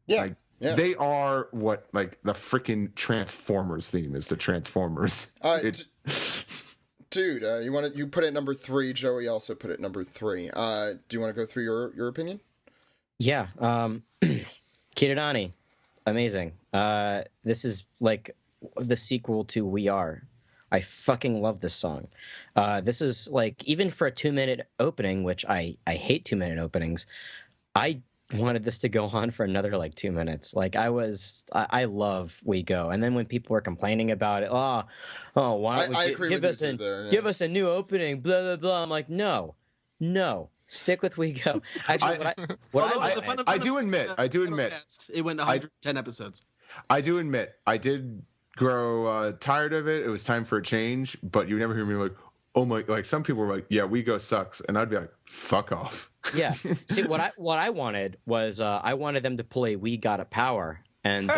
S1: Yeah,
S7: They are what, like, the freaking Transformers theme is to Transformers.
S1: Dude, you put it at number 3. Joey also put it at number 3. Do you want to go through your opinion?
S5: Yeah. Kitadani, amazing. This is like the sequel to We Are. I fucking love this song. This is like, even for a 2-minute opening, which I hate 2-minute openings, I wanted this to go on for another like 2 minutes. Like I love We Go. And then when people were complaining about it, why don't we give us a new opening, blah, blah, blah. I'm like, no, stick with We Go. Actually,
S7: I do admit,
S2: it went 110 episodes.
S7: I do admit, I did grow tired of it. It was time for a change, but you never hear me like, oh my, like some people were like, yeah, We Go sucks, and I'd be like, fuck off.
S5: Yeah. See, what I wanted was I wanted them to play We Got a Power and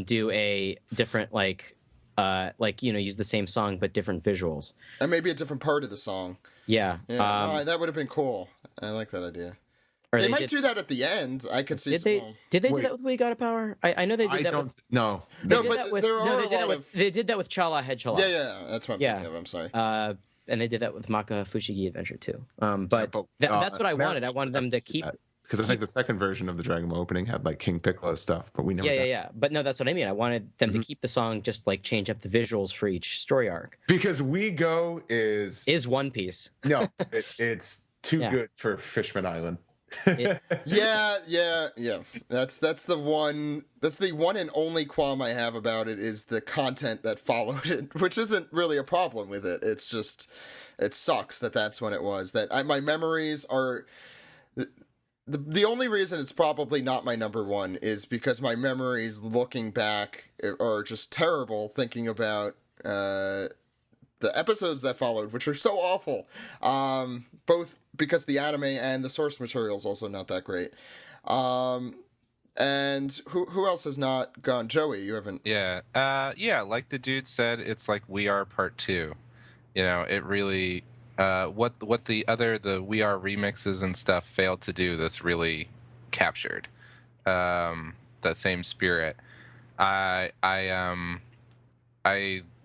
S5: do a different use the same song but different visuals
S1: and maybe a different part of the song.
S5: Yeah.
S1: That would have been cool. I like that idea. They might do that at the end. I could see.
S5: Did they do that with We Got a Power? I know they did that.
S7: No,
S1: but there are a lot of.
S5: They did that with Chala Head Chala.
S1: Yeah, that's what I'm thinking of. I'm sorry.
S5: And they did that with Maka Fushigi Adventure too. But that's what I wanted. I wanted them to keep.
S7: Because I think the second version of the Dragon Ball opening had like King Piccolo stuff, but we never.
S5: Yeah. But no, that's what I mean. I wanted them to keep the song, just like change up the visuals for each story arc.
S7: Because We Go is
S5: One Piece.
S7: No, it's too good for Fishman Island.
S1: Yeah. That's the one. That's the one and only qualm I have about it is the content that followed it, which isn't really a problem with it. It's just it sucks that that's when it was. My memories are. The only reason it's probably not my number one is because my memories looking back are just terrible thinking about the episodes that followed, which are so awful. Both because the anime and the source material is also not that great. And who else has not gone? Joey, you haven't.
S4: Yeah. Like the dude said, it's like We Are Part 2. You know, it really. What the We Are remixes and stuff failed to do, this really captured that same spirit. I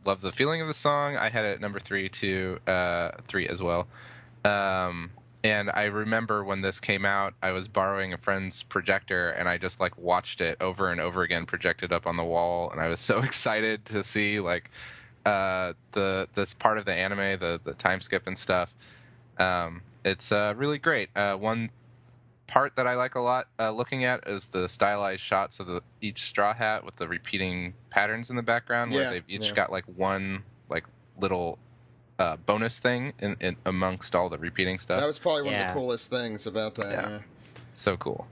S4: love the feeling of the song. I had it at number 3 as well. And I remember when this came out, I was borrowing a friend's projector and I just like watched it over and over again, projected up on the wall, and I was so excited to see like this part of the anime, the time skip and stuff. It's really great. One part that I like a lot looking at is the stylized shots of each straw hat with the repeating patterns in the background, where they've each got like one like little bonus thing in amongst all the repeating stuff.
S1: That was probably one of the coolest things about that. Yeah.
S4: So cool.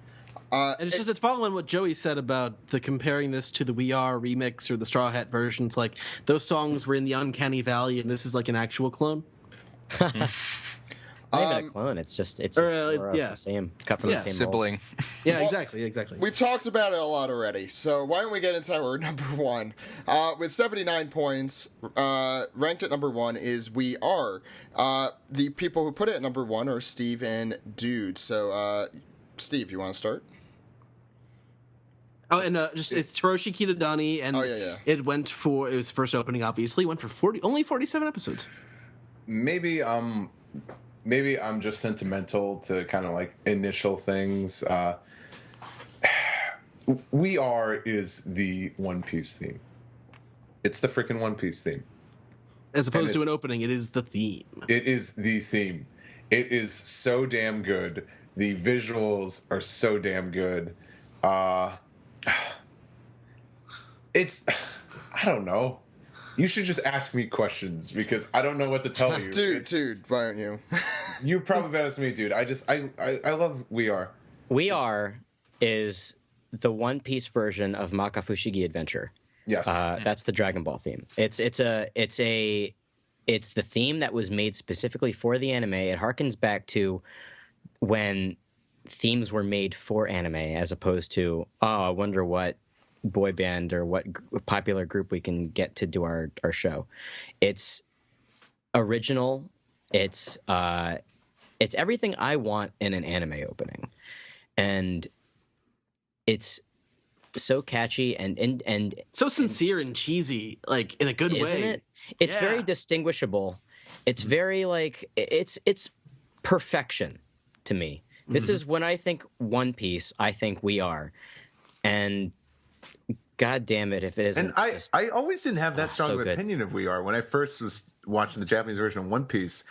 S2: And it's just following what Joey said about the comparing this to the We Are remix or the Straw Hat versions. Like those songs were in the uncanny valley, and this is like an actual clone.
S5: Not even a clone. It's just the same, cut from the same
S4: sibling.
S5: mold.
S2: Yeah, exactly.
S1: We've talked about it a lot already, so why don't we get into our number one? With 79 points, ranked at number one is We Are. The people who put it at number one are Steve and Dude. So, Steve, you want to start?
S2: Oh, and it's Hiroshi Kitadani, and it was first opening, obviously. It went for only 47 episodes.
S7: Maybe I'm just sentimental to kind of like initial things. We Are is the One Piece theme. It's the freaking One Piece theme.
S2: As opposed to an opening, it is the theme. It
S7: is the theme. It is so damn good. The visuals are so damn good. It's, I don't know. You should just ask me questions because I don't know what to tell you.
S1: Dude, why aren't you?
S7: You're probably better than me, dude. I love We Are.
S5: We Are is the One Piece version of Maka Fushigi Adventure.
S7: Yes.
S5: That's the Dragon Ball theme. It's the theme that was made specifically for the anime. It harkens back to when themes were made for anime as opposed to, I wonder what boy band or what popular group we can get to do our show. It's original. It's everything I want in an anime opening. And it's so catchy and
S2: so sincere and cheesy, like in a good way.
S5: Isn't it? It's very distinguishable. It's very like it's perfection to me. This is when I think One Piece, I think We Are. And God damn it, if it isn't.
S7: And I always didn't have that strong of an opinion of We Are. When I first was watching the Japanese version of One Piece,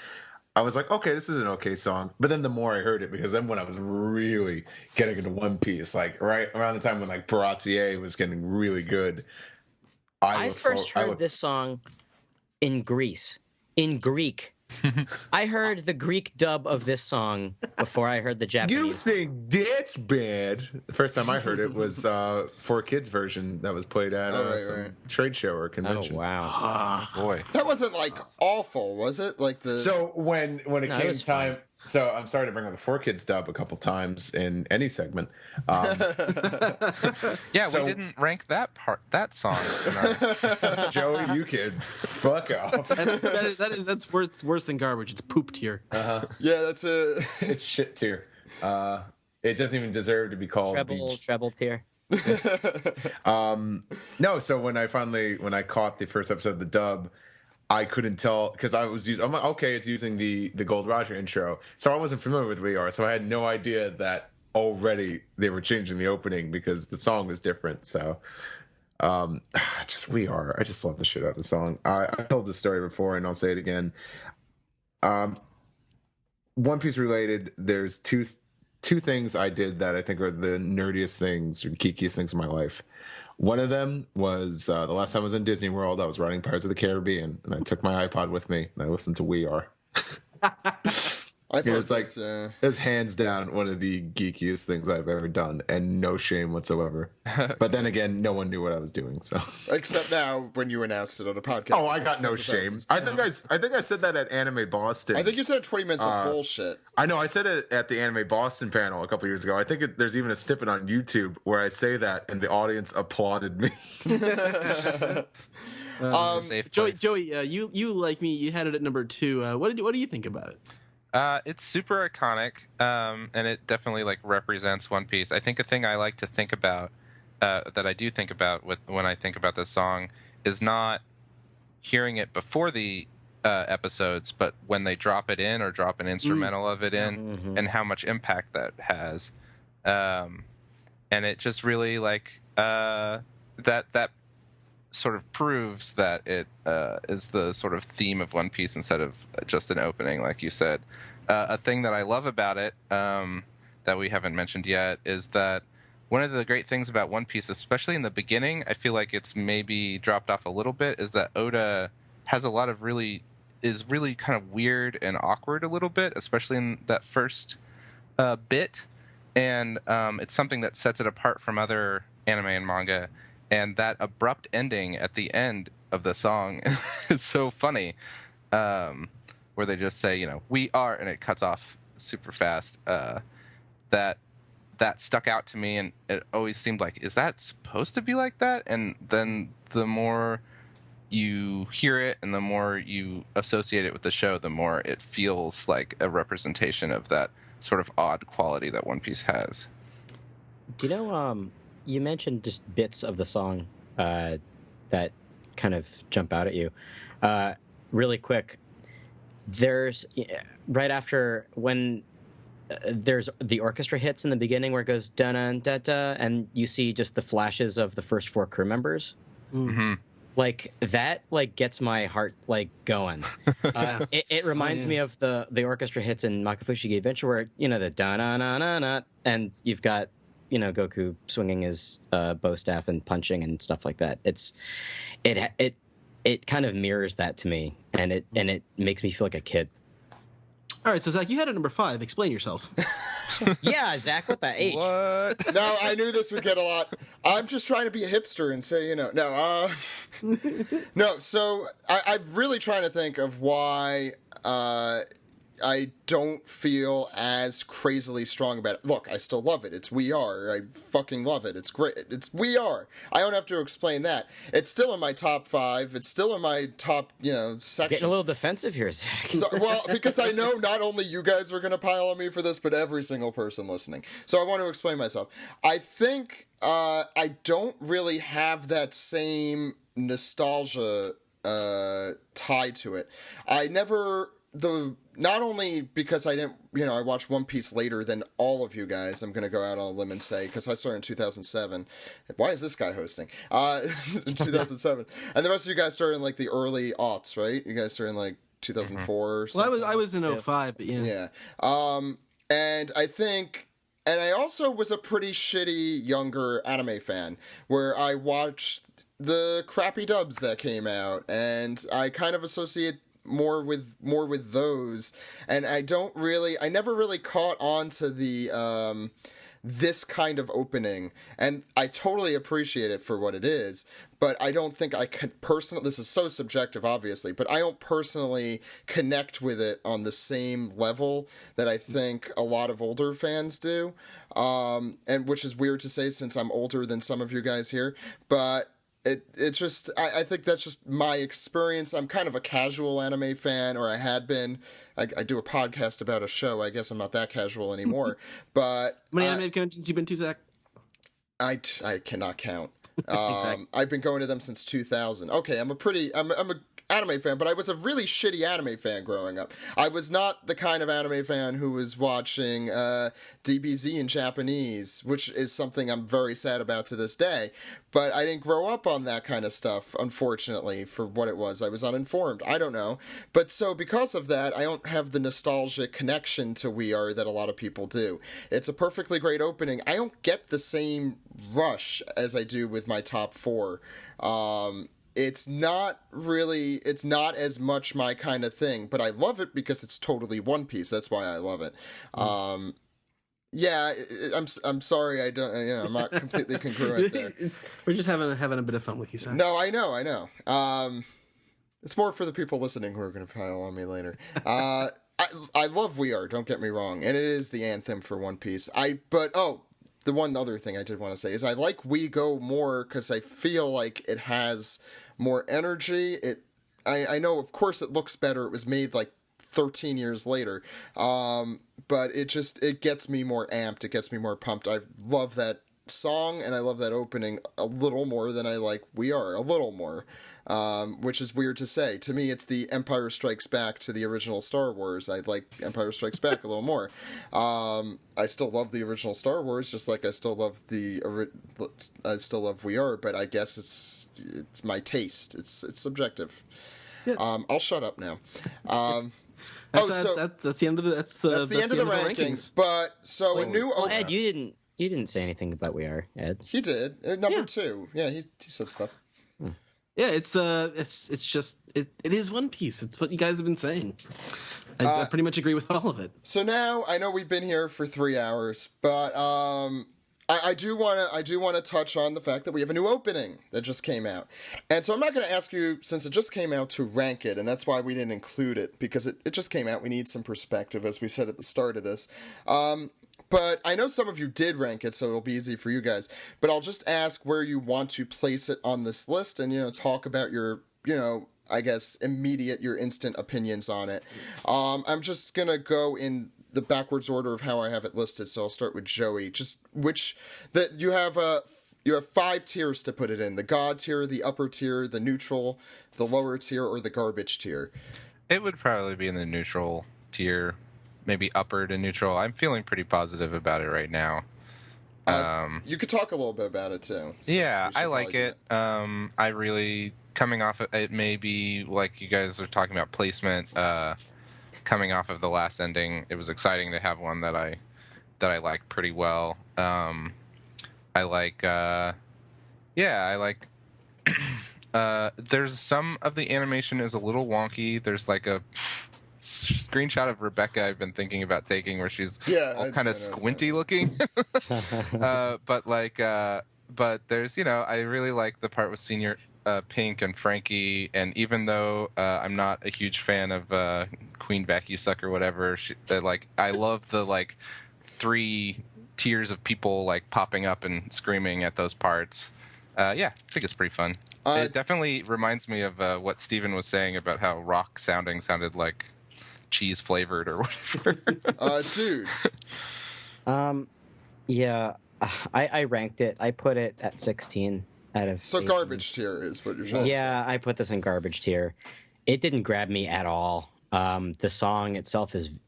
S7: I was like, okay, this is an okay song. But then the more I heard it, because then when I was really getting into One Piece, like right around the time when like Baratier was getting really good,
S5: I first heard this song in Greece, in Greek. I heard the Greek dub of this song before I heard the Japanese.
S7: You think that's bad? The first time I heard it was 4Kids version that was played at some trade show or convention.
S5: Oh wow,
S4: boy,
S1: that wasn't like awful, was it? Like the
S7: so when it came time. Fun. So I'm sorry to bring up the 4Kids dub a couple times in any segment.
S4: Yeah, we didn't rank that song.
S7: Joey, you can fuck off.
S2: That's worse than garbage. It's poop tier.
S1: Yeah, that's
S7: it's shit tier. It doesn't even deserve to be called
S5: treble tier.
S7: No, so when I caught the first episode of the dub, I couldn't tell because I'm like, okay, it's using the Gold Roger intro, so I wasn't familiar with We Are, so I had no idea that already they were changing the opening because the song was different. So just We Are. I just love the shit out of the song. I told this story before and I'll say it again. One Piece related, there's two things I did that I think are the nerdiest things or geekiest things in my life. One of them was the last time I was in Disney World, I was riding Pirates of the Caribbean, and I took my iPod with me, and I listened to We Are. It was hands down one of the geekiest things I've ever done, and no shame whatsoever. But then again, no one knew what I was doing, so.
S1: Except now when you announced it on a podcast.
S7: Oh, I got no shame. I think I said that at Anime Boston.
S1: I think you said 20 minutes of bullshit.
S7: I know. I said it at the Anime Boston panel a couple years ago. I think there's even a snippet on YouTube where I say that, and the audience applauded me.
S2: Joey, you like me. You had it at number 2. What do you think about it?
S4: It's super iconic, and it definitely like represents One Piece. I think a thing I like to think about, that I do think about when I think about this song, is not hearing it before the episodes, but when they drop it in or drop an instrumental of it in, and how much impact that has. And it just really like that sort of proves that it is the sort of theme of One Piece instead of just an opening, like you said. A thing that I love about it, that we haven't mentioned yet, is that one of the great things about One Piece, especially in the beginning, I feel like it's maybe dropped off a little bit, is that Oda has a lot of really kind of weird and awkward a little bit, especially in that first bit. And it's something that sets it apart from other anime and manga. And that abrupt ending at the end of the song is so funny, where they just say, we are, and it cuts off super fast. That stuck out to me, and it always seemed like, is that supposed to be like that? And then the more you hear it and the more you associate it with the show, the more it feels like a representation of that sort of odd quality that One Piece has.
S5: Do you know, you mentioned just bits of the song that kind of jump out at you. Really quick, there's right after when there's the orchestra hits in the beginning where it goes da-da-da-da, and you see just the flashes of the first 4 crew members.
S4: Mm-hmm.
S5: Like that, gets my heart going. It reminds me of the orchestra hits in Makafushigi Adventure, where the da-na-na-na-na, and you've got Goku swinging his bow staff and punching and stuff like that. It kind of mirrors that to me, and it makes me feel like a kid.
S2: All right, so Zach, you had it number 5. Explain yourself.
S5: Yeah, Zach, what the H?
S4: What?
S1: No, I knew this would get a lot. I'm just trying to be a hipster and say, no. No, so I'm really trying to think of why I don't feel as crazily strong about it. Look, I still love it. It's We Are. I fucking love it. It's great. It's We Are. I don't have to explain that. It's still in my top 5. It's still in my top, section.
S5: Getting a little defensive here, Zach.
S1: So, well, because I know not only you guys are going to pile on me for this, but every single person listening. So I want to explain myself. I think I don't really have that same nostalgia tie to it. I never... not only because I didn't, I watched One Piece later than all of you guys, I'm going to go out on a limb and say, because I started in 2007. Why is this guy hosting? In 2007. And the rest of you guys started in, the early aughts, right? You guys started in, 2004 or something.
S2: Well, I was in 05, but yeah.
S1: Yeah. And I think... And I also was a pretty shitty younger anime fan, where I watched the crappy dubs that came out, and I kind of associate more with those, and I never really caught on to the this kind of opening, and I totally appreciate it for what it is, but I don't think I could personally, this is so subjective obviously, but I don't personally connect with it on the same level that I think a lot of older fans do, and which is weird to say since I'm older than some of you guys here, but It's just, I think that's just my experience. I'm kind of a casual anime fan, or I had been. I do a podcast about a show. I guess I'm not that casual anymore. But
S2: how many anime conventions you been to, Zach? I
S1: cannot count.
S2: Exactly.
S1: I've been going to them since 2000. Okay, I'm anime fan, but I was a really shitty anime fan growing up. I was not the kind of anime fan who was watching DBZ in Japanese, which is something I'm very sad about to this day. But I didn't grow up on that kind of stuff, unfortunately, for what it was. I was uninformed. I don't know. But so because of that, I don't have the nostalgic connection to We Are that a lot of people do. It's a perfectly great opening. I don't get the same rush as I do with my top four. It's not as much my kind of thing, but I love it because it's totally One Piece. That's why I love it. Yeah, I'm sorry. I don't. I'm not completely congruent there.
S2: We're just having a bit of fun with you, Zach.
S1: No, I know. It's more for the people listening who are going to pile on me later. I love We Are. Don't get me wrong, and it is the anthem for One Piece. The one other thing I did want to say is I like We Go more because I feel like it has more energy. I know, of course, it looks better. It was made like 13 years later, but it gets me more amped. It gets me more pumped. I love that song and I love that opening a little more than I like We Are, a little more, which is weird to say. To me, it's the Empire Strikes Back to the original Star Wars. I like Empire Strikes Back a little more. I still love the original Star Wars, just like I still love We Are, but I guess it's my taste. It's subjective. Yeah. I'll shut up now.
S2: That's the end of the end of the
S1: rankings. But so a new.
S5: Well, Ed, you didn't say anything about We Are, Ed.
S1: He did. Number 2. Yeah, he said stuff.
S2: Yeah, it's just it is One Piece. It's what you guys have been saying. I pretty much agree with all of it.
S1: So now I know we've been here for 3 hours, but I do want to touch on the fact that we have a new opening that just came out. And so I'm not going to ask you, since it just came out, to rank it, and that's why we didn't include it, because it just came out. We need some perspective, as we said at the start of this. But I know some of you did rank it, so it'll be easy for you guys. But I'll just ask where you want to place it on this list and, talk about your, I guess, your instant opinions on it. I'm just going to go in the backwards order of how I have it listed, so I'll start with Joey. You have 5 tiers to put it in: the God tier, the upper tier, the neutral, the lower tier, or the garbage tier.
S4: It would probably be in the neutral tier, maybe upper to neutral. I'm feeling pretty positive about it right now.
S1: You could talk a little bit about it too.
S4: Yeah, I like it. I really, coming off of it, may be like you guys are talking about placement. Coming off of the last ending, it was exciting to have one that I like pretty well. There's some of the animation is a little wonky. There's like a screenshot of Rebecca I've been thinking about taking where she's all kind of squinty looking. But there's, I really like the part with Senior Pink and Frankie, and even though I'm not a huge fan of Queen Vacusuck or whatever, I love the 3 tiers of people popping up and screaming at those parts. I think it's pretty fun. It definitely reminds me of what Steven was saying about how rock sounded like cheese flavored or whatever.
S1: Dude.
S5: I ranked it. I put it at 16 out of 18.
S1: Garbage tier is what you're saying.
S5: Yeah, I put this in garbage tier. It didn't grab me at all. The song itself is,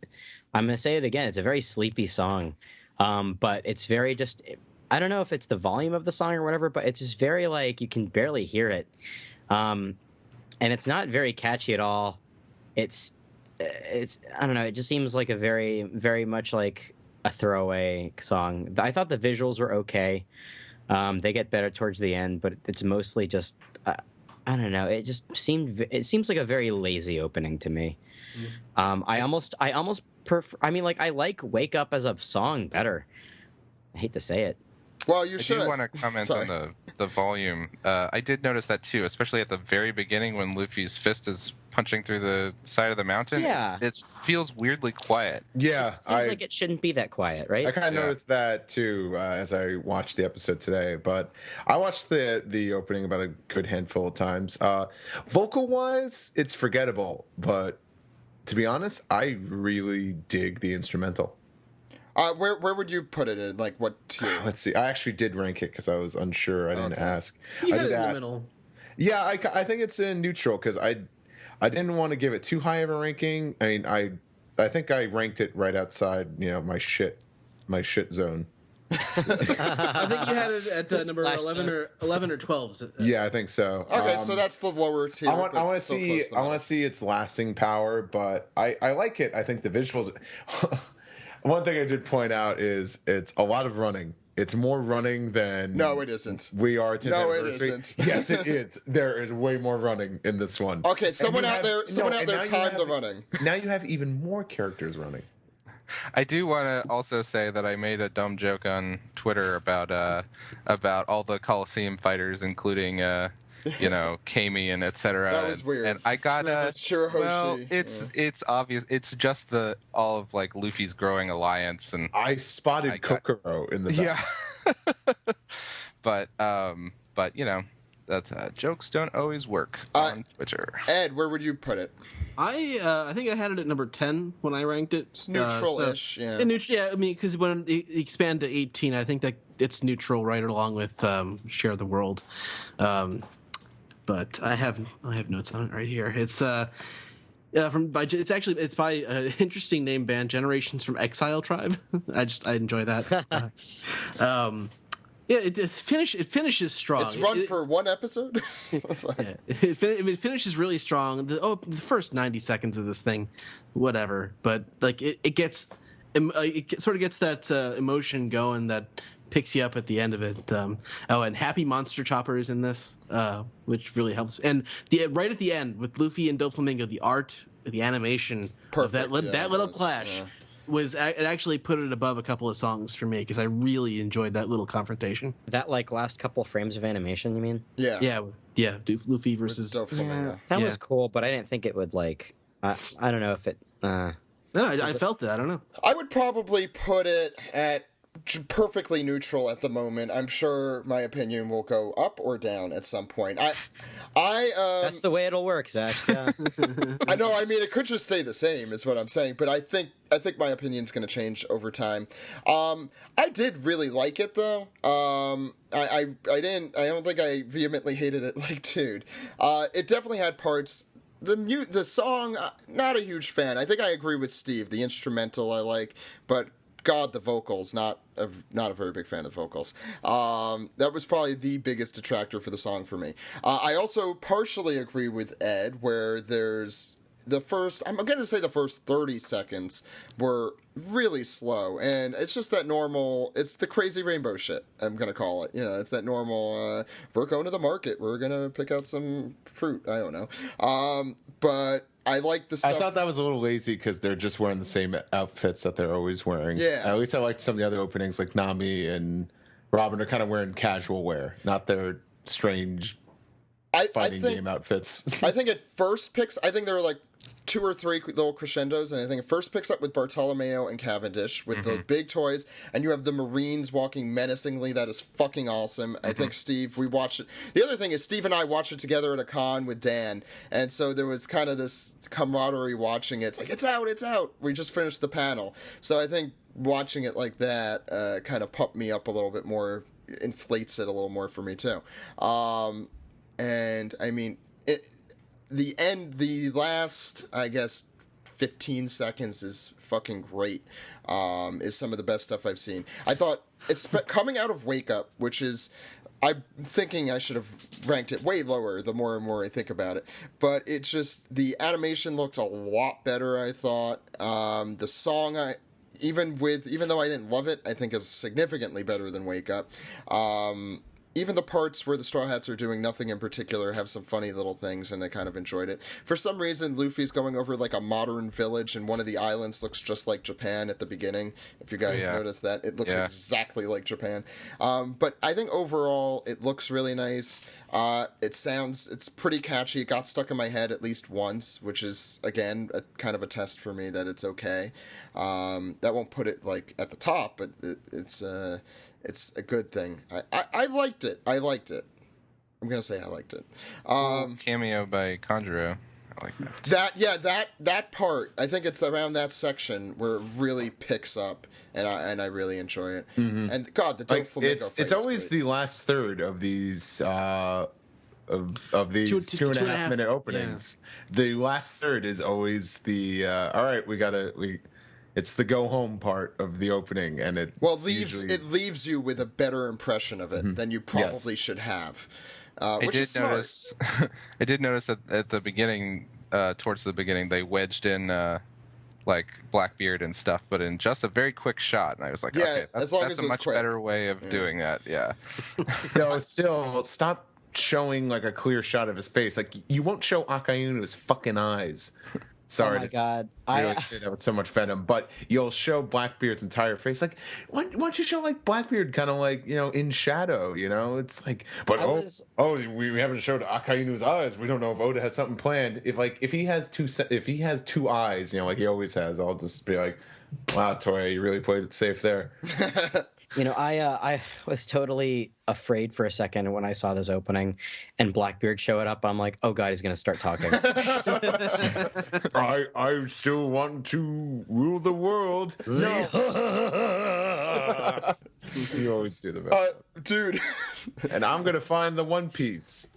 S5: I'm going to say it again, it's a very sleepy song. But it's very just, I don't know if it's the volume of the song or whatever, but it's just very you can barely hear it. And it's not very catchy at all. It's I don't know, it just seems like a very, very much like a throwaway song. I thought the visuals were okay. They get better towards the end, but it's mostly just I don't know. It seems like a very lazy opening to me. I almost prefer. I mean, I like "Wake Up" as a song better. I hate to say it.
S1: Well, you should.
S4: I do want to comment on the volume. I did notice that too, especially at the very beginning when Luffy's fist is punching through the side of the mountain.
S5: Yeah,
S4: it feels weirdly quiet.
S7: Yeah,
S5: it seems like it shouldn't be that quiet, right?
S7: I kind of noticed that too as I watched the episode today. But I watched the opening about a good handful of times. Vocal wise, it's forgettable, but to be honest, I really dig the instrumental.
S1: Where would you put it in? What tier?
S7: Let's see. I actually did rank it because I was unsure. I didn't ask.
S2: You had it in the middle.
S7: Yeah, I think it's in neutral because I didn't want to give it too high of a ranking. I mean, I think I ranked it right outside, my shit zone.
S2: I think you had it at number 11 or 12.
S7: Yeah, I think so.
S1: Okay, so that's the lower tier.
S7: I want to see its lasting power, but I like it. I think the visuals. One thing I did point out is it's a lot of running. It's more running than.
S1: No, it isn't.
S7: We are 10th anniversary.
S1: It isn't.
S7: Yes, it is. There is way more running in this one.
S1: Okay, someone out there time the running.
S7: Now you have even more characters running.
S4: I do want to also say that I made a dumb joke on Twitter about all the Coliseum fighters, including Kami and etc.
S1: That was weird.
S4: And I got
S1: Shirahoshi.
S4: Well, it's obvious. It's just all of like Luffy's growing alliance, and
S7: I spotted Kokoro in the back.
S4: Yeah. but that's jokes don't always work on Twitter.
S1: Ed, where would you put it?
S2: I think I had it at number 10 when I ranked it.
S1: It's neutral-ish, yeah.
S2: Yeah, I mean, because when it expanded to 18, I think that it's neutral right along with Share the World. But I have notes on it right here. It's it's by an interesting name band, Generations from Exile Tribe. I enjoy that. Yeah, it finishes strong.
S1: It's run for one episode.
S2: Yeah, it finishes really strong. The first 90 seconds of this thing, whatever. But like it sort of gets that emotion going that picks you up at the end of it. And Happy Monster Chopper is in this, which really helps. And right at the end with Luffy and Doflamingo, the art, the animation of that little clash. Yeah. It actually put it above a couple of songs for me because I really enjoyed that little confrontation.
S5: That last couple frames of animation, you mean?
S1: Yeah.
S2: Luffy versus
S1: Doflamingo.
S5: That was cool, but I didn't think it would I don't know if it.
S2: No, I felt it. I don't know.
S1: I would probably put it at perfectly neutral at the moment. I'm sure my opinion will go up or down at some point.
S5: That's the way it'll work, Zach. Yeah.
S1: I know. I mean, it could just stay the same, is what I'm saying. But I think my opinion's going to change over time. I did really like it though. I don't think I vehemently hated it like dude. It definitely had parts. The song, not a huge fan. I think I agree with Steve. The instrumental I like, but God, the vocals, not a very big fan of the vocals. That was probably the biggest detractor for the song for me. I also partially agree with Ed, where there's the first 30 seconds were really slow, and it's just that normal, it's the crazy rainbow shit, I'm gonna call it. It's that normal, we're going to the market, we're gonna pick out some fruit, I don't know. But I like the stuff.
S7: I thought that was a little lazy because they're just wearing the same outfits that they're always wearing.
S1: Yeah.
S7: At least I liked some of the other openings, like Nami and Robin are kind of wearing casual wear, not their strange fighting game outfits.
S1: I think it first picks. I think there were like 2 or 3 little crescendos, and I think it first picks up with Bartolomeo and Cavendish with the big toys, and you have the Marines walking menacingly. That is fucking awesome. I think Steve, we watched it. The other thing is Steve and I watched it together at a con with Dan, and so there was kind of this camaraderie watching it. It's like, it's out. We just finished the panel. So I think watching it like that kind of pumped me up a little bit more, inflates it a little more for me too. And I mean, the last, I guess, 15 seconds is fucking great. Is some of the best stuff I've seen. I thought, it's coming out of Wake Up, which is, I'm thinking I should have ranked it way lower the more and more I think about it. But it's just, the animation looked a lot better, I thought. The song, even though I didn't love it, I think is significantly better than Wake Up. Even the parts where the Straw Hats are doing nothing in particular have some funny little things, and I kind of enjoyed it. For some reason, Luffy's going over like a modern village, and one of the islands looks just like Japan at the beginning. If you guys notice that, it looks exactly like Japan. But I think overall, it looks really nice. It's pretty catchy. It got stuck in my head at least once, which is, again, kind of a test for me that it's okay. That won't put it like at the top, but it's a good thing. I liked it. I'm gonna say I liked it.
S4: Cameo by Conjuro. I like that.
S1: That part. I think it's around that section where it really picks up, and I really enjoy it. And God, the Doflamingo fight
S7: it's always
S1: great.
S7: the last third of these of these two and a half minute openings. Yeah. The last third is always the all right. It's the go home part of the opening, and it
S1: leaves you with a better impression of it than you probably should have. Which is smart.
S4: I did notice at the beginning, towards the beginning, they wedged in like Blackbeard and stuff, but in just a very quick shot. And I was like, okay, that's a much better way of doing that. Yeah.
S7: No, still, stop showing like a clear shot of his face. Like, you won't show Akayunu's fucking eyes. Sorry.
S5: Oh my God.
S7: I always say that with so much venom, but you'll show Blackbeard's entire face. Like, why don't you show like Blackbeard kind of like, in shadow, It's like, but we haven't showed Akayunu's eyes. We don't know if Oda has something planned. If he has two eyes, like he always has, I'll just be like, wow, Toei, you really played it safe there.
S5: I was totally afraid for a second when I saw this opening and Blackbeard showed up. I'm like, oh God, he's going to start talking.
S7: I still want to rule the world. No. You always do the best.
S1: Dude.
S7: And I'm going to find the One Piece.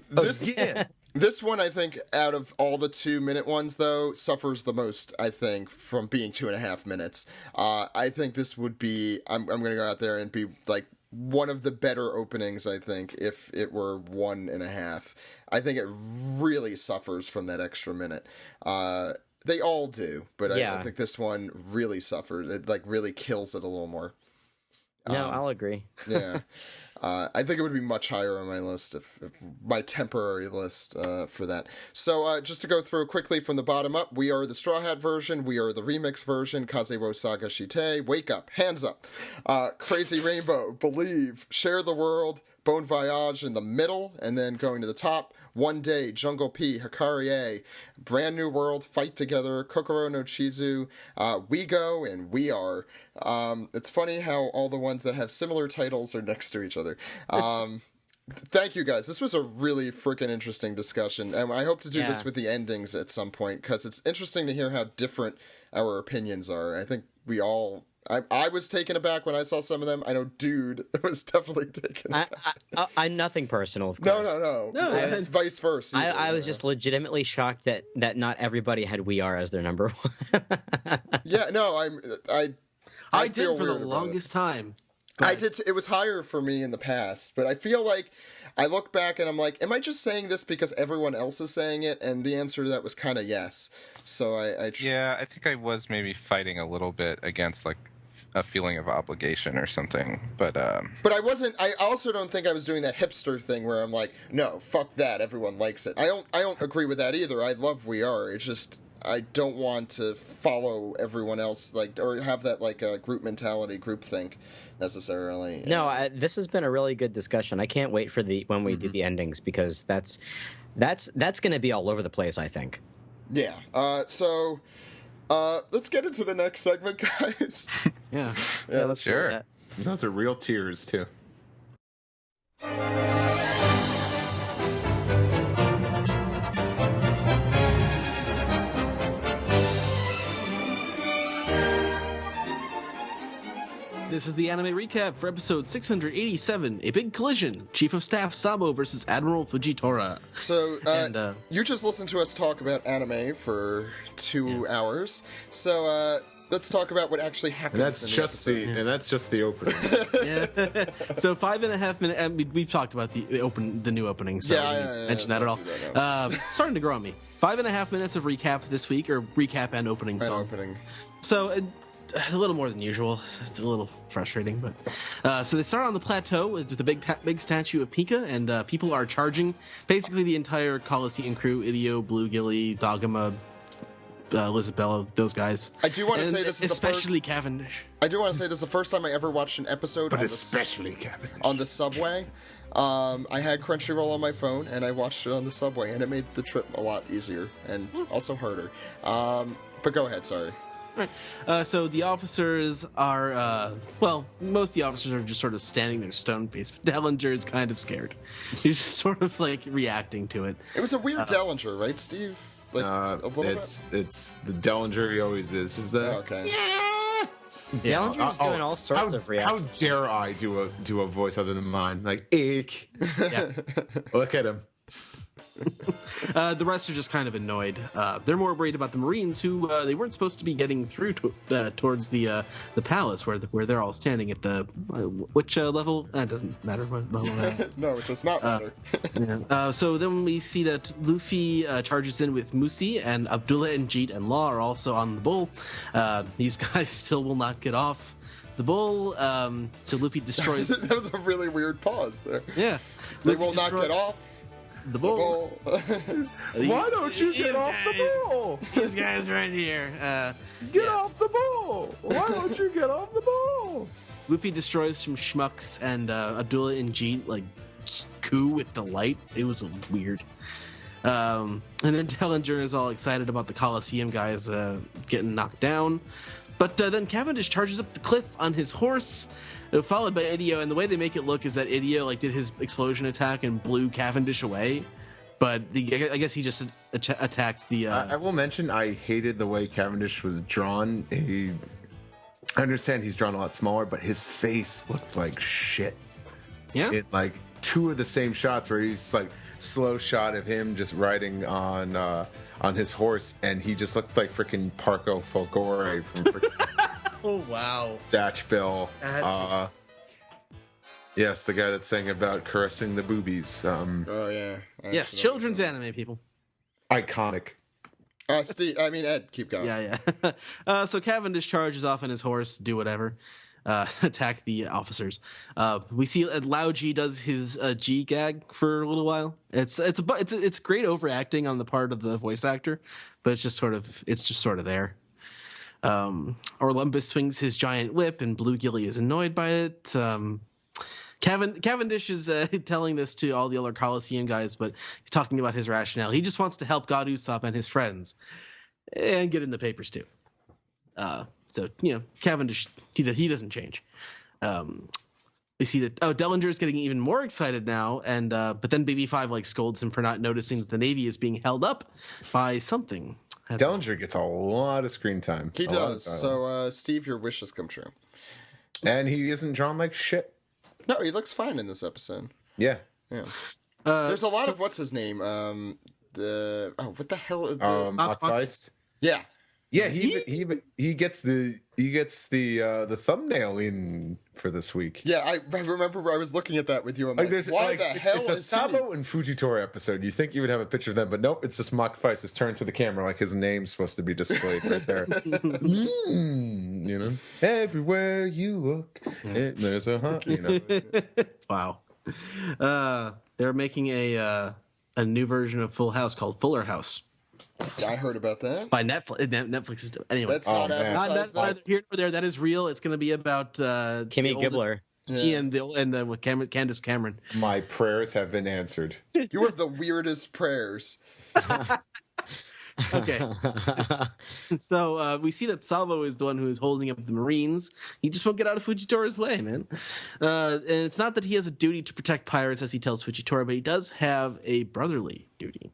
S1: This one, I think, out of all the 2-minute ones, though, suffers the most, I think, from being 2.5 minutes. I think this would be, I'm going to go out there and be, like, one of the better openings, I think, if it were 1.5. I think it really suffers from that extra minute. They all do, but I think this one really suffers. It, like, really kills it a little more.
S5: No, I'll agree.
S1: Yeah. I think it would be much higher on my list, if my temporary list for that. So just to go through quickly from the bottom up, we are the Straw Hat version, we are the remix version, Kazewo Saga Shite, Wake Up, Hands Up, Crazy Rainbow, Believe, Share the World, Bon Voyage in the middle, and then going to the top, One Day, Jungle P, Hikari A, Brand New World, Fight Together, Kokoro no Chizu, We Go, and We Are. It's funny how all the ones that have similar titles are next to each other. Thank you guys. This was a really freaking interesting discussion, and I hope to do this with the endings at some point, because it's interesting to hear how different our opinions are. I think we all... I was taken aback when I saw some of them. I know Dude was definitely taken aback.
S5: I'm nothing personal, of course.
S1: No. It's vice versa.
S5: I was just legitimately shocked that not everybody had We Are as their number one.
S1: Yeah, no, I
S2: did for the longest time.
S1: I did. It was higher for me in the past, but I feel like I look back and I'm like, am I just saying this because everyone else is saying it? And the answer to that was kind of yes. So I
S4: think I was maybe fighting a little bit against like a feeling of obligation or something, but
S1: I wasn't. I also don't think I was doing that hipster thing where I'm like, no, fuck that, everyone likes it. I don't agree with that either. I love We Are. It's just I don't want to follow everyone else, like, or have that like a group mentality, group think necessarily.
S5: No, this has been a really good discussion. I can't wait for when we do the endings, because that's going to be all over the place, I think.
S1: Yeah. So let's get into the next segment, guys.
S2: Yeah,
S1: let's
S4: do that.
S7: Those are real tears too.
S2: This is the anime recap for episode 687, A Big Collision, Chief of Staff Sabo versus Admiral Fujitora.
S1: So, you just listened to us talk about anime for 2 hours, so let's talk about what actually happens
S7: and that's just the opening.
S2: Yeah. So 5.5 minutes, I mean, we've talked about the new opening, so I didn't mention that at all. Starting to grow on me. 5.5 minutes of recap this week, or recap and opening song. So... a little more than usual. It's a little frustrating, but so they start on the plateau with the big statue of Pika, and people are charging basically the entire Coliseum crew: Idio, Blue Gilly, Dogma, Lisabella, those guys.
S1: I do want to say this is
S2: especially Cavendish.
S1: I do want to say this is the first time I ever watched an episode on the subway. I had Crunchyroll on my phone, and I watched it on the subway, and it made the trip a lot easier and also harder. But go ahead, sorry.
S2: Right. So the officers are, most of the officers are just sort of standing there stone-faced, but Dellinger is kind of scared. He's just sort of, like, reacting to it.
S1: It was a weird Dellinger, right, Steve? Like, a little
S7: bit? It's the Dellinger he always is. Just the...
S1: okay.
S5: Yeah! Dellinger's doing all sorts of reactions.
S7: How dare I do a voice other than mine? Like, eek.
S2: Yeah.
S7: Look at him.
S2: The rest are just kind of annoyed. They're more worried about the Marines, who they weren't supposed to be getting through towards the palace, where they're all standing at the which level? That doesn't matter. What level?
S1: No, it does not matter.
S2: Yeah. So then we see that Luffy charges in with Musi, and Abdullah and Jeet and Law are also on the bull. These guys still will not get off the bull. So Luffy destroys.
S1: That was a really weird pause there.
S2: Yeah.
S1: They
S2: Luffy
S1: will not get off
S2: the bull.
S7: Why don't you get off the bull?
S2: These guys right here.
S7: Get off the bull! Why don't you get off the bull?
S2: Luffy destroys some schmucks, and Abdullah and Jeet like coo with delight. It was weird. And then Dellinger is all excited about the Coliseum guys getting knocked down. But then Cavendish charges up the cliff on his horse, followed by Ideo, and the way they make it look is that Ideo like did his explosion attack and blew Cavendish away. But I guess he just attacked the...
S7: I will mention I hated the way Cavendish was drawn. I understand he's drawn a lot smaller, but his face looked like shit.
S2: Yeah?
S7: In like two of the same shots where he's like slow shot of him just riding on his horse, and he just looked like freaking Parco Folgore from freaking
S2: Oh, wow.
S7: Satch Bill. Yes, the guy that's saying about caressing the boobies.
S1: Oh yeah.
S2: Yes, children's anime, people.
S7: Iconic.
S1: Ed, keep going.
S2: Yeah. So Cavendish charges off on his horse to do whatever, attack the officers. We see Lao G does his G gag for a little while. It's great overacting on the part of the voice actor, but it's just sort of there. Orlumbus swings his giant whip, and Blue Gilly is annoyed by it. Cavendish is telling this to all the other Coliseum guys, but he's talking about his rationale. He just wants to help God Usopp and his friends, and get in the papers too. So Cavendish, he doesn't change. We see that Dellinger is getting even more excited now, and but then Baby 5 like scolds him for not noticing that the Navy is being held up by something.
S7: Dellinger gets a lot of screen time.
S1: He does. So, Steve, your wishes come true.
S7: And he isn't drawn like shit.
S1: No, he looks fine in this episode.
S7: Yeah.
S1: There's a lot of what's his name? What the hell is
S7: Advice.
S1: Yeah.
S7: Yeah, he gets the thumbnail in for this week.
S1: Yeah, I remember I was looking at that with you. I'm like, why the hell
S7: it's a Sabo and Fujitora episode. You think you would have a picture of them, but nope, it's just Mock Vice is turned to the camera like his name's supposed to be displayed right there. Everywhere you look, there's a hunt.
S2: Wow. They're making a new version of Full House called Fuller House.
S1: I heard about that.
S2: By Netflix. Netflix is anyway.
S1: That's not advertised.
S2: Not here nor there. That is real. It's going to be about
S5: Kimmy Gibbler.
S2: He and with Candace Cameron.
S7: My prayers have been answered.
S1: You have the weirdest prayers.
S2: Okay. So we see that Salvo is the one who is holding up the Marines. He just won't get out of Fujitora's way, man. And it's not that he has a duty to protect pirates, as he tells Fujitora, but he does have a brotherly duty.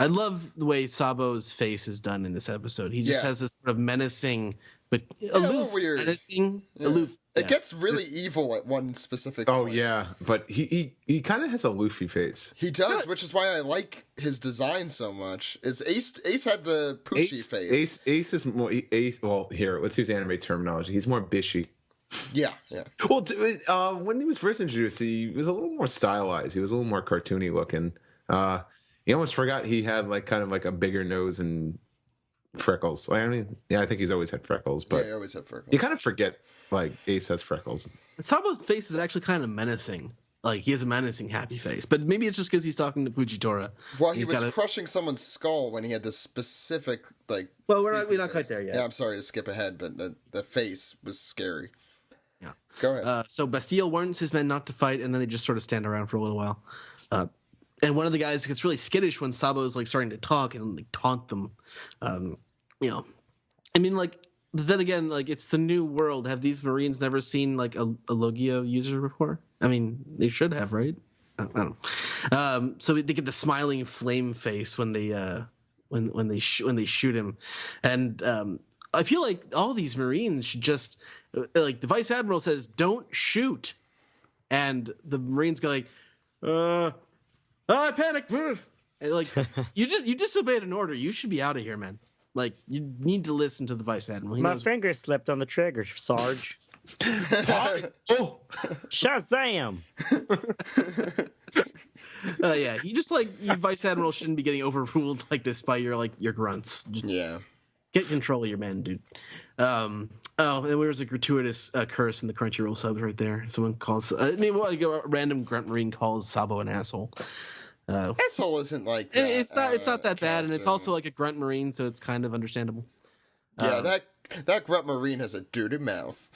S2: I love the way Sabo's face is done in this episode. He just has this sort of menacing, but aloof,
S1: weird.
S2: Menacing, aloof.
S1: It gets really evil at one specific point.
S7: Oh, yeah. But he kind of has a Luffy face.
S1: He does, which is why I like his design so much. Ace had the Poochie face.
S7: Ace is more... well, here, let's use anime terminology. He's more bishy.
S1: Yeah.
S7: Well, when he was first introduced, he was a little more stylized. He was a little more cartoony looking. You almost forgot he had kind of a bigger nose and freckles. I think he's always had freckles, but
S1: he always had freckles.
S7: You kind of forget Ace has freckles.
S2: Sabo's face is actually kind of menacing. He has a menacing, happy face, but maybe it's just because he's talking to Fujitora.
S1: Well, he was crushing someone's skull when he had this specific
S2: Well, we're not quite there yet.
S1: Yeah, I'm sorry to skip ahead, but the face was scary.
S2: Yeah,
S1: go ahead.
S2: So Bastille warns his men not to fight, and then they just sort of stand around for a little while. And one of the guys gets really skittish when Sabo's starting to talk and taunt them. Then again, it's the new world. Have these Marines never seen a Logia user before? I mean, they should have, right? I don't know. So they get the smiling flame face when they shoot him, and I feel like all these Marines should just the Vice Admiral says, "Don't shoot," and the Marines go I panicked, Like you disobeyed an order. You should be out of here, man. Like you need to listen to the vice admiral.
S8: My finger slipped on the trigger, Sarge.
S7: Oh,
S8: Shazam!
S2: Yeah, he just like vice admiral shouldn't be getting overruled like this by your grunts.
S1: Yeah.
S2: Get control of your men, dude. And there's a gratuitous curse in the Crunchyroll subs right there. Someone calls, a random grunt marine calls Sabo an asshole.
S1: Asshole isn't like that.
S2: It's not that bad, and it's also like a grunt marine, so it's kind of understandable.
S1: Yeah, that grunt marine has a dirty mouth.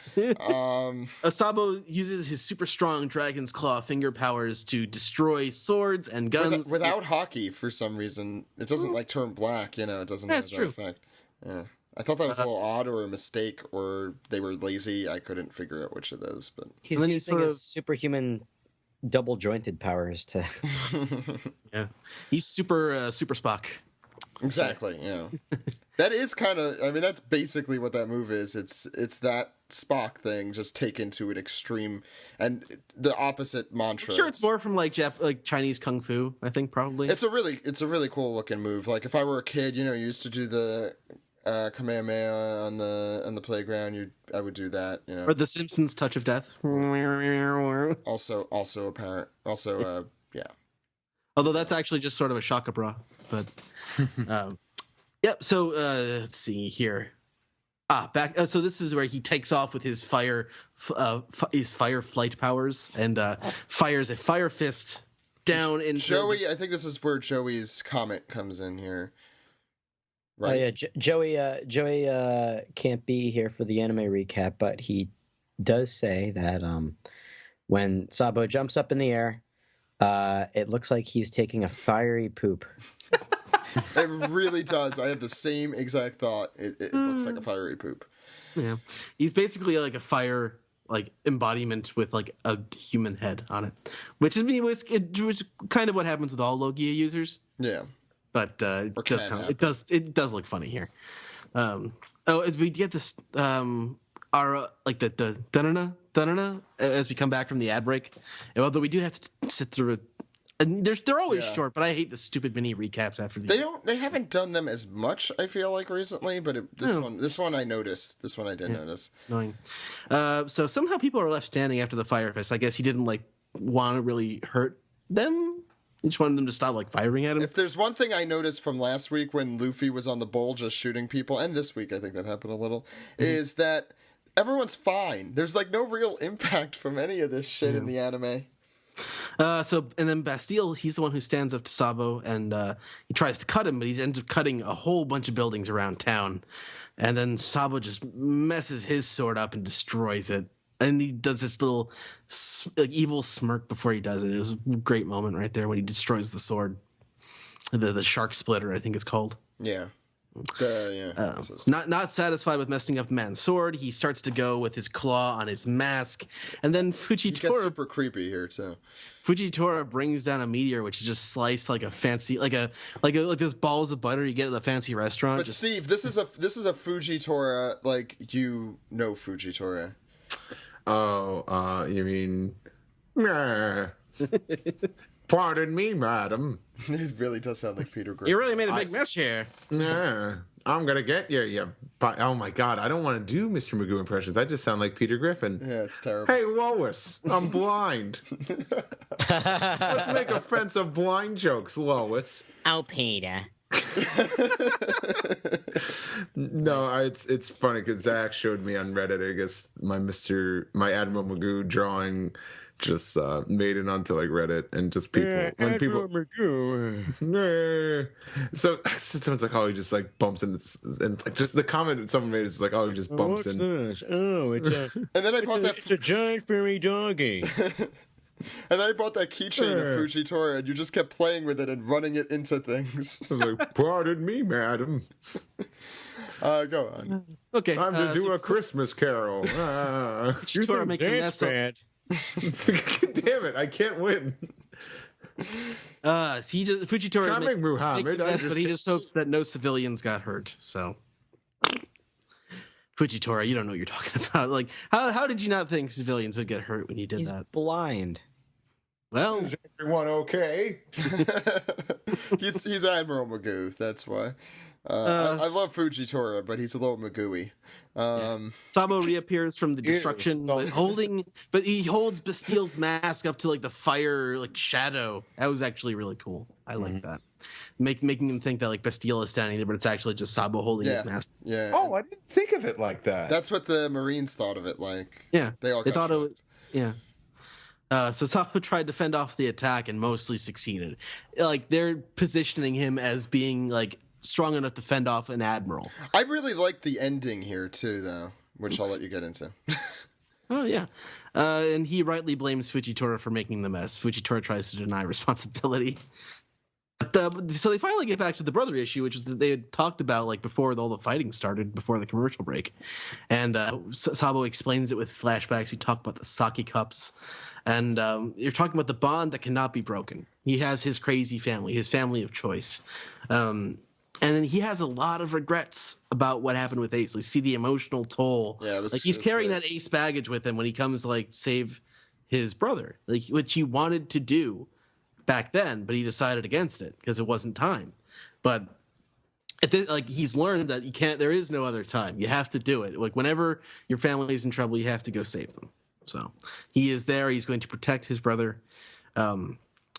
S2: Sabo uses his super strong dragon's claw finger powers to destroy swords and guns
S1: without hockey for some reason. It doesn't like turn black. It doesn't have that effect. Yeah. I thought that was a little odd or a mistake or they were lazy. I couldn't figure out which of those. But
S8: he's using his superhuman double jointed powers to.
S2: Yeah, he's super Spock.
S1: Exactly. Yeah, that is kind of. I mean, that's basically what that move is. It's that Spock thing just taken to an extreme and the opposite mantra.
S2: I'm sure, it's more from like Chinese kung fu. I think probably.
S1: It's a really cool looking move. Like if I were a kid, you used to do the Kamehameha on the playground. I would do that.
S2: Or the Simpsons touch of death.
S1: Also apparent. Also, yeah.
S2: Although that's actually just sort of a shaka bra, but. Yep. So let's see here. Back. So this is where he takes off with his fire flight powers and fires a fire fist down into
S1: Joey. I think this is where Joey's comment comes in here.
S8: Right. Oh yeah, Joey can't be here for the anime recap, but he does say that when Sabo jumps up in the air, it looks like he's taking a fiery poop.
S1: It really does. I had the same exact thought. It looks like a fiery poop.
S2: Yeah, he's basically like a fire embodiment with like a human head on it, which is kind of what happens with all Logia users.
S1: Yeah.
S2: But it does look funny here. We get this our like the da-na-na as we come back from the ad break. And although we do have to sit through it, and they're always short, but I hate the stupid mini recaps after these.
S1: They haven't done them as much, I feel like, recently. But this one I noticed. This one I did notice.
S2: Annoying. So somehow people are left standing after the fire fest. I guess he didn't want to really hurt them. He just wanted them to stop firing at him.
S1: If there's one thing I noticed from last week when Luffy was on the bowl just shooting people, and this week I think that happened a little, is that everyone's fine. There's no real impact from any of this shit in the anime.
S2: And then Bastille, he's the one who stands up to Sabo, and he tries to cut him, but he ends up cutting a whole bunch of buildings around town. And then Sabo just messes his sword up and destroys it. And he does this little evil smirk before he does it. It was a great moment right there when he destroys the sword. The shark splitter, I think it's called.
S1: Yeah.
S2: Not satisfied with messing up the man's sword, he starts to go with his claw on his mask, and then Fujitora
S1: gets super creepy here too.
S2: Fujitora brings down a meteor, which is just sliced like a fancy, like those balls of butter you get at a fancy restaurant.
S1: But Steve, this is a Fujitora, Fujitora.
S7: Oh, you mean? Pardon me, madam.
S1: It really does sound like Peter Griffin.
S2: You really made a big mess here.
S7: Yeah, I'm gonna get you. Oh my God, I don't want to do Mr. Magoo impressions. I just sound like Peter Griffin.
S1: Yeah, it's terrible.
S7: Hey, Lois, I'm blind. Let's make offensive blind jokes, Lois.
S8: Oh, Peter.
S7: No, it's funny because Zach showed me on Reddit. I guess my Admiral Magoo drawing just made it onto Reddit and just people
S8: Admiral Magoo.
S7: So someone's like, oh, he just bumps in and just the comment someone made is oh, he just bumps in.
S8: This? Oh, it's a
S1: and then I bought
S8: it's a giant furry doggy.
S1: And then I bought that keychain of Fujitora, and you just kept playing with it and running it into things.
S7: I was pardon me, madam.
S1: Go on.
S2: Okay.
S7: Time to do a Christmas carol.
S2: Fujitora makes a mess up.
S7: Damn it, I can't win.
S2: Fujitora makes a mess, but he just hopes that no civilians got hurt, so... Fujitora, you don't know what you're talking about. How did you not think civilians would get hurt when you did that?
S8: He's blind.
S2: Well,
S7: is everyone okay?
S1: he's Admiral Magoo. That's why. I love Fujitora, but he's a little Magooey.
S2: Sabo reappears from the destruction, but he holds Bastile's mask up to like the fire, like shadow. That was actually really cool. I like that, making him think that like Bastille is standing there, but it's actually just Sabo holding his mask.
S1: Yeah.
S7: Oh, I didn't think of it like that.
S1: That's what the Marines thought of it like.
S2: Yeah,
S1: they thought it was.
S2: Yeah. So Sabo tried to fend off the attack and mostly succeeded. Like they're positioning him as being like strong enough to fend off an admiral.
S1: I really like the ending here too, though, which I'll let you get into.
S2: Oh yeah, and he rightly blames Fujitora for making the mess. Fujitora tries to deny responsibility. So they finally get back to the brother issue, which is that they had talked about like before all the fighting started, before the commercial break. And Sabo explains it with flashbacks. We talk about the sake cups, and you're talking about the bond that cannot be broken. He has his crazy family, his family of choice. And then he has a lot of regrets about what happened with Ace. Like, see the emotional toll. Yeah, like he's carrying that Ace baggage with him when he comes to like save his brother, like which he wanted to do back then, but he decided against it because it wasn't time. But like he's learned that you can't. There is no other time. You have to do it. Like whenever your family is in trouble, you have to go save them. So he is there. He's going to protect his brother. So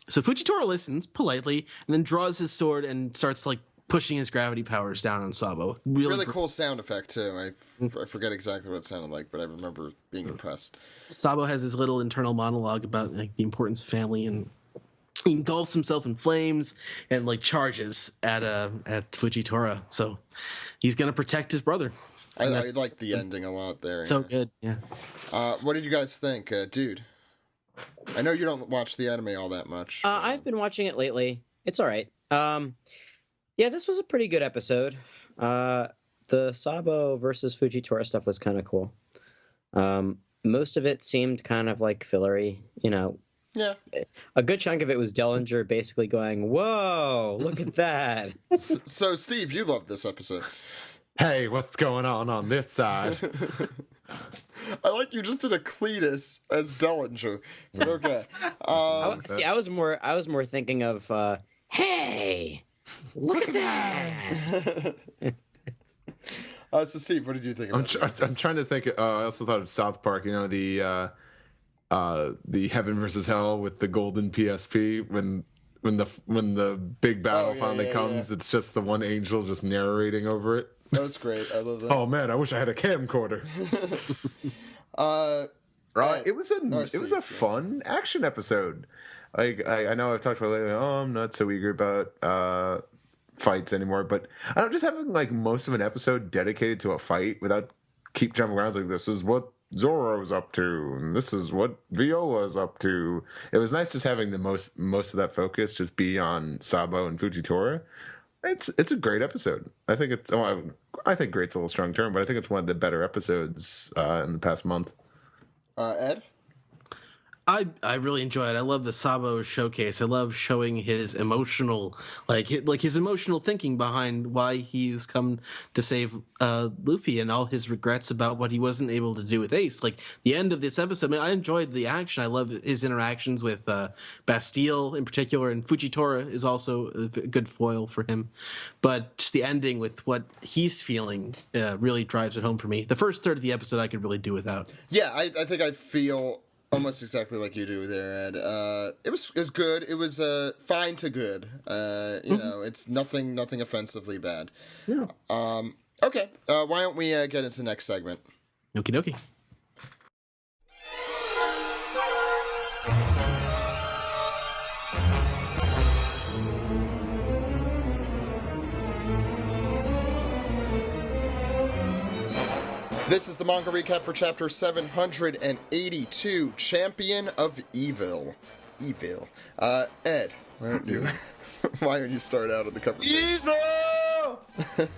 S2: Fujitora listens politely and then draws his sword and starts like pushing his gravity powers down on Sabo.
S1: Really cool sound effect too. I forget exactly what it sounded like, but I remember being impressed.
S2: Sabo has his little internal monologue about like the importance of family, and he engulfs himself in flames and like charges at Fujitora. So he's gonna protect his brother.
S1: I like the ending a lot there.
S2: So good, yeah.
S1: What did you guys think, dude? I know you don't watch the anime all that much.
S8: I've been watching it lately. It's all right. Yeah, this was a pretty good episode. The Sabo versus Fujitora stuff was kind of cool. Most of it seemed kind of like fillery, you know.
S1: Yeah.
S8: A good chunk of it was Dellinger basically going, "Whoa, look at that."
S1: So, Steve, you loved this episode.
S7: Hey, what's going on this side?
S1: I like you just did a Cletus as Dellinger. Okay.
S8: See, I was more thinking of, "Hey, look at that."
S1: So Steve, what did you think about
S7: I'm trying to think. I also thought of South Park. You know, the Heaven versus Hell with the golden PSP when the big battle finally comes. It's just the one angel just narrating over it.
S1: That was great. I love that.
S7: Oh man, I wish I had a camcorder. Right. It was a fun action episode. I know I've talked about lately. Oh, I'm not so eager about fights anymore, but I don't just having like most of an episode dedicated to a fight without keep jumping around. Like, this is what Zoro's up to, and this is what Viola's up to. It was nice just having the most of that focus just be on Sabo and Fujitora. It's a great episode. I think it's. Oh, I think great's a little strong term, but I think it's one of the better episodes in the past month.
S1: Ed?
S2: I really enjoy it. I love the Sabo showcase. I love showing his emotional, like his emotional thinking behind why he's come to save Luffy and all his regrets about what he wasn't able to do with Ace. Like the end of this episode, I mean, I enjoyed the action. I love his interactions with Bastille in particular, and Fujitora is also a good foil for him. But just the ending with what he's feeling really drives it home for me. The first third of the episode I could really do without.
S1: Yeah, I think I feel almost exactly like you do there, Ed. It was good. It was fine to good. You know, it's nothing offensively bad.
S2: Yeah.
S1: Okay. Why don't we get into the next segment?
S2: Okie dokie.
S1: This is the manga recap for chapter 782, Champion of Evil. Ed, why don't you start out on the cover?
S7: Evil!
S2: This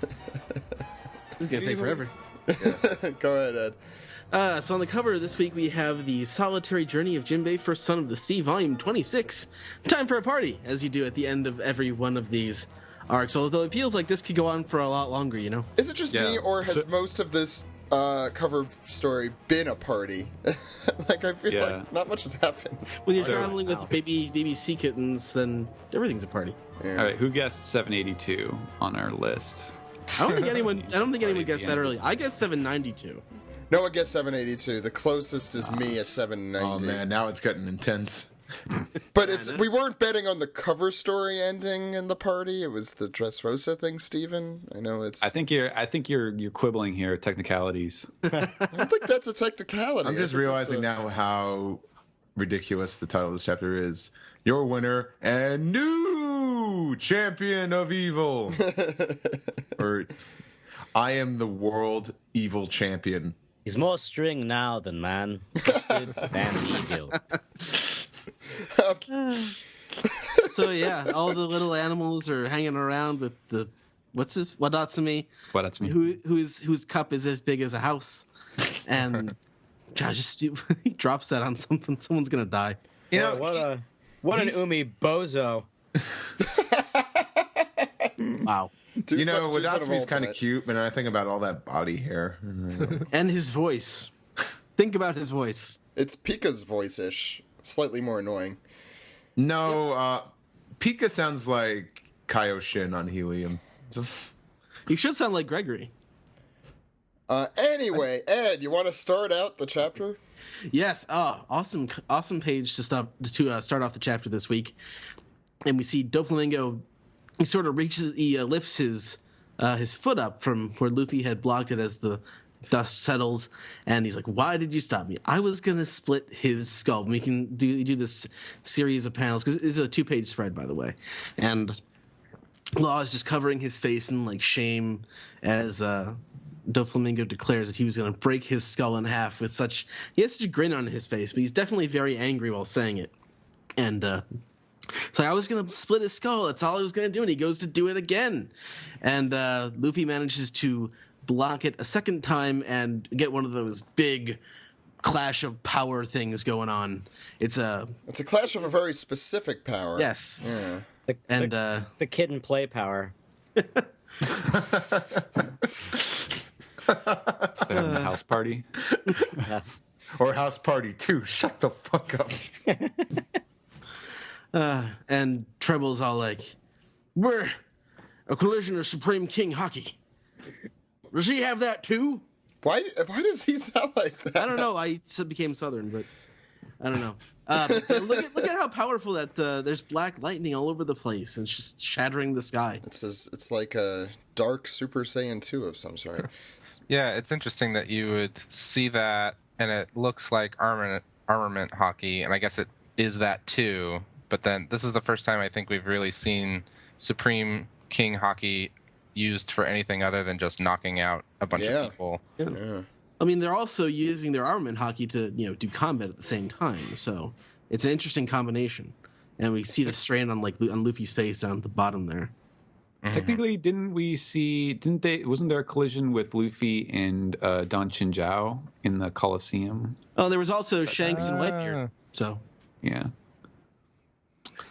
S2: is going to take forever.
S1: Yeah. Go ahead, Ed.
S2: So on the cover this week we have the Solitary Journey of Jinbei, First Son of the Sea, Volume 26. Time for a party, as you do at the end of every one of these arcs, although it feels like this could go on for a lot longer, you know?
S1: Is it just me, or has most of this cover story been a party? Like, I feel like not much has happened.
S2: When you're traveling with baby sea kittens, then everything's a party.
S6: Yeah. All right, who guessed 782 on our list?
S2: I don't think anyone guessed that early. I guessed 792.
S1: No one guessed 782. The closest is me at 790.
S7: Oh man, now it's getting intense.
S1: But we weren't betting on the cover story ending in the party. It was the Dressrosa thing, Steven. I know it's.
S6: I think you're quibbling here, technicalities.
S1: I don't think that's a technicality.
S7: I'm just realizing now how ridiculous the title of this chapter is. Your winner and new champion of evil. Or I am the world evil champion.
S8: He's more string now than man. Than evil.
S2: So yeah, all the little animals are hanging around with the Wadatsumi, whose cup is as big as a house, and just he drops that on something. Someone's gonna die.
S8: You know what an umi bozo.
S2: Wow.
S1: Dude,
S7: you know, Wadatsumi's kind of cute, but I think about all that body hair.
S2: And his voice. Think about his voice.
S1: It's Pika's voice-ish. Slightly more annoying.
S7: No, Pika sounds like Kaioshin on Helium.
S2: You should sound like Gregory.
S1: Anyway, Ed, you want to start out the chapter?
S2: Yes. Awesome page to start off the chapter this week. And we see Doflamingo. He sort of lifts his foot up from where Luffy had blocked it as the dust settles, and he's like, "Why did you stop me? I was gonna split his skull." We can do this series of panels because it's a 2-page spread, by the way, and Law is just covering his face in like shame as Doflamingo declares that he was gonna break his skull in half with such. He has such a grin on his face, but he's definitely very angry while saying it, and. So I was going to split his skull. That's all I was going to do. And he goes to do it again. And Luffy manages to block it a second time and get one of those big clash of power things going on. It's a
S1: clash of a very specific power.
S2: Yes.
S1: Yeah.
S8: The kid and play power.
S6: They're having a house party.
S7: Or house party 2. Shut the fuck up.
S2: And Treble's all like, "We're a collision of Supreme King Haki. Does he have that too?"
S1: Why does he sound like that?
S2: I don't know. I became Southern, but I don't know. Look at how powerful that there's black lightning all over the place and it's just shattering the sky.
S1: It's like a dark Super Saiyan 2 of some sort.
S4: Yeah, it's interesting that you would see that, and it looks like armament Haki, and I guess it is that too. But then this is the first time I think we've really seen Supreme King Haki used for anything other than just knocking out a bunch of people.
S1: Yeah.
S2: I mean, they're also using their armament Haki to do combat at the same time. So it's an interesting combination. And we see the strain on Luffy's face down at the bottom there.
S6: Mm-hmm. Technically, wasn't there a collision with Luffy and Don Chinzhao in the Colosseum?
S2: Oh, there was also Shanks and Whitebeard. So
S6: yeah.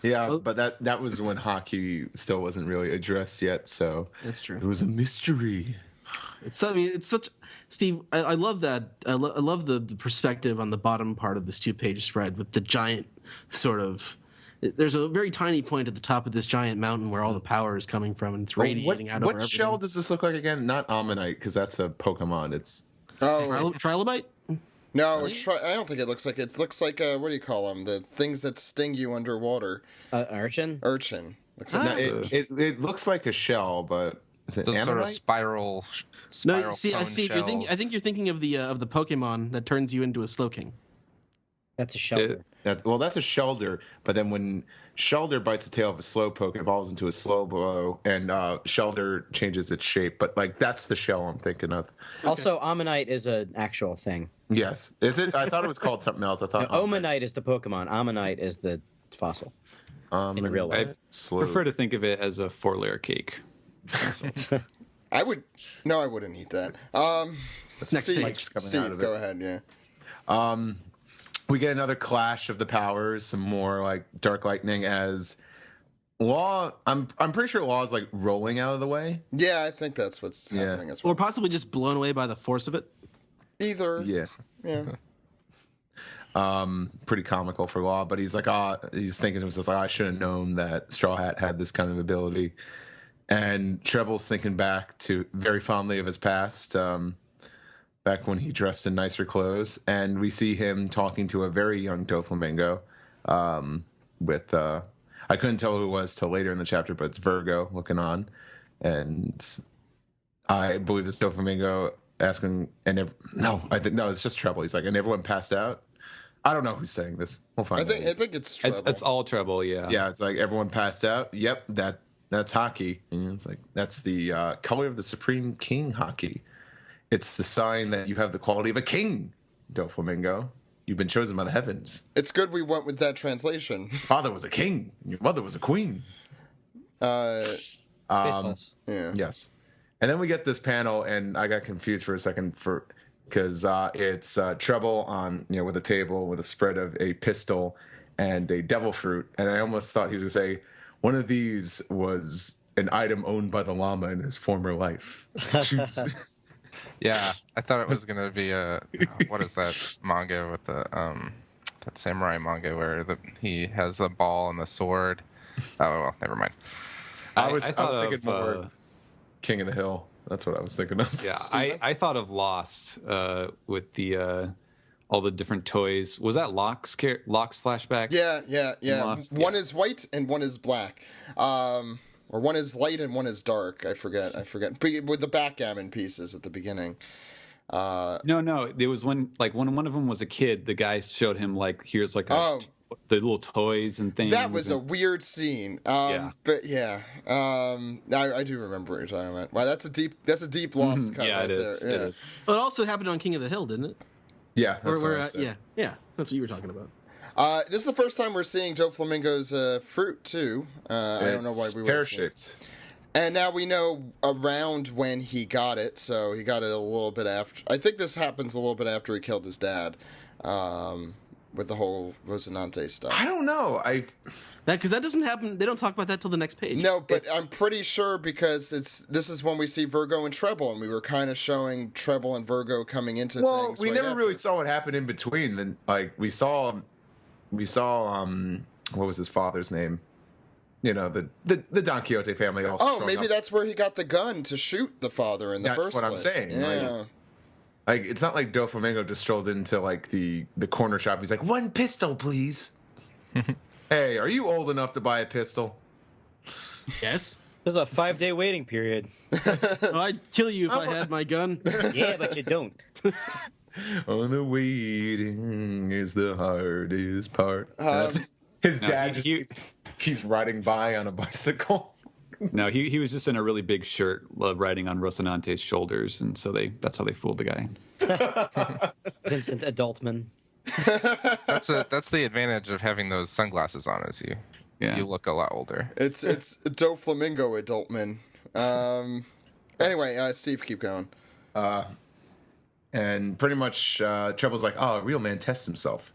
S7: Yeah, but that was when Haki still wasn't really addressed yet, so
S2: that's true.
S7: It was a mystery.
S2: It's such Steve. I love that. I love the perspective on the bottom part of this 2-page spread with the giant sort of. There's a very tiny point at the top of this giant mountain where all the power is coming from, and it's radiating out over everything.
S7: What shell does this look like again? Not Ammonite, because that's a Pokemon. It's
S2: Trilobite.
S1: No, I don't think it looks like it. It looks like what do you call them? The things that sting you underwater.
S8: Urchin.
S1: Looks like
S7: it looks like a shell, but is it
S4: those sort of spiral?
S2: No, see, I
S4: see.
S2: I think you're thinking of the Pokemon that turns you into a Slowking.
S8: That's a Shelder.
S7: That's a Shelder, but then when Shelder bites the tail of a Slowpoke, it evolves into a Slowbro, and Shelder changes its shape. But that's the shell I'm thinking of.
S8: Also, Ammonite is an actual thing.
S7: Yes, is it? I thought it was called something else. I thought
S8: Omanite is the Pokemon. Ammonite is the fossil. In real life,
S6: I prefer to think of it as a 4-layer cake.
S1: I wouldn't eat that. Steve, go ahead. Yeah.
S7: We get another clash of the powers, some more like dark lightning as Law. I'm pretty sure Law is like rolling out of the way.
S1: Yeah, I think that's what's happening as well.
S2: Or possibly just blown away by the force of it.
S1: Either.
S3: Yeah.
S1: Yeah.
S3: Pretty comical for Law, but he's like, he's thinking to himself, like, I should have known that Straw Hat had this kind of ability. And Treble's thinking back to very fondly of his past, back when he dressed in nicer clothes, and we see him talking to a very young Doflamingo, with I couldn't tell who it was till later in the chapter, but it's Virgo looking on, and I believe it's Doflamingo asking, it's just Treble. He's like, and everyone passed out. I don't know who's saying this. We'll find out.
S1: I think it's Treble.
S6: It's all Treble, yeah.
S3: Yeah, it's like everyone passed out. Yep, that's hockey. And it's like, that's the color of the Supreme King hockey. It's the sign that you have the quality of a king, Doflamingo. You've been chosen by the heavens.
S1: It's good we went with that translation.
S3: Father was a king. Your mother was a queen.
S8: Spaceballs.
S1: Yeah.
S3: Yes. And then we get this panel, and I got confused for a second because it's Treble on, with a table with a spread of a pistol and a devil fruit, and I almost thought he was going to say one of these was an item owned by the llama in his former life.
S4: Yeah, I thought it was gonna be what is that manga with the that samurai manga where he has the ball and the sword. Oh well, never mind.
S3: I was thinking more King of the Hill. That's what I was thinking of.
S6: Yeah, I thought of Lost with the all the different toys. Was that Locke's flashback?
S1: Yeah.
S6: Lost,
S1: one is white and one is black. Or one is light and one is dark. I forget. But with the backgammon pieces at the beginning.
S6: No. There was when one of them was a kid. The guy showed him here's the little toys and things.
S1: That was a weird scene.
S6: Yeah.
S1: But yeah. I do remember what you're talking about. Wow, that's a deep Lost cut right there. Yeah,
S6: it is.
S2: Well, it also happened on King of the Hill, didn't it?
S3: Yeah, that's what I said.
S2: Yeah, that's what you were talking about.
S1: This is the first time we're seeing Doflamingo's fruit too. I don't know why we were
S3: pear-shaped.
S1: And now we know around when he got it. So he got it a little bit after. I think this happens a little bit after he killed his dad, with the whole Rocinante stuff.
S3: I don't know.
S2: Because that doesn't happen. They don't talk about that till the next page.
S1: No, but I'm pretty sure because this is when we see Virgo and Treble, and we were kind of showing Treble and Virgo coming into things.
S3: Well, we never
S1: after.
S3: really saw what happened in between. Then, we saw what was his father's name? The Don Quixote family.
S1: Maybe that's where he got the gun to shoot the father in the first place.
S3: That's what I'm saying.
S1: Yeah.
S3: It's not like Doflamingo just strolled into the corner shop. He's like, 1 pistol, please. Hey, are you old enough to buy a pistol?
S2: Yes.
S8: There's a 5-day waiting period.
S2: Well, I'd kill you if I had my gun.
S8: Yeah, but you don't.
S3: Oh, the waiting is the hardest part. His dad keeps riding by on a bicycle.
S6: No, he was just in a really big shirt riding on Rocinante's shoulders, and so that's how they fooled the guy.
S8: Vincent Adultman.
S4: That's the advantage of having those sunglasses on, is you look a lot older.
S1: It's Doflamingo Adultman. Anyway, Steve, keep going.
S3: And pretty much Treble's like, a real man tests himself.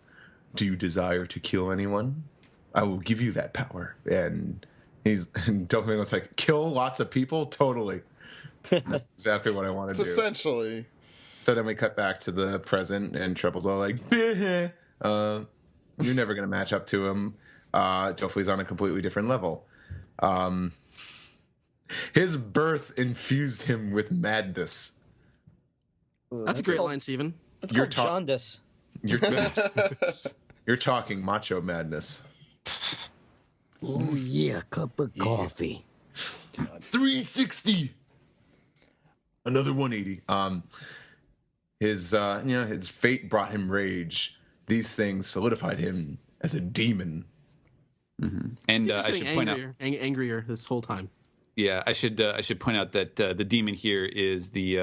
S3: Do you desire to kill anyone? I will give you that power. And Doflamingo's like, kill lots of people? Totally. That's exactly what I want to do.
S1: Essentially.
S3: So then we cut back to the present, and Treble's all like, you're never going to match up to him. Doflamingo's on a completely different level. His birth infused him with madness.
S2: That's a great line, Steven.
S8: That's called jaundice.
S3: You're talking macho madness.
S9: Oh, yeah, cup of coffee.
S3: 360. Another 180. His fate brought him rage. These things solidified him as a demon.
S6: Mm-hmm. And I should point out,
S2: angrier this whole time.
S6: Yeah, I should point out that the demon here is the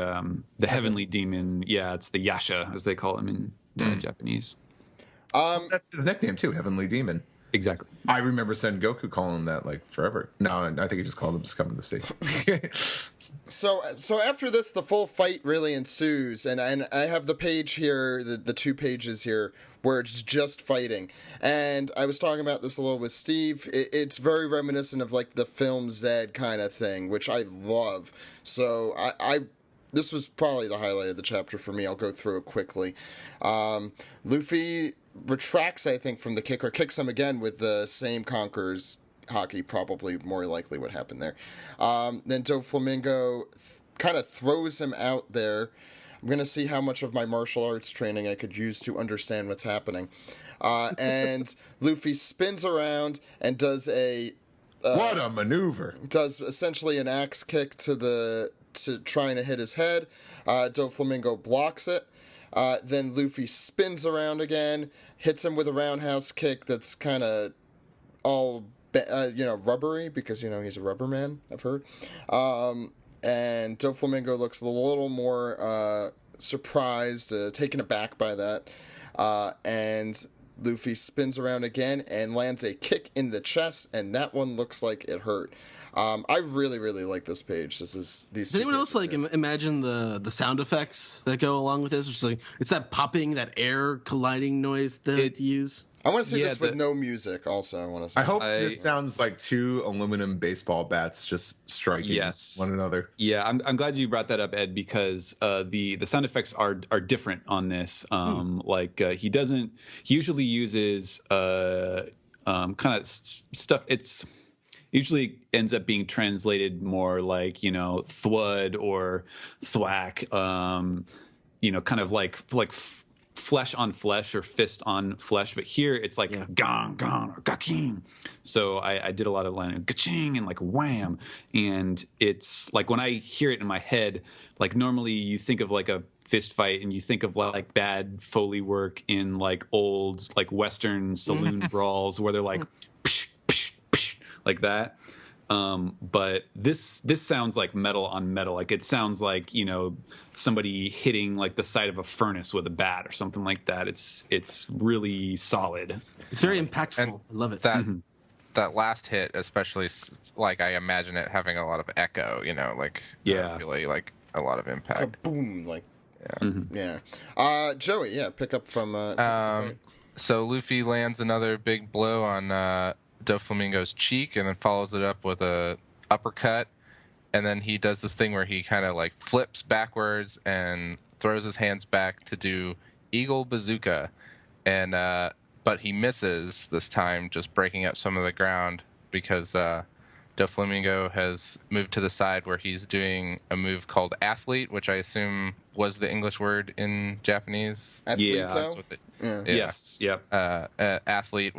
S6: heavenly demon. Yeah, it's the Yasha, as they call him in Japanese.
S3: That's his nickname too, Heavenly Demon.
S6: Exactly.
S3: I remember Sengoku calling him that forever. No, I think he just called him Scum of the Sea.
S1: So after this, the full fight really ensues, and I have the page here, the 2 pages here, where it's just fighting. And I was talking about this a little with Steve. It's very reminiscent of the film Zed kind of thing, which I love. So this was probably the highlight of the chapter for me. I'll go through it quickly. Luffy retracts, I think, from the kick, or kicks him again with the same Conqueror's hockey, probably more likely what happened there. Then Doflamingo kind of throws him out there. I'm going to see how much of my martial arts training I could use to understand what's happening. And Luffy spins around and does a...
S7: what a maneuver.
S1: Does essentially an axe kick to trying to hit his head. Doflamingo blocks it. Then Luffy spins around again, hits him with a roundhouse kick that's kind of all, rubbery, because, he's a rubber man, I've heard. And Doflamingo looks a little more surprised, taken aback by that. And Luffy spins around again and lands a kick in the chest, and that one looks like it hurt. I really, really like this page. Does anyone else
S2: imagine the sound effects that go along with this? It's that popping, that air colliding noise that they use.
S1: I want to see this with no music. Also, I want to say.
S7: I hope this sounds like two aluminum baseball bats just striking one another.
S6: Yeah, I'm glad you brought that up, Ed, because the sound effects are different on this. He usually uses kind of stuff. It's usually ends up being translated more like thwud or thwack. Kind of like flesh on flesh or fist on flesh, but here it's like gong gong or gaking. So I did a lot of like gaching and like wham, and it's like when I hear it in my head, like normally you think of like a fist fight and you think of like bad Foley work in like old like Western saloon brawls where they're like psh, psh, psh, like that. But this sounds like metal on metal. Like it sounds like, somebody hitting like the side of a furnace with a bat or something like that. It's really solid.
S2: It's very impactful.
S4: And
S2: I love it.
S4: That last hit, especially, like I imagine it having a lot of echo, really like a lot of impact.
S1: It's a boom, like, Joey, pick up from,
S4: so Luffy lands another big blow on, Doflamingo's cheek and then follows it up with a uppercut, and then he does this thing where he kind of like flips backwards and throws his hands back to do Eagle Bazooka, and but he misses this time, just breaking up some of the ground because Doflamingo has moved to the side where he's doing a move called Athlete, which I assume was the English word in Japanese.
S1: Athlete,
S6: Yes. Yep.
S4: Athlete,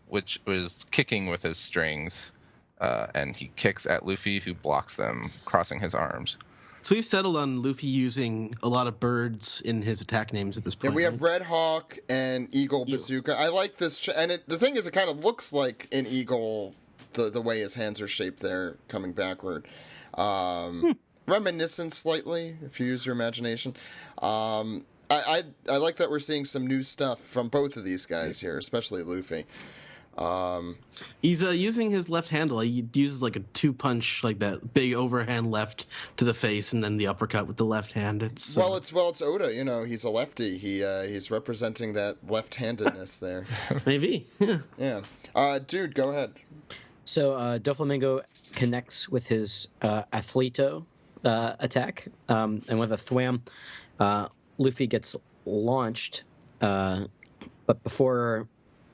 S4: which was kicking with his strings, and he kicks at Luffy, who blocks them, crossing his arms.
S2: So we've settled on Luffy using a lot of birds in his attack names at this point.
S1: Yeah, we have Red Hawk and Eagle Bazooka. I like this, and the thing is, it kind of looks like an eagle, the way his hands are shaped there, coming backward. Reminiscent slightly, if you use your imagination. I like that we're seeing some new stuff from both of these guys here, especially Luffy.
S2: He's using his left handle. He uses like a 2-punch, like that big overhand left to the face, and then the uppercut with the left hand. It's
S1: Oda. He's a lefty. He's representing that left-handedness there.
S2: Maybe.
S1: Yeah. Dude, go ahead.
S8: So Doflamingo connects with his Athleto attack, and with a thwam, Luffy gets launched, but before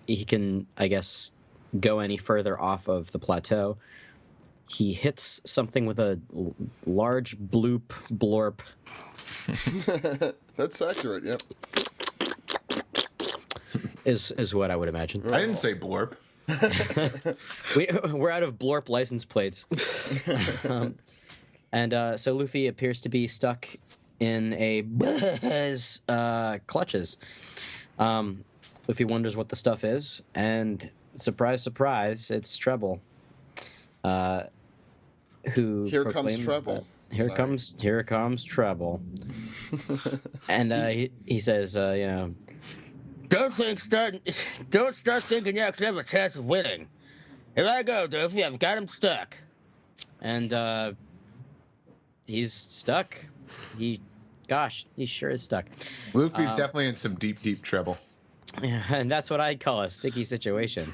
S8: he can, I guess, go any further off of the plateau, he hits something with a large Blorp.
S1: That's accurate, yep.
S8: Is what I would imagine.
S7: I didn't say Blorp.
S8: We're out of Blorp license plates. So Luffy appears to be stuck in a clutches. Luffy wonders what the stuff is, and surprise, surprise, it's Treble.
S1: Here comes Treble.
S8: Here comes Treble. And he says, don't start thinking you actually have a chance of winning. Here I go, Luffy. I've got him stuck. And he's stuck. He sure is stuck.
S7: Luffy's definitely in some deep, deep trouble.
S8: Yeah, and that's what I'd call a sticky situation.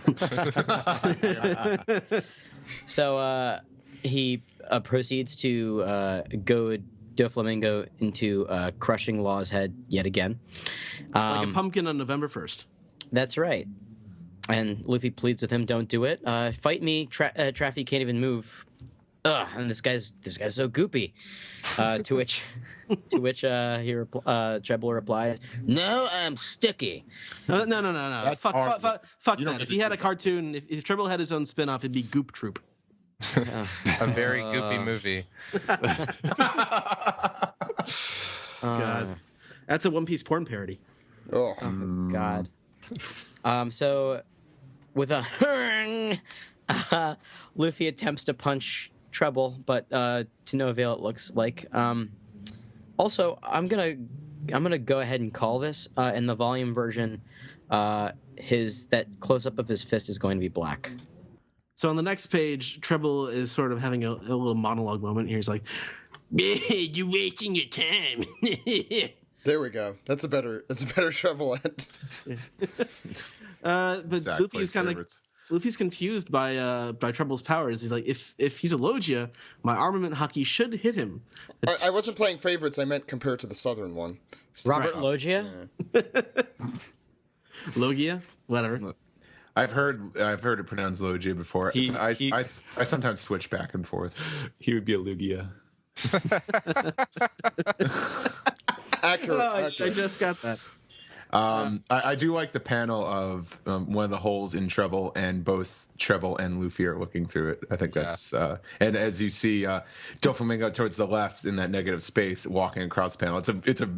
S8: So he proceeds to goad Doflamingo into crushing Law's head yet again.
S2: Like a pumpkin on November 1st.
S8: That's right. And Luffy pleads with him, "Don't do it. Fight me. Traffy can't even move." Ugh, and this guy's so goopy. To which Treble replies, "No, I'm sticky."
S2: No. Fuck that. If he had a cartoon, if Treble had his own spin-off, it'd be Goop Troop.
S4: A very goopy movie.
S2: God, that's a One Piece porn parody.
S1: Oh,
S8: God. So with a Luffy attempts to punch Treble, but to no avail, it looks like. Also, I'm gonna go ahead and call this in the volume version. That close up of his fist is going to be black.
S2: So on the next page, Treble is sort of having a little monologue moment here. He's like, "You're wasting your time."
S1: There we go. That's a better Treble end.
S2: But Luffy's confused by Treble's powers. He's like, if he's a Logia, my armament hockey should hit him.
S1: I wasn't playing favorites. I meant compared to the southern one.
S8: Robert Logia.
S2: Logia, whatever.
S7: I've heard it pronounced Logia before. I sometimes switch back and forth.
S6: He would be a Lugia.
S1: Accurate.
S2: I just got that.
S7: I do like the panel of one of the holes in Treble, and both Treble and Luffy are looking through it. I think that's and as you see Doflamingo towards the left in that negative space walking across the panel. It's a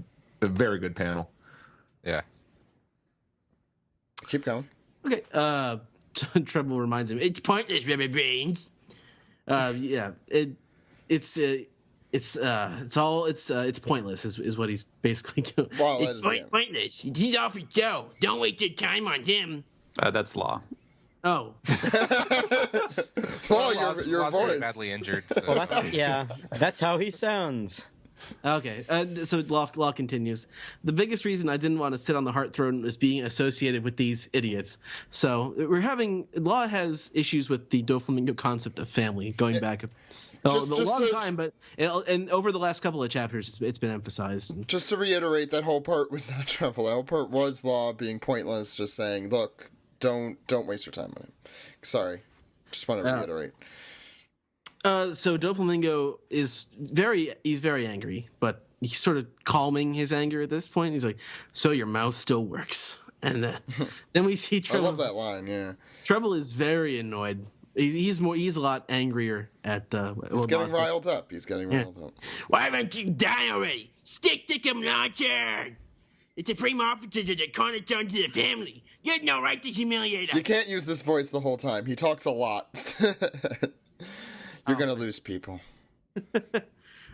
S7: very good panel.
S4: Yeah.
S1: Keep going.
S2: Okay. Treble reminds him, "It's pointless, rubber brains." Yeah. It's pointless is what he's basically doing.
S1: Well,
S2: it's pointless. He's off his dough. Don't waste your time on him.
S6: That's Law.
S2: Oh.
S1: Well, your voice.
S4: Badly injured. So.
S8: Well, that's how he sounds.
S2: Okay, so Law continues. The biggest reason I didn't want to sit on the Heart Throne was being associated with these idiots. So Law has issues with the Doflamingo concept of family going back a long time, but and over the last couple of chapters, it's been emphasized.
S1: Just to reiterate, that whole part was not Treble. That whole part was Law being pointless, just saying, "Look, don't waste your time on him." Sorry, just want to reiterate.
S2: So Doflamingo is very angry, but he's sort of calming his anger at this point. He's like, "So your mouth still works," and then we see Treble.
S1: I love that line. Yeah,
S2: Treble is very annoyed. He's a lot angrier at.
S1: He's getting riled up.
S2: Why haven't you died already? Stick him, launcher! It's a free officer to the cornerstone to the family. You had no right to humiliate us.
S1: You can't use this voice the whole time. He talks a lot. You're gonna lose people.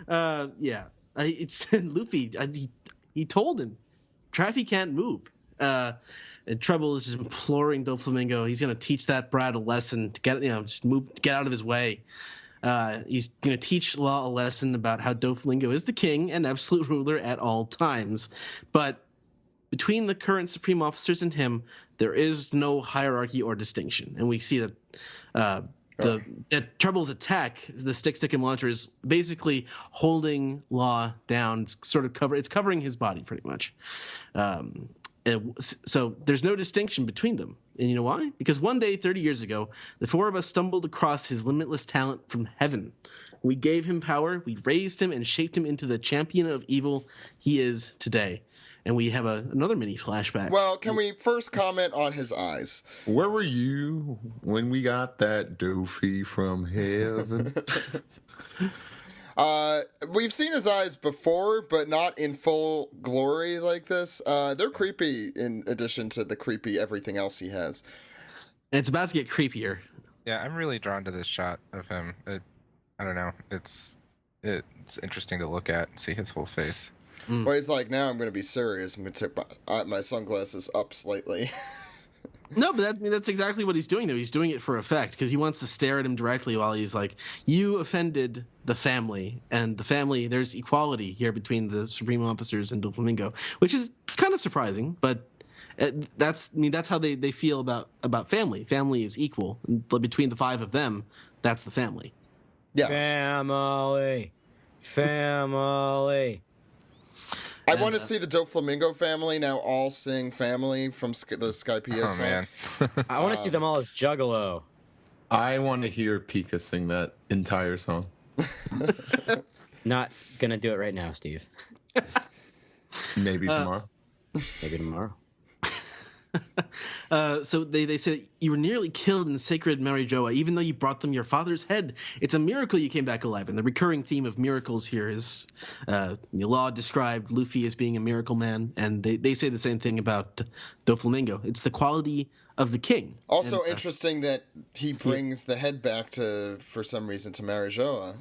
S2: Yeah. It's Luffy. He told him, Traffy can't move. And Treble is just imploring Doflamingo. He's gonna teach that brat a lesson to get out of his way. He's gonna teach Law a lesson about how Doflamingo is the king and absolute ruler at all times. But between the current supreme officers and him, there is no hierarchy or distinction, and we see that. Treble's attack, the stick and launcher, is basically holding Law down. It's covering his body pretty much. So there's no distinction between them. And you know why? Because one day, 30 years ago, the four of us stumbled across his limitless talent from heaven. We gave him power, we raised him, and shaped him into the champion of evil he is today. And we have another mini flashback.
S1: Well, can we first comment on his eyes?
S7: Where were you when we got that doofy from heaven?
S1: We've seen his eyes before, but not in full glory like this. They're creepy in addition to the creepy everything else he has.
S2: And it's about to get creepier.
S4: Yeah, I'm really drawn to this shot of him. I don't know. It's interesting to look at and see his whole face.
S1: Well, he's like, now I'm going to be serious. I'm going to take my sunglasses up slightly.
S2: No, but that's exactly what he's doing, though. He's doing it for effect, because he wants to stare at him directly while he's like, you offended the family, and the family, there's equality here between the Supreme Officers and Doflamingo, which is kind of surprising, but that's how they feel about family. Family is equal. Between the five of them, that's the family.
S1: Yes.
S8: Family. Family.
S1: I want to see the Doflamingo family now all sing Family from the Skypiea song.
S4: Man.
S8: I want to see them all as Juggalo.
S7: I want to hear Pika sing that entire song.
S8: Not gonna do it right now, Steve.
S7: Maybe tomorrow.
S8: Maybe tomorrow.
S2: So they said you were nearly killed in sacred Marijoa, even though you brought them your father's head. It's a miracle you came back alive. And the recurring theme of miracles here is Law described Luffy as being a miracle man, and they say the same thing about Doflamingo. It's the quality of the king.
S1: Also interesting that he brings the head back for some reason, to Marijoa.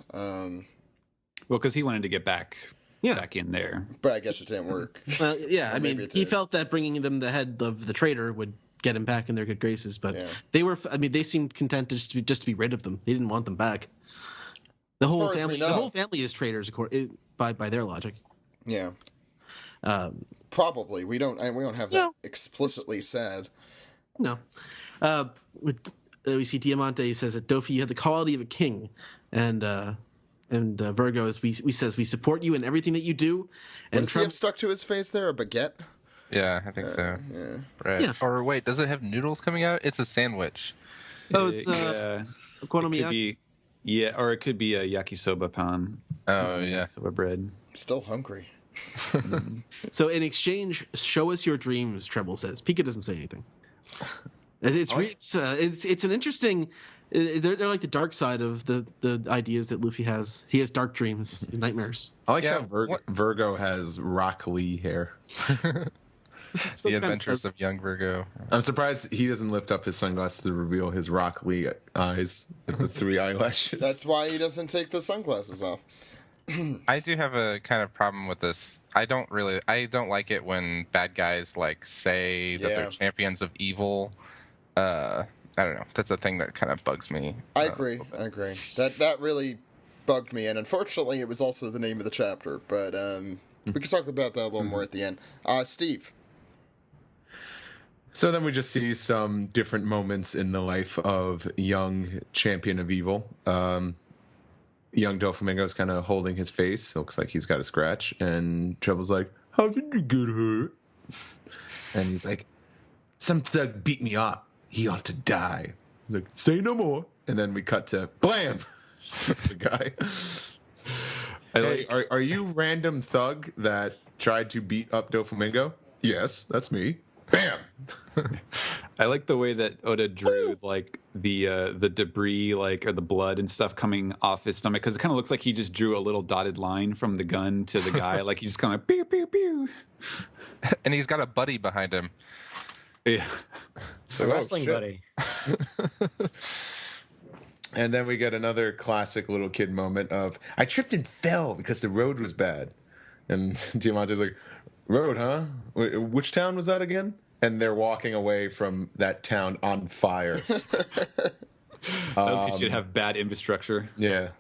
S6: Well, because he wanted to get back in there.
S1: But I guess it didn't work.
S2: Well, yeah, I mean, he
S1: did.
S2: felt that bringing them the head of the traitor would get him back in their good graces, but they seemed content just to be rid of them. They didn't want them back. The whole family is traitors by their logic.
S1: Yeah. Probably. We don't have that explicitly said.
S2: No. We see Diamante says that Dofi, you have the quality of a king, and Virgo, as we says, we support you in everything that you do. And
S1: does he have stuck to his face there? A baguette?
S4: Yeah, I think so.
S1: Yeah.
S4: Right.
S2: Yeah.
S4: Or wait, does it have noodles coming out? It's a sandwich.
S2: Oh, it's
S6: okonomiyaki. Yeah, or it could be a yakisoba pan.
S4: Oh, yeah.
S6: Yakisoba bread.
S1: Still hungry.
S2: So in exchange, show us your dreams, Treble says. Pika doesn't say anything. It's an interesting. They're like the dark side of the ideas that Luffy has. He has dark dreams, nightmares.
S7: I like how Virgo has Rock Lee hair.
S4: The Adventures of Young Virgo.
S7: I'm surprised he doesn't lift up his sunglasses to reveal his Rock Lee eyes with the 3 eyelashes.
S1: That's why he doesn't take the sunglasses off.
S4: I do have a kind of problem with this. I don't like it when bad guys say that they're champions of evil. I don't know. That's a thing that kind of bugs me.
S1: I agree. That really bugged me, and unfortunately, it was also the name of the chapter. But we can talk about that a little more at the end. Steve.
S7: So then we just see some different moments in the life of young champion of evil. Young Doflamingo is kind of holding his face. It looks like he's got a scratch. And Trouble's like, how did you get hurt? And he's like, some thug beat me up. He ought to die. He's like, say no more. And then we cut to blam. That's the guy. Hey, are you random thug that tried to beat up Doflamingo? Yes, that's me. Bam.
S6: I like the way that Oda drew the debris or the blood and stuff coming off his stomach, because it kind of looks like he just drew a little dotted line from the gun to the guy, like he's kind of pew pew pew,
S4: and he's got a buddy behind him.
S6: Yeah,
S8: it's a wrestling buddy.
S7: And then we get another classic little kid moment of, I tripped and fell because the road was bad. And Diamante's like, road, huh? Which town was that again? And they're walking away from that town on fire.
S6: They should have bad infrastructure.
S7: Yeah.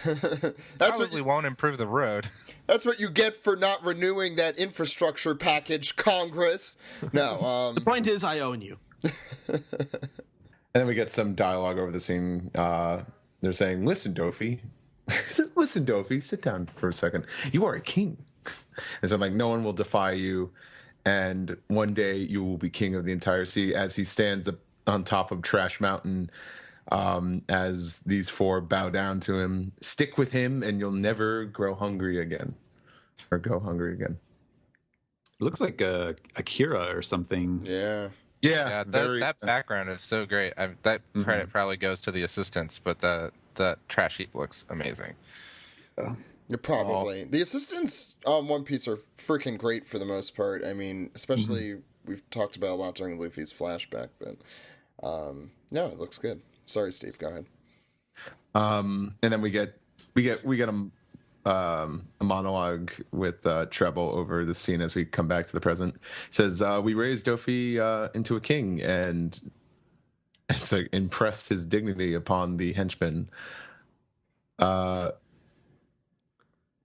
S1: That's
S4: Probably won't improve the road.
S1: That's what you get for not renewing that infrastructure package, Congress. No.
S2: The point is, I own you.
S7: And then we get some dialogue over the scene. They're saying, listen, Dofi. Listen, Dofi, sit down for a second. You are a king. And so I'm like, no one will defy you. And one day you will be king of the entire sea, as he stands up on top of Trash Mountain, as these 4 bow down to him. Stick with him and you'll never grow hungry again. Or go hungry again.
S6: It looks like Akira or something.
S1: Yeah.
S7: Yeah,
S4: that background is so great. That credit probably goes to the assistants, but the trash heap looks amazing.
S1: Probably. The assistants on One Piece are freaking great for the most part. I mean, especially we've talked about a lot during Luffy's flashback, but no, it looks good. Sorry, Steve, go ahead.
S7: And then we get a monologue with Treble over the scene as we come back to the present. It says, we raised Dofi into a king, and it's like impressed his dignity upon the henchmen.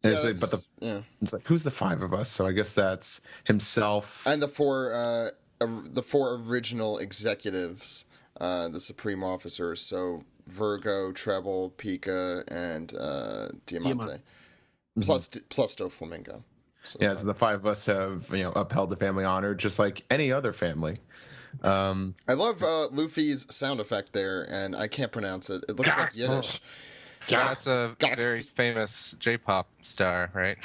S7: It's like, who's the 5 of us? So I guess that's himself
S1: and the 4 original executives, the supreme officers. So Virgo, Treble, Pika, and Diamante. plus Doflamingo. So
S7: yeah, so the 5 of us have upheld the family honor just like any other family.
S1: I love Luffy's sound effect there, and I can't pronounce it. It looks like Yiddish.
S4: That's a very famous J-pop star, right?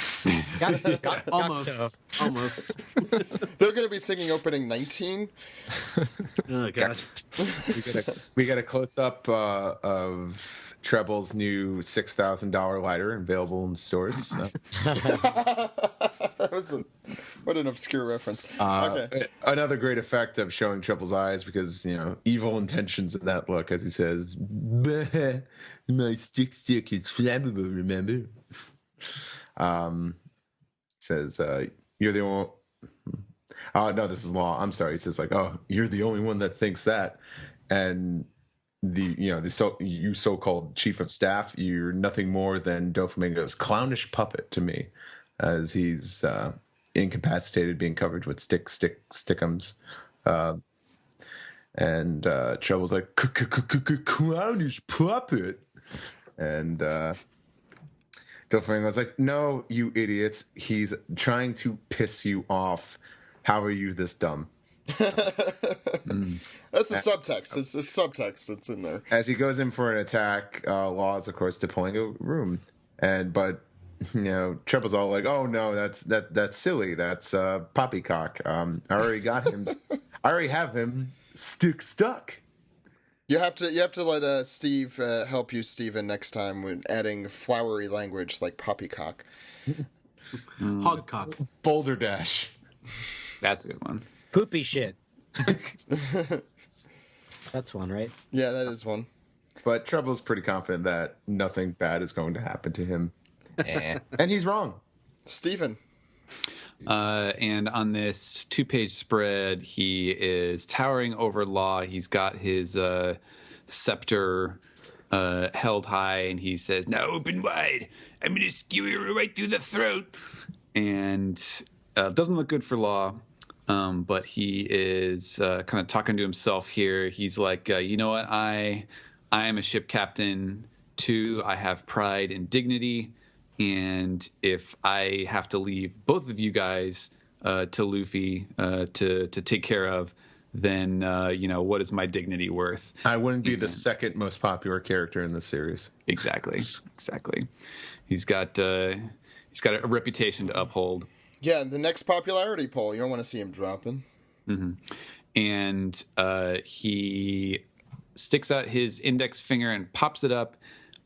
S2: Almost.
S1: They're going to be singing opening 19.
S2: Oh god.
S7: We got a close up of Treble's new $6,000 lighter available in stores. So.
S1: What an obscure reference.
S7: Okay. Another great effect of showing Treble's eyes because evil intentions in that look as he says, "My stick is flammable. Remember?" Says, "You're the only." Oh no, this is Law. I'm sorry. He says like, "Oh, you're the only one that thinks that," and you so-called chief of staff, you're nothing more than Doflamingo's clownish puppet to me, as he's incapacitated, being covered with stickums, and Treble's like clownish puppet, and Doflamingo's like, "No, you idiots! He's trying to piss you off. How are you this dumb?"
S1: That's the subtext. It's subtext that's in there.
S7: As he goes in for an attack, Law is of course deploying a room, but Treble's all like, "Oh no, that's silly. That's poppycock. I already got him. I already have him stuck."
S1: You have to let Steve help you, Steven, next time when adding flowery language like poppycock.
S2: Hogcock.
S7: Boulder Dash.
S6: That's a good one.
S8: Poopy shit. That's one, right?
S1: Yeah, that is one.
S7: But Treble's pretty confident that nothing bad is going to happen to him. And he's wrong.
S1: Steven.
S6: And on this 2-page spread, he is towering over Law. He's got his scepter held high, and he says, "Now open wide. I'm going to skewer you right through the throat." And doesn't look good for Law. But he is kind of talking to himself here. He's like, you know what? I am a ship captain too. I have pride and dignity. And if I have to leave both of you guys to Luffy to take care of, then what is my dignity worth?
S7: I wouldn't be the second most popular character in the series.
S6: Exactly. He's got a reputation to uphold.
S1: Yeah, the next popularity poll. You don't want to see him dropping.
S6: Mm-hmm. And he sticks out his index finger and pops it up,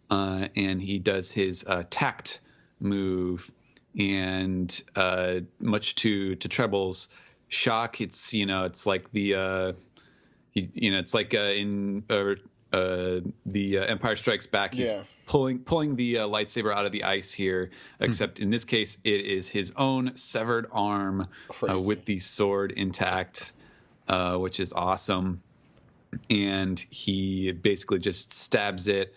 S6: and he does his tact move. And much to Treble's shock, it's like the it's like in the Empire Strikes Back. He's pulling the lightsaber out of the ice here, except in this case it is his own severed arm with the sword intact, which is awesome. And he basically just stabs it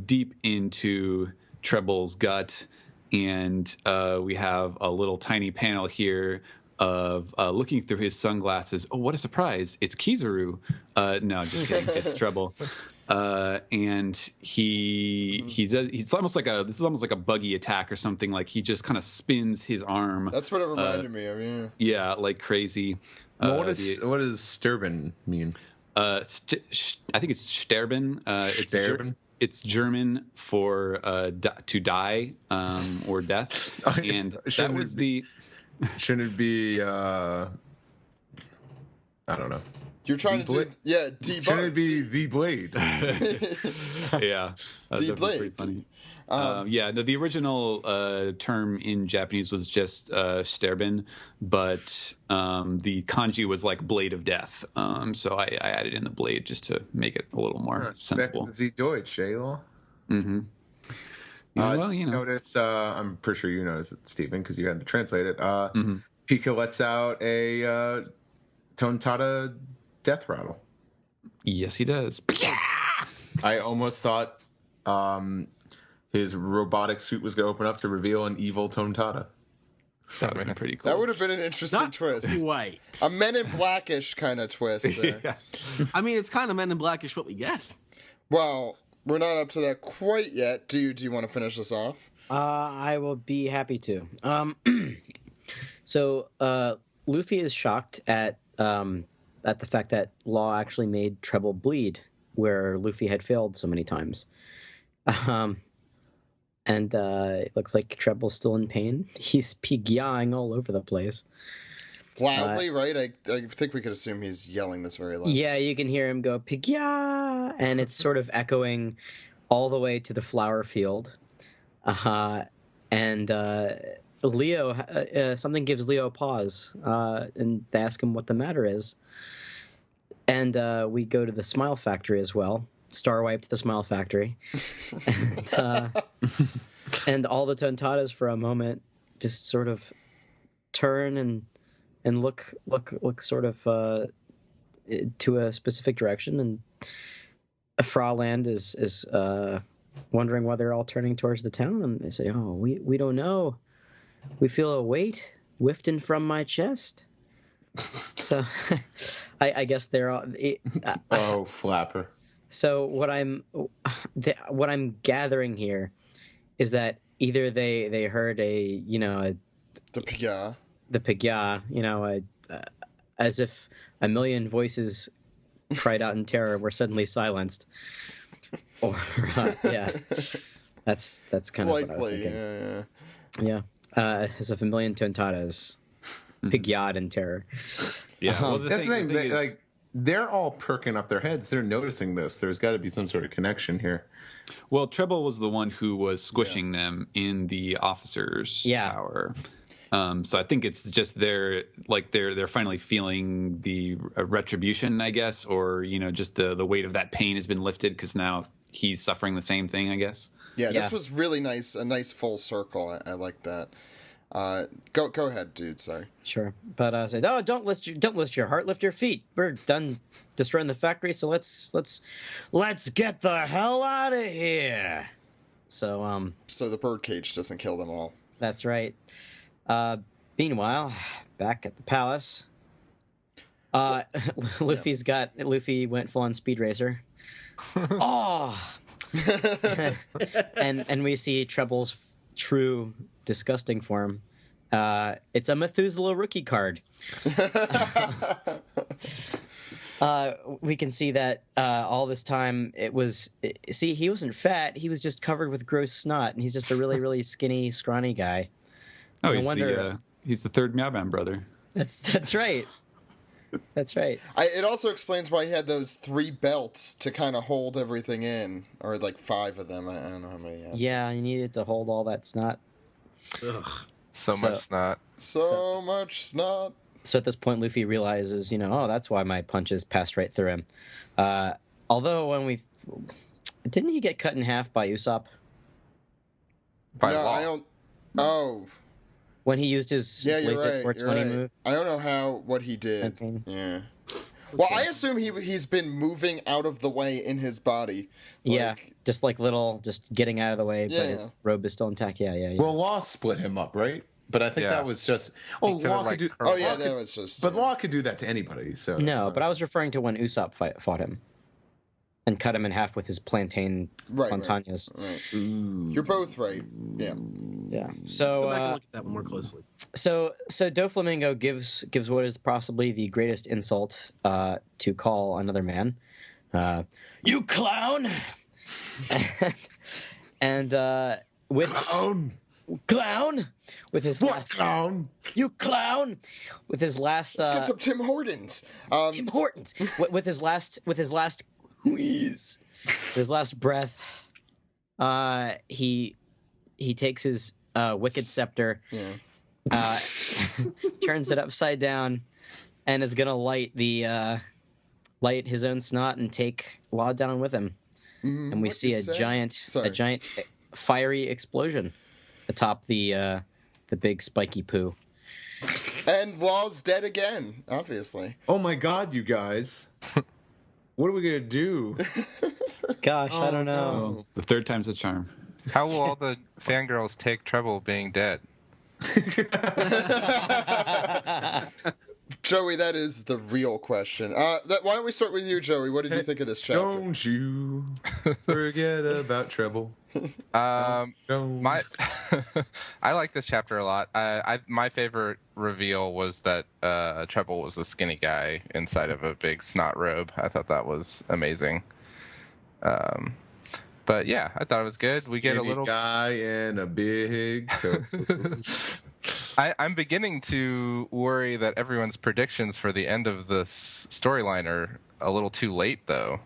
S6: deep into Treble's gut, and we have a little tiny panel here of looking through his sunglasses. Oh, what a surprise! It's Kizaru. No, just kidding. It's Treble. And he's almost like this is almost like a buggy attack or something. Like he just kind of spins his arm.
S1: That's what it reminded me of. Yeah.
S6: Yeah, like crazy.
S7: Well, what does Sterben mean?
S6: I think it's Sterben.
S7: Sterben?
S6: It's German for to die or death. And that was the.
S7: Shouldn't it be? I don't know.
S1: You're trying to debug.
S7: Shouldn't it be the blade?
S6: Yeah,
S1: the blade.
S6: Pretty funny. The original term in Japanese was just Sterben, but the kanji was like blade of death. So I added in the blade just to make it a little more sensible.
S7: Sie Deutsch, eh?
S6: Mm-hmm.
S7: Notice, I'm pretty sure you noticed it, Stephen, because you had to translate it. Pika lets out a Tontada death rattle.
S6: Yes, he does.
S7: I almost thought his robotic suit was going to open up to reveal an evil Tontada.
S6: That would have been pretty cool.
S1: That would have been an interesting twist.
S2: Quite.
S1: A Men in Blackish kind of twist there.
S6: Yeah.
S2: I mean, it's kind of Men in Blackish what we get.
S1: Well, we're not up to that quite yet. Do you want to finish this off?
S8: I will be happy to. So Luffy is shocked at the fact that Law actually made Treble bleed, where Luffy had failed so many times. And it looks like Treble's still in pain. He's pigyaing all over the place.
S1: Loudly, right? I think we could assume he's yelling this very loudly.
S8: Yeah, you can hear him go pigya, and it's sort of echoing all the way to the flower field. And Leo, something gives Leo a pause, and they ask him what the matter is. And we go to the Smile Factory as well. Star wiped the Smile Factory. And all the Tontatas for a moment just sort of turn and look sort of to a specific direction, and Fraland is wondering why they're all turning towards the town, and they say, "Oh, we don't know. We feel a weight wafting from my chest." So, I guess they're all.
S7: Oh, flapper.
S8: So what I'm gathering here is that either they heard the
S1: pigya,
S8: as if a million voices cried out in terror were suddenly silenced, or that's kind of what I was thinking. Yeah. As if a million Tontatas pigya'd in terror.
S6: Yeah, well,
S7: that's the thing. Like, they're all perking up their heads. They're noticing this. There's got to be some sort of connection here.
S6: Well, Treble was the one who was squishing them in the officers' tower. So I think it's just they're finally feeling the retribution, I guess, or just the weight of that pain has been lifted because now he's suffering the same thing, I guess.
S1: Yeah, this was really nice. A nice full circle. I like that. Go ahead, dude. Sorry.
S8: Sure, but I said, "Oh, don't lift your heart. Lift your feet. We're done destroying the factory, so let's get the hell out of here." So
S1: the birdcage doesn't kill them all.
S8: That's right. Meanwhile, back at the palace, Luffy went full on Speed Racer. Oh, and we see Treble's true disgusting form. It's a Methuselah rookie card. We can see that all this time he wasn't fat. He was just covered with gross snot, and he's just a really, really skinny, scrawny guy.
S6: Oh, he's the third Meowbound brother.
S8: That's right. That's right.
S1: It also explains why he had those 3 belts to kind of hold everything in, or like 5 of them. I don't know how many.
S8: Yeah, he needed to hold all that snot.
S4: Ugh. So much snot.
S1: So much snot.
S8: So at this point, Luffy realizes, that's why my punches passed right through him. Although didn't he get cut in half by Usopp?
S4: By
S1: no,
S4: Law.
S1: I don't. Oh.
S8: When he used his laser 420 move?
S1: I don't know what he did. Okay. Yeah. Well, I assume he's been moving out of the way in his body.
S8: Just getting out of the way, but his robe is still intact. Yeah.
S7: Well, Law split him up, right? But I think that was just. Oh, Law could do. Oh, yeah, that was just. But Law could do that to anybody. So
S8: no, but I was referring to when Usopp fought him and cut him in half with his plantain montañas.
S1: Right. You're both right. Yeah.
S8: Yeah. So
S2: go back and look at that one more closely.
S8: So Doflamingo gives what is possibly the greatest insult to call another man, "You clown," and with clown with his
S7: clown,
S8: "You clown," with his last.
S1: Let's get some Tim Hortons.
S8: Tim Hortons with his last wheeze, his last breath. He takes his wicked scepter, turns it upside down, and is gonna light his own snot and take Law down with him. And we see a giant fiery explosion atop the big spiky poo.
S1: And Law's dead again, obviously.
S7: Oh my God, you guys! What are we gonna do?
S8: Gosh, I don't know.
S6: No. The third time's a charm.
S4: How will all the fangirls take Treble being dead?
S1: Joey, that is the real question. Why don't we start with you, Joey? What did you think of this chapter?
S7: Don't you forget about Treble.
S4: My I like this chapter a lot. My favorite reveal was that Treble was a skinny guy inside of a big snot robe. I thought that was amazing. But yeah, I thought it was good. We get a little
S7: guy in a big coat.
S4: I'm beginning to worry that everyone's predictions for the end of this storyline are a little too late, though.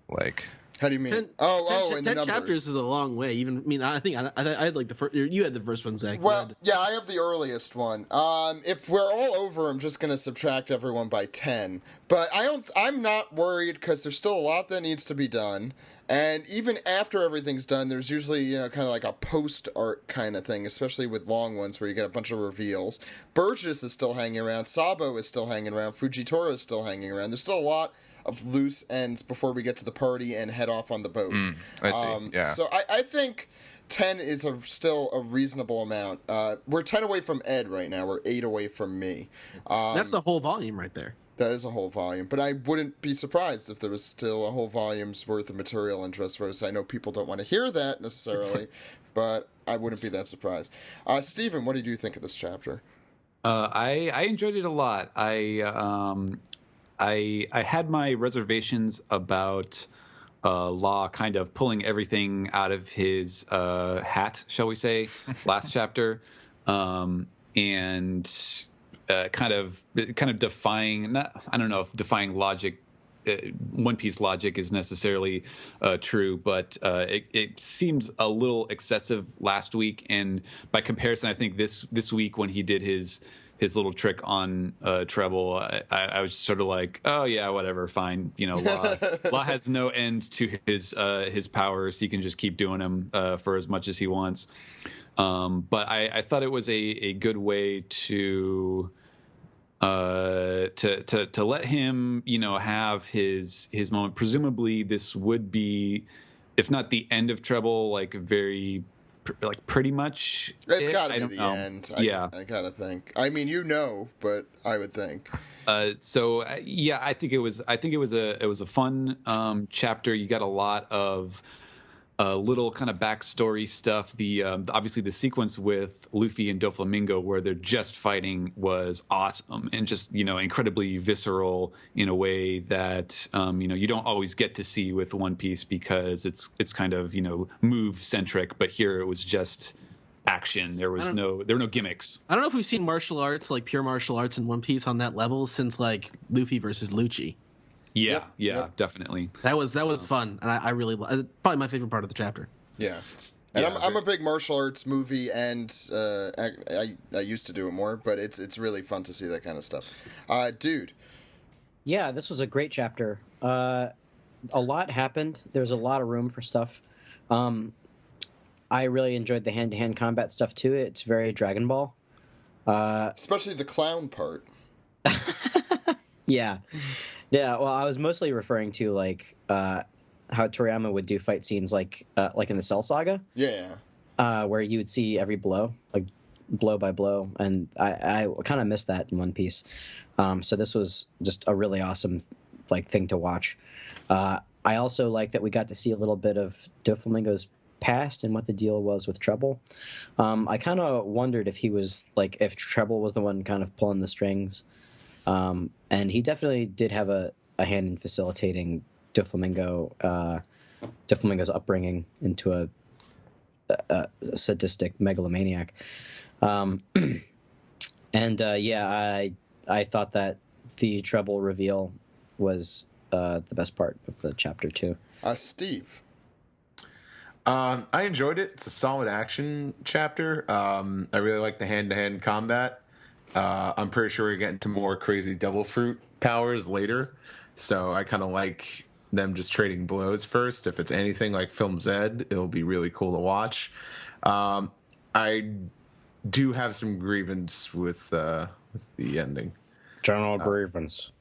S4: Like,
S1: how do you mean?
S2: 10 chapters is a long way. Even I think I had like the first. You had the first one, Zach.
S1: Well, yeah, I have the earliest one. If we're all over, I'm just gonna subtract everyone by 10. But I'm not worried because there's still a lot that needs to be done. And even after everything's done, there's usually, kind of like a post-art kind of thing, especially with long ones where you get a bunch of reveals. Burgess is still hanging around. Sabo is still hanging around. Fujitora is still hanging around. There's still a lot of loose ends before we get to the party and head off on the boat.
S4: I see. Yeah.
S1: So I think 10 is still a reasonable amount. We're 10 away from Ed right now. We're 8 away from me.
S2: That's a whole volume right there.
S1: That is a whole volume, but I wouldn't be surprised if there was still a whole volume's worth of material in Dressrosa. I know people don't want to hear that necessarily, but I wouldn't be that surprised. Steven, what did you think of this chapter?
S6: I enjoyed it a lot. I had my reservations about Law kind of pulling everything out of his hat, shall we say, last chapter, and kind of defying. I don't know if defying logic, One Piece logic, is necessarily true, but it seems a little excessive last week, and by comparison, I think this week when he did his little trick on Treble, I was sort of like, oh yeah, whatever, fine. Law has no end to his powers. He can just keep doing them for as much as he wants. But I thought it was a good way to let him, have his moment. Presumably, this would be, if not the end of Treble, pretty much.
S1: It's got to be the end.
S6: Yeah,
S1: I gotta think. I mean, but I would think.
S6: So yeah, I think it was a fun chapter. You got a lot of little kind of backstory stuff. The obviously the sequence with Luffy and Doflamingo where they're just fighting was awesome and just incredibly visceral in a way that you don't always get to see with One Piece because it's kind of move centric, but here it was just action. There were no gimmicks.
S2: I don't know if we've seen martial arts, like pure martial arts in One Piece on that level since like Luffy versus Lucci.
S6: Yeah, definitely.
S2: That was fun, and I really probably my favorite part of the chapter.
S1: Yeah, and I'm a big martial arts movie, and I used to do it more, but it's really fun to see that kind of stuff. Dude.
S8: Yeah, this was a great chapter. A lot happened. There's a lot of room for stuff. I really enjoyed the hand-to-hand combat stuff too. It's very Dragon Ball.
S1: Especially the clown part.
S8: Yeah. Well, I was mostly referring to how Toriyama would do fight scenes like in the Cell Saga.
S1: Yeah.
S8: Where you would see every blow, like blow by blow, and I kind of missed that in One Piece. So this was just a really awesome thing to watch. I also like that we got to see a little bit of Doflamingo's past and what the deal was with Treble. I kind of wondered if he was if Treble was the one kind of pulling the strings. And he definitely did have a hand in facilitating Doflamingo's upbringing into a sadistic megalomaniac. I thought that the Treble reveal was the best part of the chapter too.
S1: Steve.
S7: I enjoyed it. It's a solid action chapter. I really like the hand-to-hand combat. I'm pretty sure we're getting to more crazy devil fruit powers later, so I kind of like them just trading blows first. If it's anything like Film Z, it'll be really cool to watch. I do have some grievance with the ending.
S8: General grievance.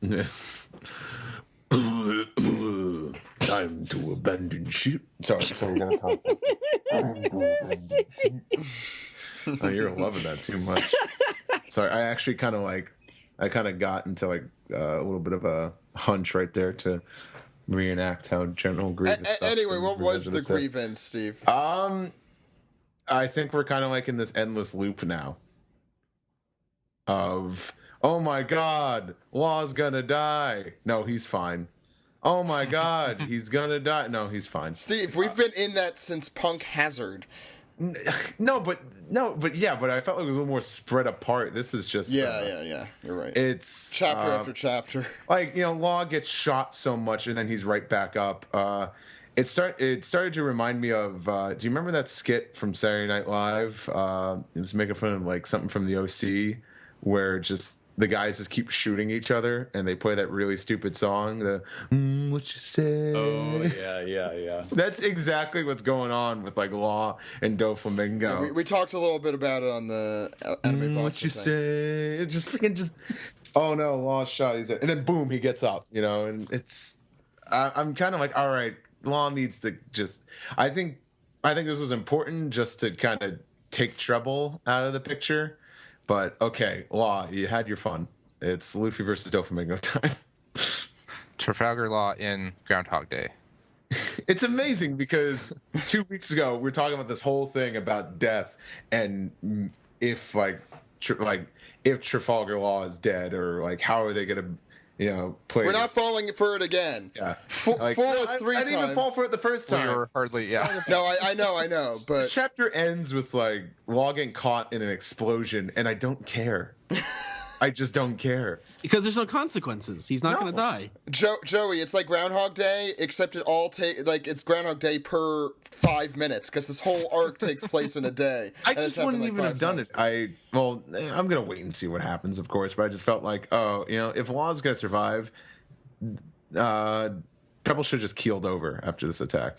S7: Time to abandon ship. Sorry, we're gonna talk. Time to abandon ship. Oh, you're loving that too much. Sorry, I actually kind of got into a little bit of a hunch right there to reenact how General Grievous sucks.
S1: Anyway,
S7: in
S1: what was
S7: Revenge of
S1: the
S7: Sith.
S1: grievance, Steve?
S7: I think we're kind of like in this endless loop now of, oh my God, Law's gonna die. No, he's fine. Oh my God, he's gonna die. No, he's fine.
S1: Steve, we've been in that since Punk Hazard.
S7: No, but I felt like it was a little more spread apart. This is just
S1: Yeah. You're right.
S7: It's
S1: chapter after chapter.
S7: Like, Law gets shot so much and then he's right back up. It started to remind me of. Do you remember that skit from Saturday Night Live? It was making fun of like something from the OC, where just the guys just keep shooting each other and they play that really stupid song. The what you say?
S6: Oh yeah.
S7: That's exactly what's going on with like Law and Doflamingo.
S1: Yeah, we talked a little bit about it on the anime boss.
S7: What you say? It just freaking just. Oh no, Law's shot. He's dead. And then boom, he gets up. And it's. I'm kind of like, all right. Law needs to just. I think this was important just to kind of take trouble out of the picture. But okay, Law, you had your fun. It's Luffy versus Doflamingo time.
S4: Trafalgar Law in Groundhog Day.
S7: It's amazing because 2 weeks ago we were talking about this whole thing about death and if if Trafalgar Law is dead, or like how are they gonna play.
S1: We're not falling for it again.
S7: Yeah,
S1: fool us 3 times.
S7: I didn't even fall for it the first time.
S4: We were hardly,
S1: No, I know, but
S7: this chapter ends with like Law getting caught in an explosion, and I don't care. I just don't care
S2: because there's no consequences. He's not going to die.
S1: Joey, it's like Groundhog Day, except it all it's Groundhog Day per 5 minutes because this whole arc takes place in a day.
S7: I just wouldn't even have done it. I'm gonna wait and see what happens, of course. But I just felt like, if Law's gonna survive, Pebble should have just keeled over after this attack.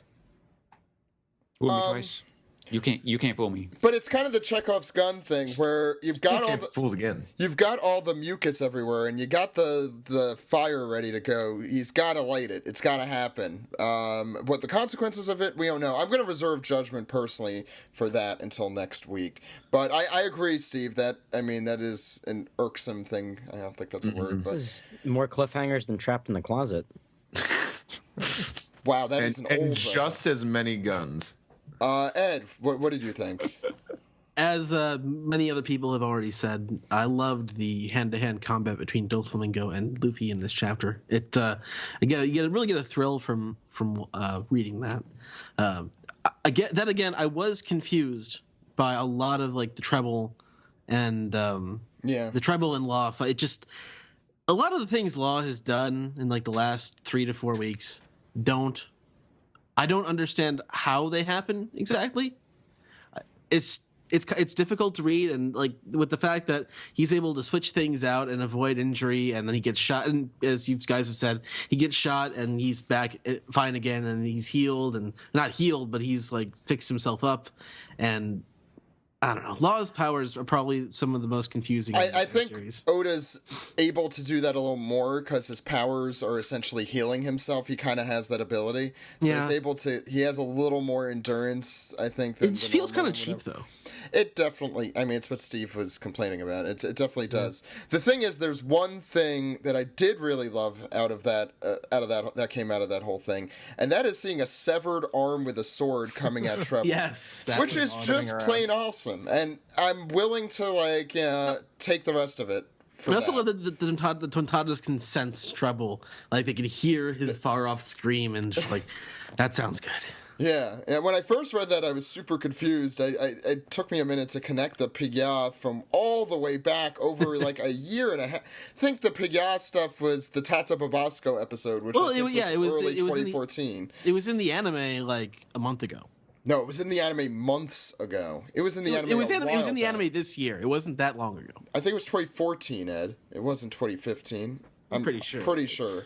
S6: Fool me twice. You can't fool me.
S1: But it's kind of the Chekhov's gun thing where you've got
S7: fooled again.
S1: You've got all the mucus everywhere, and you got the fire ready to go. He's got to light it. It's got to happen. What the consequences of it, we don't know. I'm going to reserve judgment personally for that until next week. But I agree, Steve. That is an irksome thing. I don't think that's a word. But
S8: this is more cliffhangers than Trapped in the Closet.
S1: Wow, that is an old.
S7: And just as many guns.
S1: Ed, what did you think?
S2: As many other people have already said, I loved the hand-to-hand combat between Doflamingo and Luffy in this chapter. It you really get a thrill from reading that. I was confused by a lot of like the treble and the treble and Law fight. It just a lot of the things Law has done in like the last 3 to 4 weeks I don't understand how they happen exactly. It's difficult to read, and like with the fact that he's able to switch things out and avoid injury, and then he gets shot, and as you guys have said, he gets shot and he's back fine again, and he's healed and not healed, but he's like fixed himself up, and I don't know. Law's powers are probably some of the most confusing.
S1: I think
S2: series.
S1: Oda's able to do that a little more because his powers are essentially healing himself. He kind of has that ability, so he's able to. He has a little more endurance, I think.
S2: It feels kind of cheap, though.
S1: It definitely. It's what Steve was complaining about. It definitely does. The thing is, there's one thing that I did really love out of that came out of that whole thing, and that is seeing a severed arm with a sword coming at Treble.
S2: Yes,
S1: which is just plain awesome. And I'm willing to take the rest of it.
S2: I also love that the Tontadas can sense Treble. Like they can hear his far off scream and just like, that sounds good.
S1: Yeah. And when I first read that, I was super confused. It took me a minute to connect the Pigya from all the way back over like a year and a half. I think the Pigya stuff was the Tata Babasco episode, which was early 2014.
S2: It was in the anime like a month ago.
S1: No, it was in the anime months ago. It was in the anime. It was in
S2: the anime this year. It wasn't that long ago.
S1: I think it was 2014, Ed. It wasn't 2015. I'm pretty sure.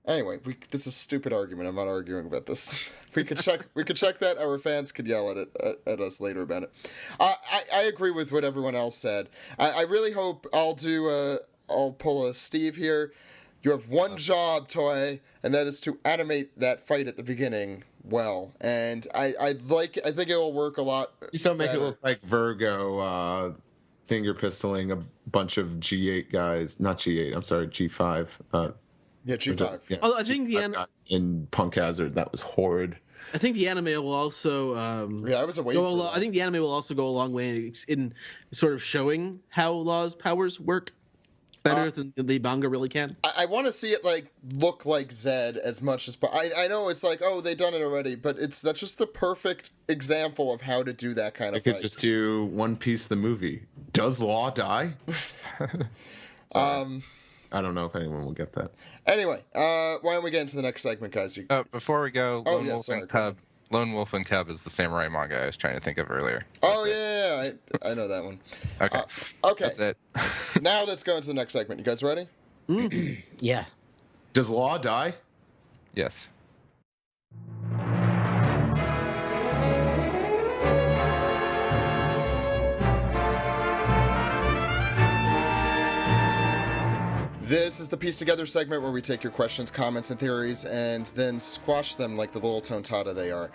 S1: Anyway, this is a stupid argument. I'm not arguing about this. We could check. We could check that. Our fans could yell at us later about it. I agree with what everyone else said. I really hope I'll pull a Steve here. You have one job, Toei, and that is to animate that fight at the beginning well. And I think it will work a lot.
S7: Just don't make it look like Virgo finger pistoling a bunch of G8 guys. Not G8. I'm sorry, G5.
S1: Yeah, G5. Yeah.
S2: Although I think
S7: in Punk Hazard, that was horrid.
S2: I think the anime will also.
S1: I was away.
S2: I think the anime will also go a long way in sort of showing how Law's powers work better than the manga really can.
S1: I want to see it look like Zed as much as. But I know it's like, oh, they done it already, but that's just the perfect example of how to do that kind of.
S7: I could just do One Piece the movie. Does Law die? I don't know if anyone will get that.
S1: Anyway, why don't we get into the next segment, guys?
S4: Before we go, Lone Wolf and Cub is the samurai manga I was trying to think of earlier.
S1: Oh, yeah. I know that one.
S4: Okay.
S1: Okay.
S4: That's it.
S1: Now let's go into the next segment. You guys ready?
S8: Yeah.
S7: Does Law die?
S4: Yes.
S1: This is the Piece Together segment where we take your questions, comments, and theories and then squash them like the little tontata they are.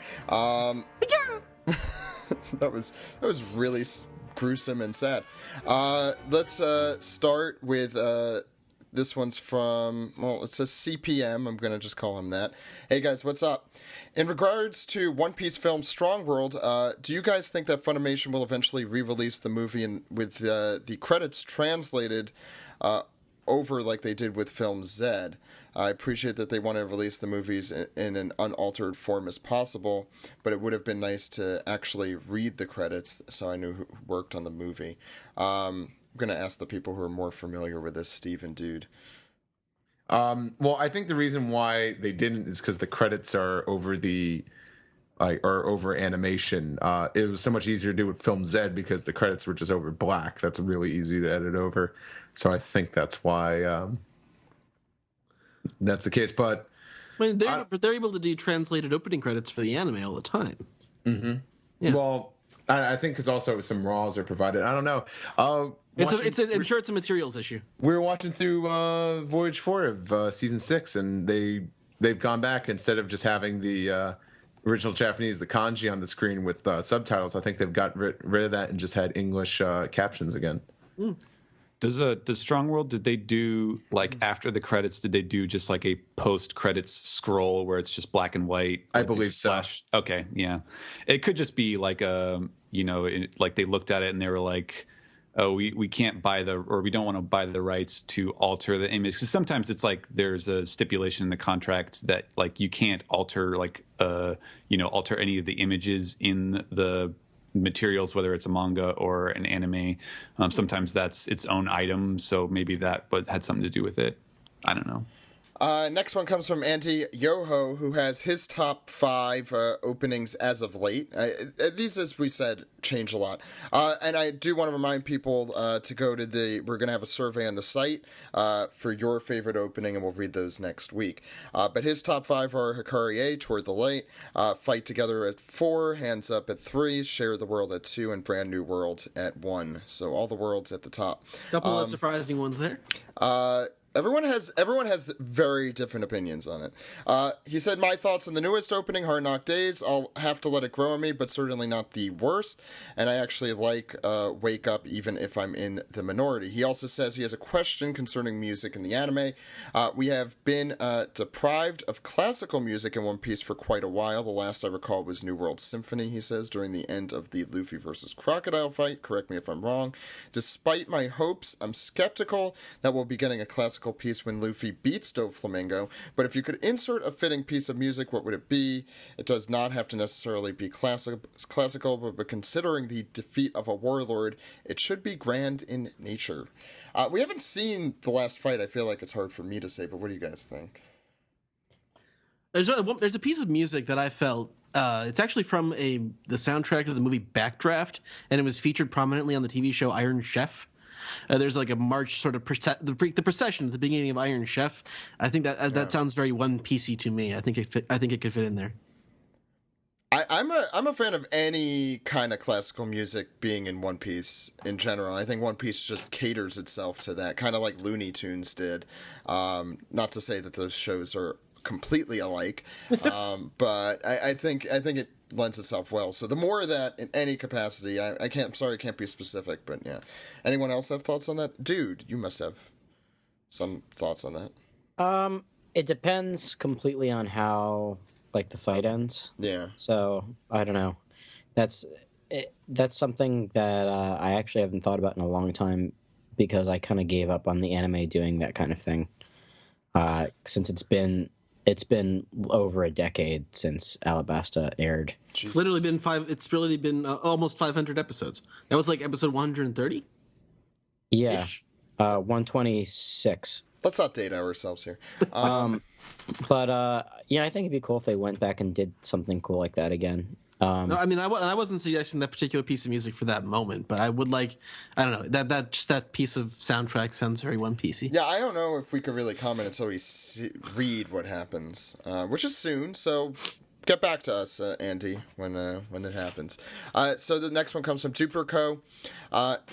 S1: That was really gruesome and sad. Let's start with this one's from, it says CPM. I'm going to just call him that. Hey, guys, what's up? In regards to One Piece film Strong World, do you guys think that Funimation will eventually re-release the movie with the credits translated over like they did with film Zed? I appreciate that they want to release the movies in an unaltered form as possible, but it would have been nice to actually read the credits so I knew who worked on the movie. I'm going to ask the people who are more familiar with this, Steve and Dude.
S7: Well, I think the reason why they didn't is because the credits are over over animation. It was so much easier to do with film Zed because the credits were just over black. That's really easy to edit over. So I think that's why that's the case. But
S2: I mean, they're able to do translated opening credits for the anime all the time.
S7: Mm-hmm. Yeah. Well, I think because also some raws are provided. I don't know.
S2: I'm sure it's a materials issue.
S7: We were watching through Voyage 4 of Season 6, and they've gone back instead of just having the original Japanese, the kanji on the screen with subtitles. I think they've got rid of that and just had English captions again.
S2: Mm.
S6: Does Strong World, did they do after the credits, did they do just like a post credits scroll where it's just black and white?
S7: I believe so.
S6: Okay, yeah. It could just be like like they looked at it and they were like, oh, we can't buy we don't want to buy the rights to alter the image, because sometimes it's like there's a stipulation in the contract that like you can't alter alter any of the images in the materials, whether it's a manga or an anime. Sometimes that's its own item, so maybe that had something to do with it. I don't know.
S1: Next one comes from Andy Yoho, who has his top 5 openings as of late. These, as we said, change a lot. And I do want to remind people to go to we're going to have a survey on the site for your favorite opening, and we'll read those next week. But his top 5 are Hikari A, Toward the Light, Fight Together at 4, Hands Up at 3, Share the World at 2, and Brand New World at 1. So all the worlds at the top.
S2: Couple of surprising ones there.
S1: Everyone has very different opinions on it. He said, my thoughts on the newest opening, Hard Knock Days. I'll have to let it grow on me, but certainly not the worst. And I actually like Wake Up, even if I'm in the minority. He also says he has a question concerning music in the anime. We have been deprived of classical music in One Piece for quite a while. The last I recall was New World Symphony, he says, during the end of the Luffy versus Crocodile fight. Correct me if I'm wrong. Despite my hopes, I'm skeptical that we'll be getting a classical piece when Luffy beats Doflamingo, but if you could insert a fitting piece of music, what would it be? It does not have to necessarily be classical, but considering the defeat of a warlord, it should be grand in nature. We haven't seen the last fight. I feel like it's hard for me to say, but what do you guys think?
S2: There's a piece of music that I felt it's actually from the soundtrack of the movie Backdraft, and it was featured prominently on the TV show Iron Chef. There's like a march, sort of the procession at the beginning of Iron Chef. I think that sounds very One Piecey to me. I think it could fit in there.
S1: I'm a fan of any kind of classical music being in One Piece in general. I think One Piece just caters itself to that, kind of like Looney Tunes did. Not to say that those shows are completely alike, but I think it lends itself well. So the more of that in any capacity, I can't be specific, but yeah. Anyone else have thoughts on that? Dude, you must have some thoughts on that.
S8: It depends completely on how like the fight ends.
S1: Yeah.
S8: So I don't know. That's something that I actually haven't thought about in a long time because I kind of gave up on the anime doing that kind of thing. Since it's been over a decade since Alabasta aired.
S1: Jesus.
S2: It's literally been It's really been almost 500 episodes. That was like episode 130.
S8: Yeah, 126.
S1: Let's not date ourselves here.
S8: But I think it'd be cool if they went back and did something cool like that again.
S2: No, I mean, I wasn't suggesting that particular piece of music for that moment, but I would like, I don't know, that piece of soundtrack sounds very One Piecey.
S1: Yeah, I don't know if we could really comment until we read what happens, which is soon. So get back to us, Andy, when it happens. So the next one comes from Duperco.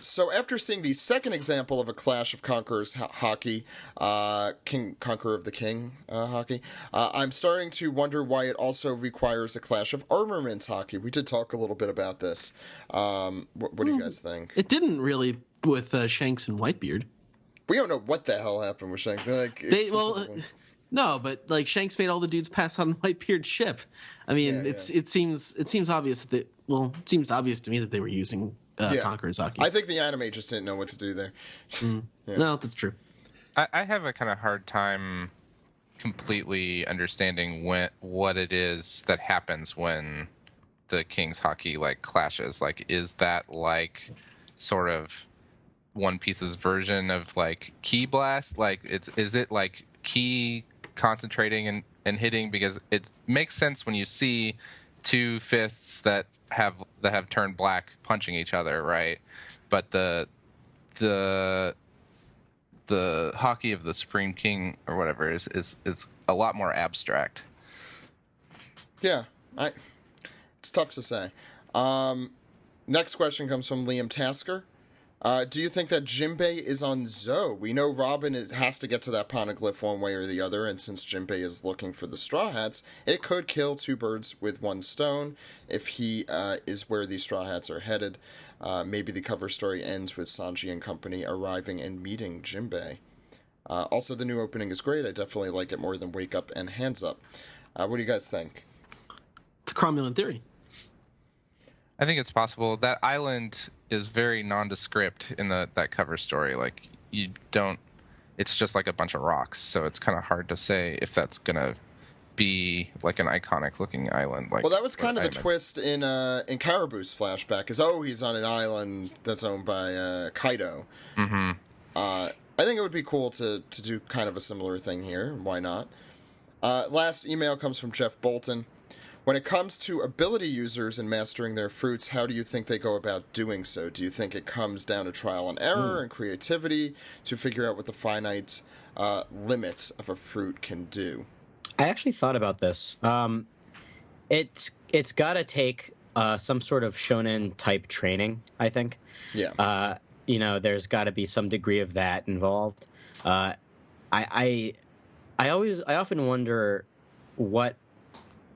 S1: So after seeing the second example of a Clash of Conquerors hockey, Conqueror of the King hockey, I'm starting to wonder why it also requires a Clash of Armaments hockey. We did talk a little bit about this. What do you guys think?
S2: It didn't really with Shanks and Whitebeard.
S1: We don't know what the hell happened with Shanks.
S2: No, but like Shanks made all the dudes pass on Whitebeard's ship. I mean, it seems obvious that it seems obvious to me that they were using Conqueror's hockey.
S1: I think the anime just didn't know what to do there.
S2: Yeah. No, that's true.
S4: I have a kind of hard time completely understanding what it is that happens when the King's hockey like clashes. Like, is that like sort of One Piece's version of like Ki Blast? Like, is it like Ki concentrating and hitting? Because it makes sense when you see two fists that have turned black punching each other, right? But the hockey of the Supreme King or whatever is a lot more abstract.
S1: Yeah, it's tough to say. Next question comes from Liam Tasker. Do you think that Jinbei is on Zoe? We know Robin has to get to that poneglyph one way or the other, and since Jinbei is looking for the Straw Hats, it could kill two birds with one stone if he is where the Straw Hats are headed. Maybe the cover story ends with Sanji and company arriving and meeting Jinbei. Also, the new opening is great. I definitely like it more than Wake Up and Hands Up. What do you guys think?
S2: It's a cromulent theory.
S4: I think it's possible. That island is very nondescript in that cover story. Like, it's just like a bunch of rocks, so it's kind of hard to say if that's gonna be like an iconic looking island. Like,
S1: well, that was kind of the twist in Caribou's flashback. Is he's on an island that's owned by Kaido.
S4: Mm-hmm.
S1: I think it would be cool to do kind of a similar thing here. Why not? Last email comes from Jeff Bolton. When it comes to ability users and mastering their fruits, how do you think they go about doing so? Do you think it comes down to trial and error and creativity to figure out what the finite limits of a fruit can do?
S8: I actually thought about this. It's got to take some sort of shonen type training, I think.
S1: Yeah.
S8: There's got to be some degree of that involved. I often wonder what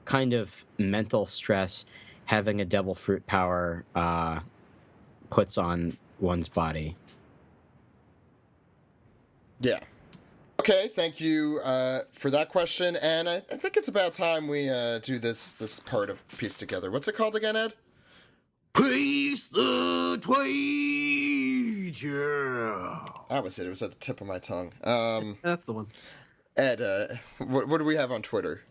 S8: kind of mental stress having a devil fruit power puts on one's body.
S1: Yeah. Okay, thank you for that question, and I think it's about time we do this part of Piece Together. What's it called again, Ed?
S9: Piece the Tweet!
S1: That was it. It was at the tip of my tongue.
S2: That's the one.
S1: Ed, what do we have on Twitter?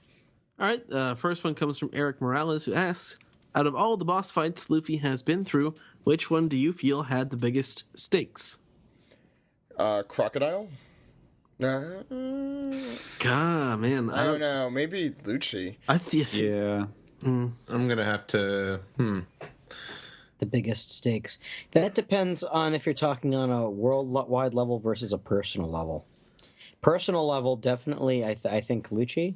S2: All right, first one comes from Eric Morales, who asks, out of all the boss fights Luffy has been through, which one do you feel had the biggest stakes?
S1: Crocodile?
S2: God, man.
S1: I don't know. Maybe Lucci.
S6: Yeah.
S7: I'm going to have to...
S8: The biggest stakes. That depends on if you're talking on a worldwide level versus a personal level. Personal level, definitely, I think Lucci.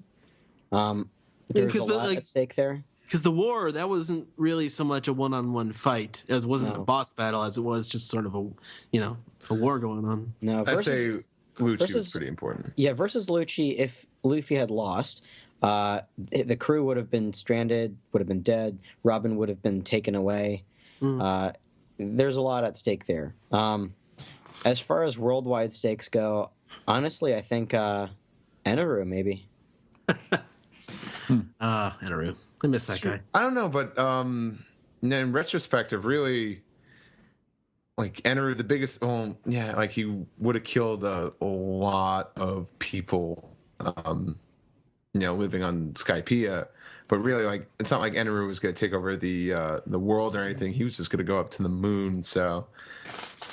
S8: There's a lot at stake there.
S2: Because the war, that wasn't really so much a one-on-one fight, as it wasn't a boss battle, as it was just sort of a war going on.
S8: No,
S7: I'd say Lucci was pretty important.
S8: Yeah, versus Lucci, if Luffy had lost, the crew would have been stranded, would have been dead, Robin would have been taken away. There's a lot at stake there. As far as worldwide stakes go, honestly, I think Eneru, maybe.
S2: Eneru. I miss that guy.
S7: I don't know, but in retrospective, really, like Eneru, the biggest. Well, yeah, like he would have killed a lot of people, living on Skypiea. But really, like it's not like Eneru was going to take over the world or anything. He was just going to go up to the moon. So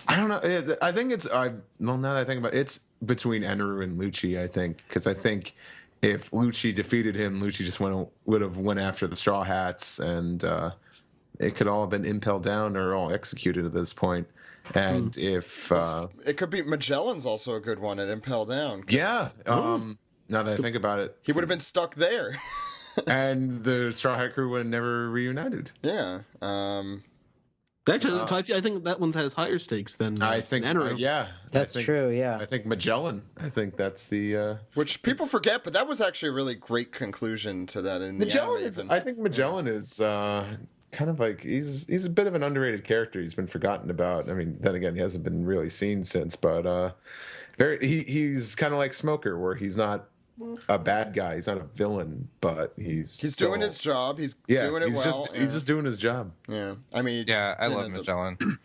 S7: I don't know. I think it's. Now that I think about it, it's between Eneru and Lucci. I think because I think if Lucci defeated him, Lucci just would have went after the Straw Hats, and it could all have been impelled down or all executed at this point. And if
S1: it could be Magellan's also a good one at impel down.
S7: Yeah. Now that I think about it,
S1: he would have been stuck there.
S7: And the Straw Hat crew would have never reunited.
S1: Yeah.
S2: Actually, I think that one has higher stakes than
S7: I think.
S2: Eneru.
S7: Yeah,
S8: that's true. Yeah,
S7: I think Magellan. I think that's the
S1: which people forget, but that was actually a really great conclusion to that. In
S7: Magellan,
S1: the
S7: I think Magellan is kind of like he's a bit of an underrated character. He's been forgotten about. I mean, then again, he hasn't been really seen since. But he's kind of like Smoker, where he's not a bad guy. He's not a villain, but he's
S1: doing his job. He's doing it well.
S7: He's just doing his job.
S1: Yeah, I mean,
S4: I love Magellan.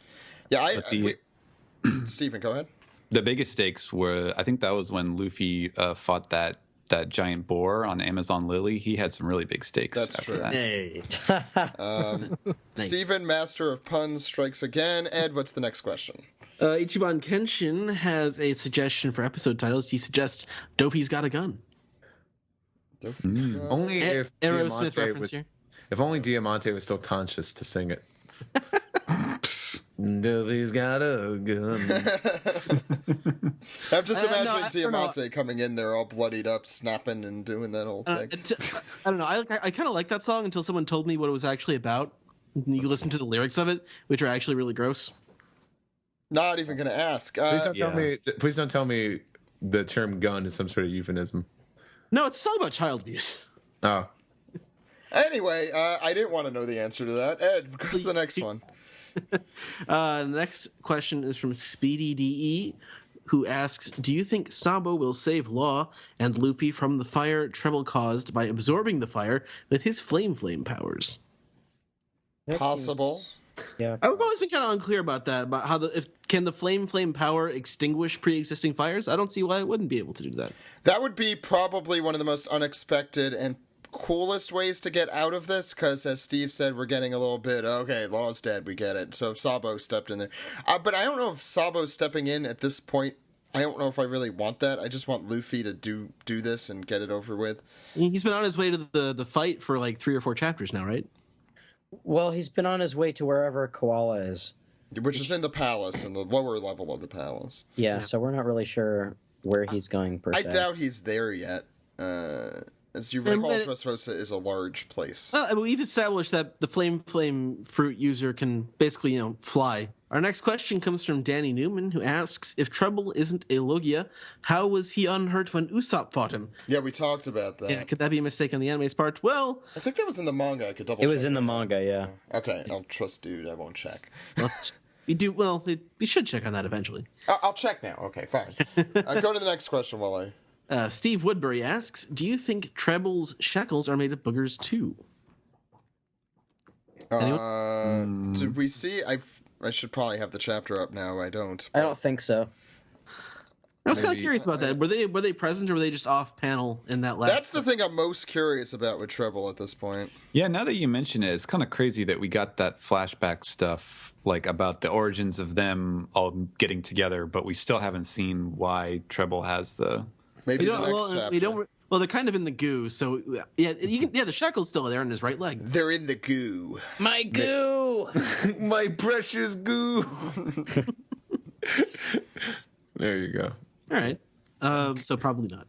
S1: Stephen, go ahead.
S6: The biggest stakes were, I think that was when Luffy fought that giant boar on Amazon Lily. He had some really big stakes.
S1: That's true.
S6: That.
S2: Hey.
S1: Stephen, master of puns, strikes again. Ed, what's the next question?
S2: Ichiban Kenshin has a suggestion for episode titles. He suggests Dofi's Got a Gun.
S7: Only if
S2: Aerosmith
S7: Diamante
S2: reference here.
S7: If only Diamante was still conscious to sing it. Dofi's got a gun.
S1: I'm just imagining Diamante coming in there all bloodied up, snapping and doing that whole thing.
S2: I don't know. I kind of like that song until someone told me what it was actually about. You listen to the lyrics of it, which are actually really gross.
S1: Not even going to ask.
S7: Please don't tell me the term gun is some sort of euphemism.
S2: No, it's a song about child abuse.
S7: Oh.
S1: Anyway, I didn't want to know the answer to that. Ed, what's the next one?
S2: Next question is from Speedy DE, who asks, do you think Sabo will save Law and Luffy from the fire Treble caused by absorbing the fire with his flame powers?
S1: Possible.
S8: Yeah,
S2: I've always been kind of unclear about that, about how can the flame power extinguish pre-existing fires? I don't see why it wouldn't be able to do that.
S1: That would be probably one of the most unexpected and coolest ways to get out of this, because as Steve said, we're getting a little bit, okay, Law's dead, we get it. So if Sabo stepped in there. But I don't know if Sabo's stepping in at this point. I don't know if I really want that. I just want Luffy to do this and get it over with.
S2: He's been on his way to the fight for like 3 or 4 chapters now, right?
S8: Well, he's been on his way to wherever Koala is.
S1: Which is in the palace, in the lower level of the palace.
S8: Yeah, so we're not really sure where he's going per se.
S1: I doubt he's there yet. As you recall, Dressrosa is a large place.
S2: We've established that the flame fruit user can basically, fly. Our next question comes from Danny Newman, who asks, if Trouble isn't a Logia, how was he unhurt when Usopp fought him?
S1: Yeah, we talked about that.
S2: Yeah, could that be a mistake on the anime's part? Well,
S1: I think that was in the manga. I could double check.
S8: It was in the manga, yeah.
S1: Okay, I'll trust dude. I won't check.
S2: We should check on that eventually.
S1: I'll check now. Okay, fine. Go to the next question while I...
S2: Steve Woodbury asks, do you think Treble's shackles are made of boogers too?
S1: Did we see? I should probably have the chapter up now. I don't.
S8: I don't think so.
S2: I was kind of curious about that. Were they present or were they just off panel in that last?
S1: That's the thing I'm most curious about with Treble at this point.
S6: Yeah, now that you mention it, it's kind of crazy that we got that flashback stuff like about the origins of them all getting together, but we still haven't seen why Treble has the.
S1: Maybe the next chapter.
S2: Well, they're kind of in the goo, so yeah, the shackle's still there in his right leg.
S1: They're in the goo.
S8: My goo,
S7: my precious goo. There you go.
S2: All right, so probably not.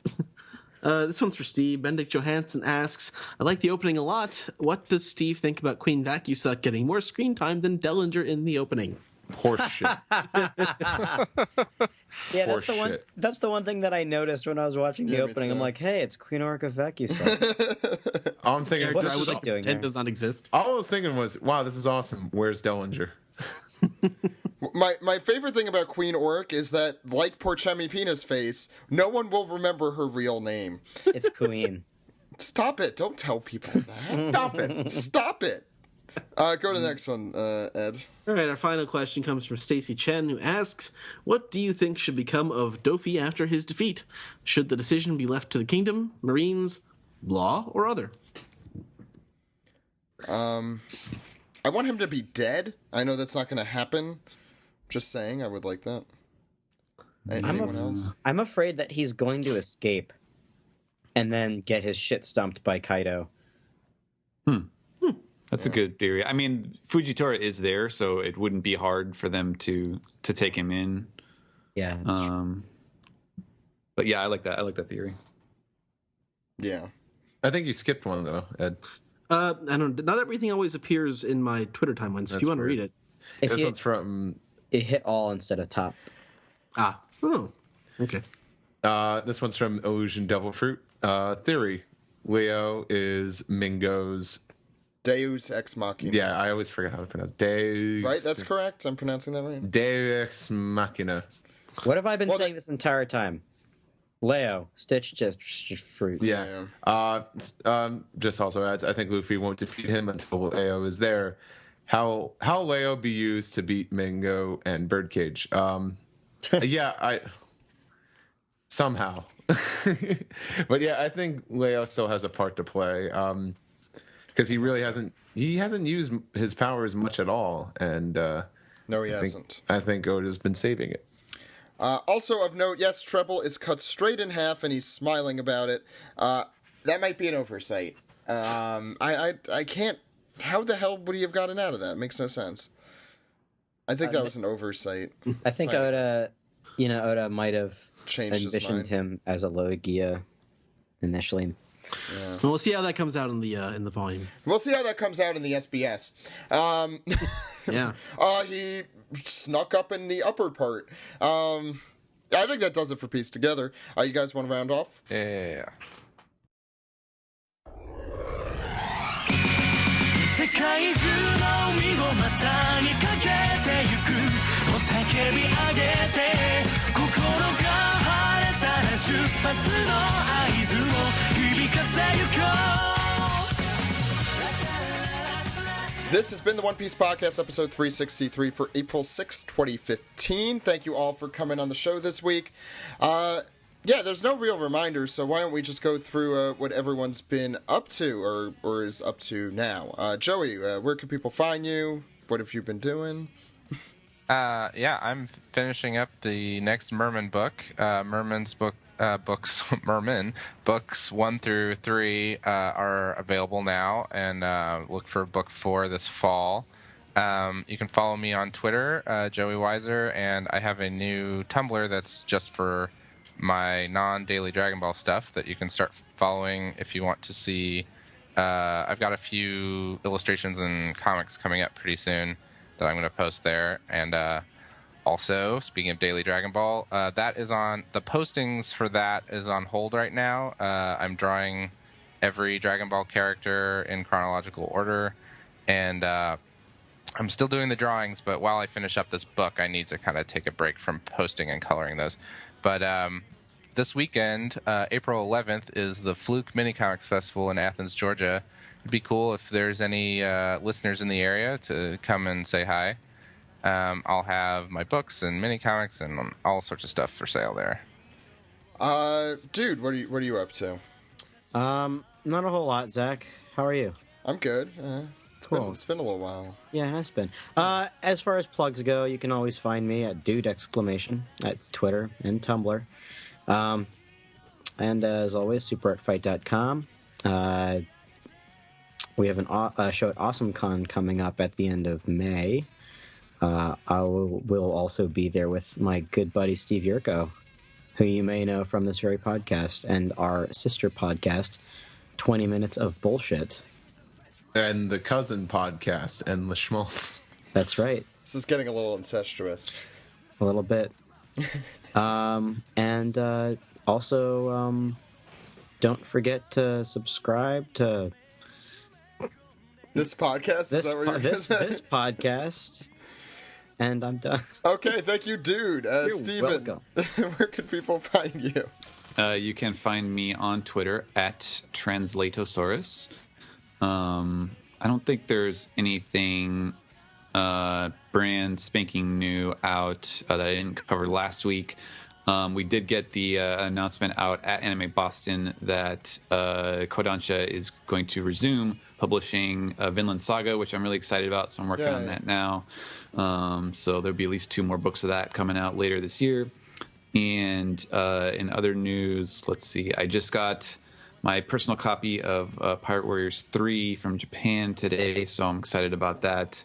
S2: This one's for Steve. Bendik Johansson asks, I like the opening a lot. What does Steve think about Queen Vacusuck getting more screen time than Dellinger in the opening?
S7: Horseshit.
S8: Yeah, that's the one thing that I noticed when I was watching the opening. I'm like, hey, it's Queen Orca Vacusuck.
S7: I'm thinking,
S2: what I would like doing does not exist.
S7: All I was thinking was, wow, this is awesome. Where's Dellinger?
S1: My favorite thing about Queen Oric is that, like Porchemi Penis Face, no one will remember her real name.
S8: It's Queen.
S1: Stop it. Don't tell people that. Stop it. Stop it. Go to the next one, Ed.
S2: All right, our final question comes from Stacy Chen, who asks, what do you think should become of Dofi after his defeat? Should the decision be left to the Kingdom, Marines, Law, or other?
S1: I want him to be dead. I know that's not going to happen. Just saying, I would like that. Anyone else?
S8: I'm afraid that he's going to escape and then get his shit stumped by Kaido.
S6: That's a good theory. I mean, Fujitora is there, so it wouldn't be hard for them to take him in.
S8: Yeah.
S6: But yeah, I like that. I like that theory.
S1: Yeah.
S7: I think you skipped one though, Ed.
S2: I don't. Not everything always appears in my Twitter timeline. So if you want to read it,
S7: This one's from.
S8: It hit all instead of top.
S2: Oh, okay.
S7: This one's from Illusion Devil Fruit. Theory: Leo is Mingo's
S1: Deus Ex Machina.
S7: Yeah, I always forget how to pronounce Deus.
S1: Right, that's correct. I'm pronouncing that right.
S7: Deus Ex Machina.
S8: What have I been saying this entire time? Leo, Stitch, just fruit.
S7: Yeah. Just also adds, I think Luffy won't defeat him until Leo is there. How Leo be used to beat Mingo and Birdcage? Yeah, somehow. But yeah, I think Leo still has a part to play. Because he really hasn't used his powers much at all, and
S1: no, he hasn't.
S7: I think Oda's been saving it.
S1: Also of note, yes, Treble is cut straight in half, and he's smiling about it. That might be an oversight. I can't. How the hell would he have gotten out of that? It makes no sense. I think that was an oversight.
S8: I think Oda might have
S1: changed
S8: envisioned him as a Logia initially.
S2: Yeah. Well, we'll see how that comes out in the volume.
S1: We'll see how that comes out in the SBS.
S2: Yeah.
S1: He snuck up in the upper part. I think that does it for Piece Together. You guys want to round off?
S4: Yeah.
S10: 世界中の海を股にかけてゆく雄たけび上げて心が晴れたら出発の合図を響かせゆこう
S1: This has been the One Piece Podcast, episode 363 for April 6, 2015. Thank you all for coming on the show this week. Yeah, there's no real reminders, so why don't we just go through what everyone's been up to or is up to now. Joey, where can people find you? What have you been doing?
S4: Yeah, I'm finishing up the next Mermin book. Mermin's book. Mermin books 1 through 3 are available now, and look for book 4 this fall. You can follow me on Twitter, Joey Weiser, and I have a new Tumblr that's just for my non-daily Dragon Ball stuff that you can start following if you want to see. I've got a few illustrations and comics coming up pretty soon that I'm going to post there, and also, speaking of Daily Dragon Ball, that is on the postings for that is on hold right now. I'm drawing every Dragon Ball character in chronological order, and I'm still doing the drawings. But while I finish up this book, I need to kind of take a break from posting and coloring those. But this weekend, April 11th, is the Fluke Mini Comics Festival in Athens, Georgia. It'd be cool if there's any listeners in the area to come and say hi. I'll have my books and mini comics and all sorts of stuff for sale there.
S1: Dude, what are you up to?
S8: Not a whole lot, Zach. How are you?
S1: I'm good.
S8: Cool.
S1: It's been a little while.
S8: Yeah, it has been. As far as plugs go, you can always find me at Dude! at Twitter and Tumblr. And as always, super@fight.com. We have a show at AwesomeCon coming up at the end of May. I will also be there with my good buddy Steve Yurko, who you may know from this very podcast and our sister podcast, 20 Minutes of Bullshit.
S7: And the cousin podcast, Endless Schmaltz.
S8: That's right.
S1: This is getting a little incestuous.
S8: A little bit. And also, don't forget to subscribe to
S1: this podcast.
S8: This podcast. And I'm done.
S1: Okay, thank you, dude. Steven, where can people find you?
S6: You can find me on Twitter at Translatosaurus. I don't think there's anything brand spanking new out that I didn't cover last week. We did get the announcement out at Anime Boston that Kodansha is going to resume publishing Vinland Saga, which I'm really excited about. So I'm working on that now. So there'll be at least 2 more books of that coming out later this year. And in other news, let's see, I just got my personal copy of Pirate Warriors 3 from Japan today, so I'm excited about that.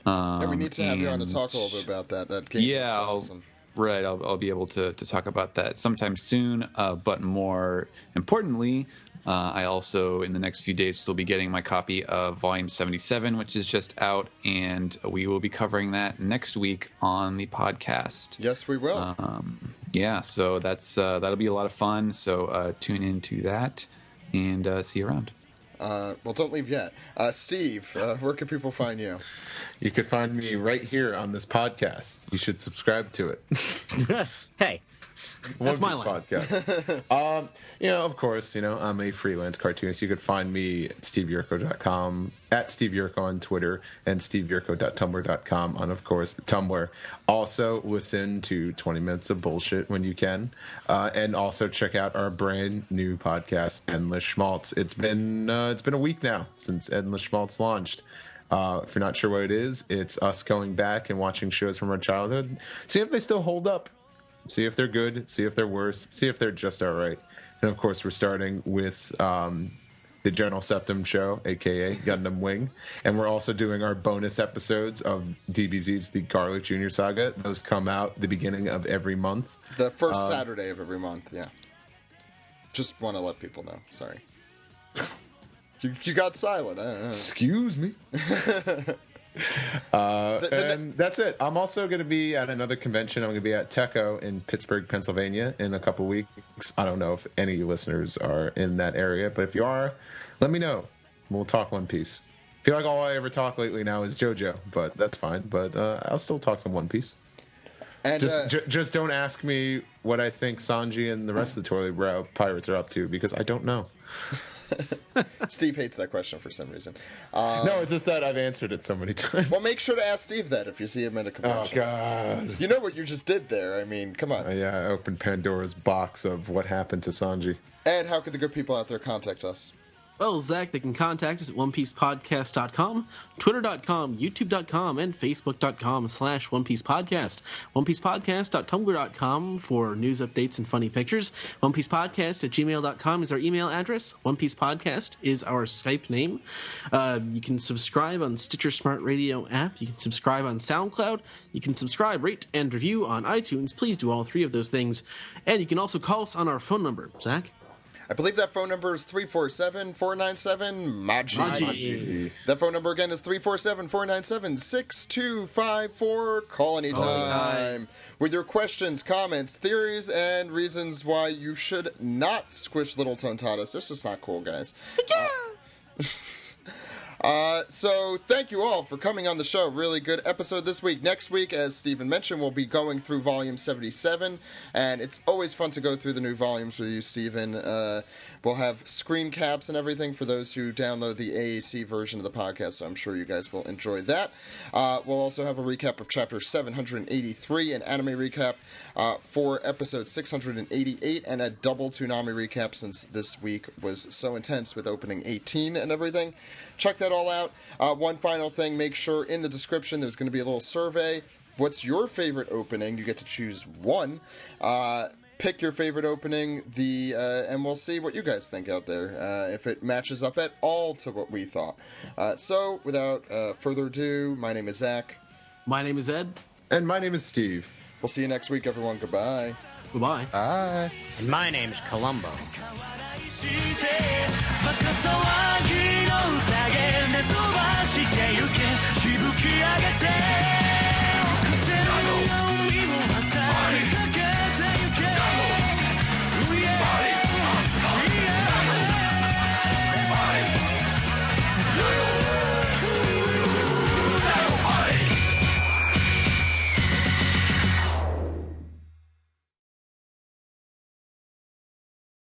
S1: We need to have you on to talk a little bit about that. That game is awesome.
S6: I'll be able to talk about that sometime soon. But more importantly, I also, in the next few days, will be getting my copy of Volume 77, which is just out, and we will be covering that next week on the podcast.
S1: Yes, we will.
S6: So that'll be a lot of fun. So tune into that and see you around.
S1: Well, don't leave yet. Steve, where can people find you?
S7: You can find me right here on this podcast. You should subscribe to it.
S8: Hey.
S2: That's my line.
S7: Podcast. Of course, I'm a freelance cartoonist. You could find me at steveyurko.com, at Steve Yurko on Twitter, and steveyurko.tumblr.com on, of course, Tumblr. Also, listen to 20 Minutes of Bullshit when you can. And also check out our brand new podcast, Endless Schmaltz. It's been a week now since Endless Schmaltz launched. If you're not sure what it is, it's us going back and watching shows from our childhood. See if they still hold up. See if they're good, see if they're worse, see if they're just all right. And, of course, we're starting with the General Septum show, a.k.a. Gundam Wing. And we're also doing our bonus episodes of DBZ's The Garlic Jr. Saga. Those come out the beginning of every month.
S1: The first Saturday of every month, yeah. Just want to let people know. Sorry. You got silent. I don't know.
S7: Excuse me. And that's it. I'm also going to be at another convention. I'm going to be at Techo in Pittsburgh, Pennsylvania in a couple weeks. I don't know if any listeners are in that area, but if you are, let me know. We'll talk One Piece. I feel like all I ever talk lately now is JoJo, but that's fine. But I'll still talk some One Piece. And just don't ask me what I think Sanji and the rest of the Toilet Brow Pirates are up to, because I don't know.
S1: Steve hates that question for some reason.
S7: No, it's just that I've answered it so many times.
S1: Well, make sure to ask Steve that if you see him at a convention.
S7: Oh, God.
S1: You know what you just did there. I mean, come on.
S7: Yeah, I opened Pandora's box of what happened to Sanji.
S1: And how could the good people out there contact us?
S2: Well, Zach, they can contact us at OnePiecePodcast.com, Twitter.com, YouTube.com, and Facebook.com/OnePiecePodcast. OnePiecePodcast.tumblr.com for news updates and funny pictures. OnePiecePodcast@gmail.com is our email address. OnePiecePodcast is our Skype name. You can subscribe on Stitcher Smart Radio app. You can subscribe on SoundCloud. You can subscribe, rate, and review on iTunes. Please do all 3 of those things. And you can also call us on our phone number. Zach?
S1: I believe that phone number is 347-497-MAGI. That phone number again is 347-497-6254. Call anytime. With your questions, comments, theories, and reasons why you should not squish little tontatas. This is not cool, guys. So thank you all for coming on the show. Really good episode this week. Next week, as Steven mentioned, we'll be going through volume 77, and it's always fun to go through the new volumes with you, Steven. We'll have screen caps and everything for those who download the AAC version of the podcast, so I'm sure you guys will enjoy that. We'll also have a recap of chapter 783, an anime recap for episode 688, and a double Toonami recap since this week was so intense with opening 18 and everything. Check that all out. One final thing, make sure in the description there's going to be a little survey. What's your favorite opening? You get to choose one. Pick your favorite opening, and we'll see what you guys think out there, if it matches up at all to what we thought. So, without further ado, my name is Zach.
S2: My name is Ed.
S7: And my name is Steve.
S1: We'll see you next week, everyone. Goodbye.
S2: Goodbye.
S4: Bye.
S8: And my name's Columbo.